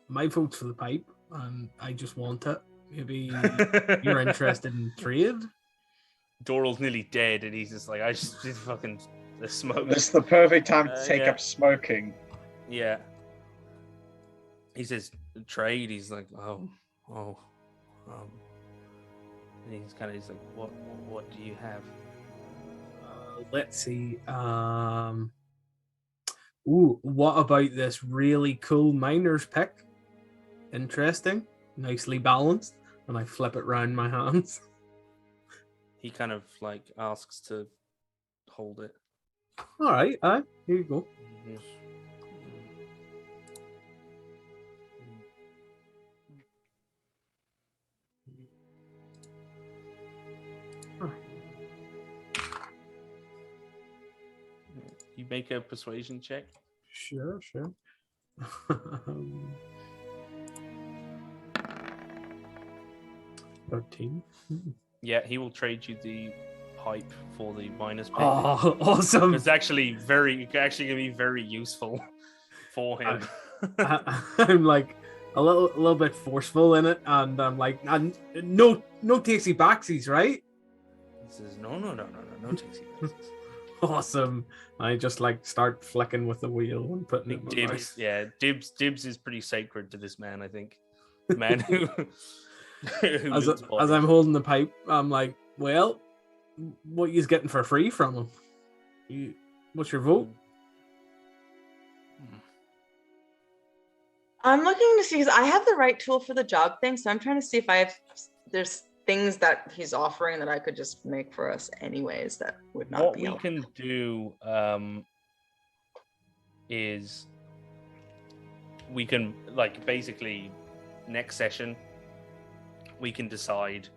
my vote's for the pipe, and I just want it. Maybe you're interested in trade. Doral's nearly dead, and he's just like, I just fucking the smoke. This is the perfect time to take up smoking. Yeah. He says trade. He's like, and he's like, what do you have? Let's see. What about this really cool miner's pick? Interesting, nicely balanced. And I flip it round my hands. He kind of like asks to hold it. All right, here you go. You make a persuasion check. Sure. $13. Yeah, he will trade you the pipe for the minus pick. Oh, awesome! It's actually going to be very useful for him. I'm like a little bit forceful in it, and I'm like, no takesy backsies, right? He says, no takesy backsies. Awesome. I just like start flicking with the wheel and putting it in my Dibs, mouth. yeah, Dibs is pretty sacred to this man, I think. The man who As loots bodies. I'm holding the pipe, I'm like, well, what you's getting for free from him? What's your vote? I'm looking to see because I have the right tool for the job thing, so I'm trying to see if there's things that he's offering that I could just make for us anyways that would not What be we helpful. can do is we can basically next session we can decide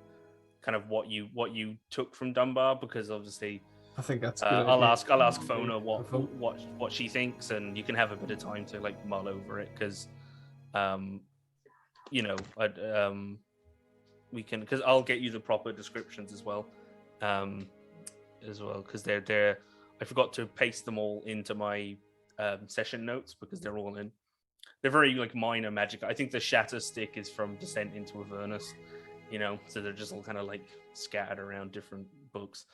kind of what you took from Dunbar, because obviously I think that's good. I'll ask Fona what she thinks, and you can have a bit of time to like mull over it, because we can, because I'll get you the proper descriptions as well, because they're I forgot to paste them all into my session notes, because they're very like minor magic. I think the shatter stick is from Descent into Avernus, so they're just all kind of like scattered around different books.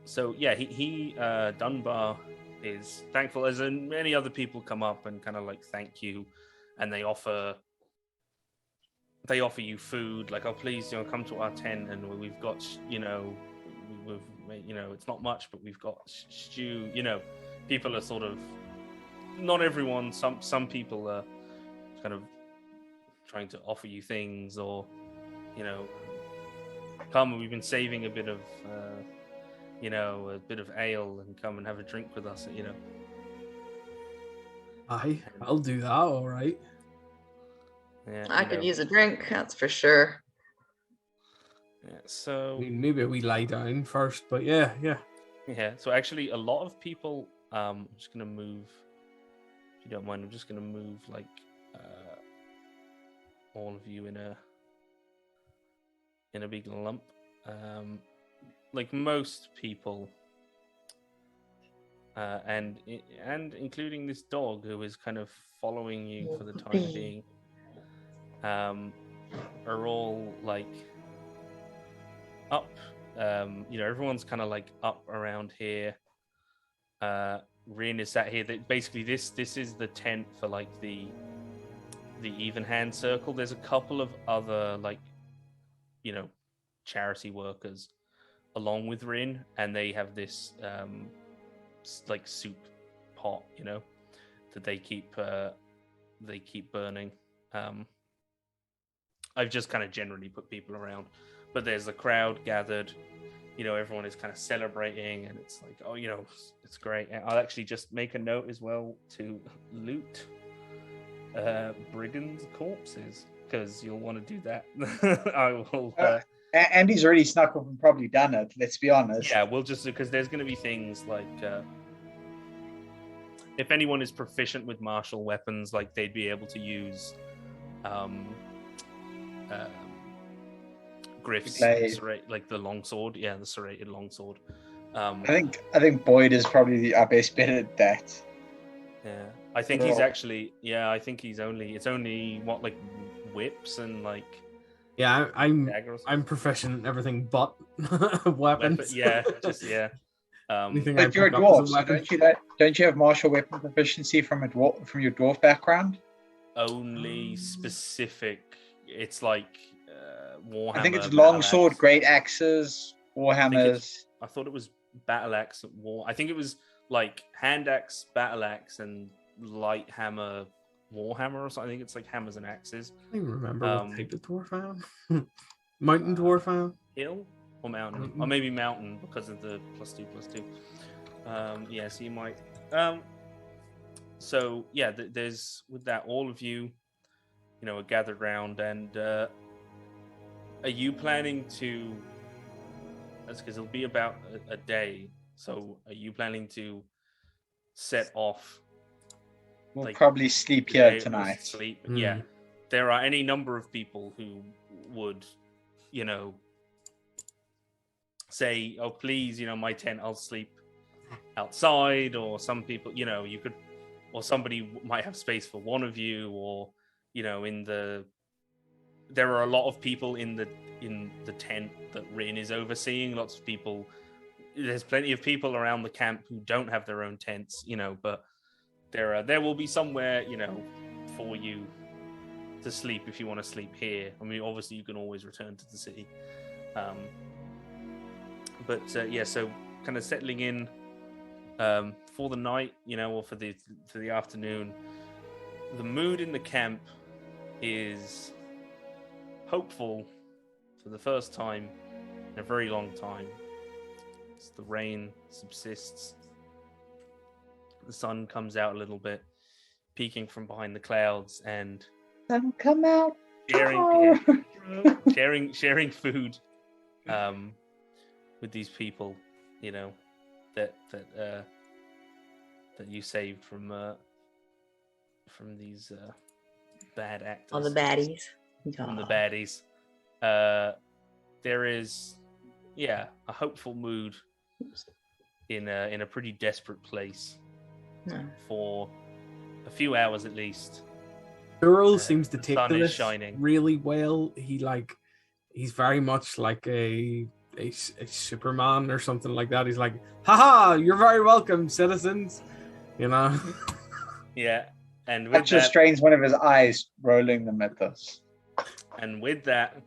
So yeah, he Dunbar is thankful, as in many other people come up and kind of like thank you, and they offer you food, like, oh please, come to our tent, and we've got it's not much, but we've got stew. People are sort of, not everyone, some people are kind of trying to offer you things, or come, we've been saving a bit of ale, and come and have a drink with us, I'll do that, all right. Yeah, I could use a drink, that's for sure. Yeah, so I mean, maybe we lie down first, but yeah. So actually, a lot of people. I'm just gonna move. If you don't mind, I'm just gonna move like all of you in a big lump. Like most people, and including this dog who is kind of following you for the time being, are all like up. Everyone's kind of like up around here. Rin is sat here. That basically this is the tent for like the even hand circle. There's a couple of other like charity workers along with Rin, and they have this like soup pot, that they keep burning. I've just kind of generally put people around, but there's a crowd gathered. Everyone is kind of celebrating, and it's like, oh, it's great. And I'll actually just make a note as well to loot brigands' corpses, because you'll want to do that. I will. Andy's already snuck up and probably done it. Let's be honest. Yeah, we'll just, because there's going to be things like if anyone is proficient with martial weapons, like they'd be able to use Griff's like the longsword, the serrated longsword. I think Boyd is probably our best bet at that. Yeah, I think he's actually. Yeah, I think it's only what, like whips and like. Yeah, I'm proficient in everything but weapons. Yeah. But you're a dwarf, so don't you have martial weapon proficiency from your dwarf background? Only specific. It's like Warhammer. I think it's longsword, great axes, warhammers. I thought it was battle axe war. I think it was like hand axe, battle axe, and light hammer, warhammer or something. I think it's like hammers and axes. I don't remember what type of dwarf I am. Mountain dwarf I am. Hill or mountain, or maybe mountain because of the +2/+2. So you might. So yeah, there's with that, all of you, are gathered round, and are you planning to? That's because it'll be about a day. So are you planning to set off We'll like, probably sleep today here was tonight. Sleep. Mm. Yeah, there are any number of people who would, say, "Oh, please, my tent, I'll sleep outside," or some people, you could, or somebody might have space for one of you, or there are a lot of people in the tent that Rin is overseeing. Lots of people. There's plenty of people around the camp who don't have their own tents, but there will be somewhere, for you to sleep if you want to sleep here. I mean, obviously you can always return to the city. So kind of settling in for the night, or for the afternoon. The mood in the camp is hopeful for the first time in a very long time. As the rain subsists, the sun comes out a little bit, peeking from behind the clouds, and Come out. sharing food with these people, that you saved from these bad actors. All the baddies. From the Aw. baddies. There is, a hopeful mood in a pretty desperate place No. for a few hours at least. Durrell seems to the take sun to is this shining. really well. He's very much like a Superman or something like that. He's like, haha, you're very welcome, citizens. Yeah, and with Patches that, strains one of his eyes, rolling them at us. and with that,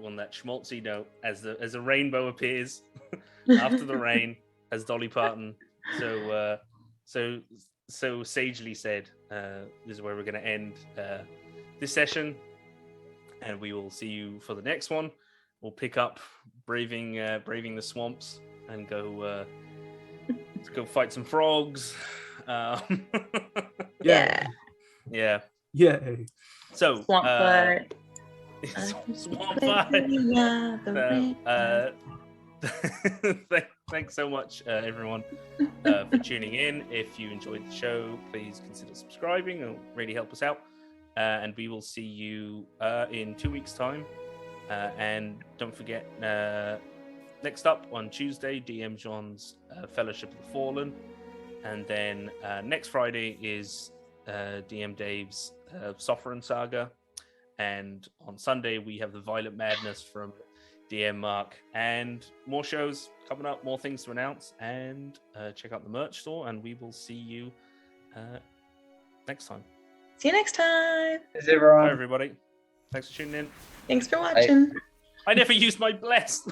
on that schmaltzy note, as a rainbow appears after the rain, as Dolly Parton so sagely said, this is where we're going to end this session, and we will see you for the next one. We'll pick up braving the swamps and go fight some frogs. Yeah. Yeah. Yay. So Swamp butt. swamp butt. Thanks so much, everyone, for tuning in. If you enjoyed the show, please consider subscribing. It'll really help us out. And we will see you in 2 weeks' time. And don't forget, next up on Tuesday, DM John's Fellowship of the Fallen. And then next Friday is DM Dave's Sovereign Saga. And on Sunday, we have the Violent Madness from DM Mark, and more shows coming up, more things to announce, and check out the merch store, and we will see you next time. See you next time. Is everyone? Bye, everybody. Thanks for tuning in. Thanks for watching. I never used my bless.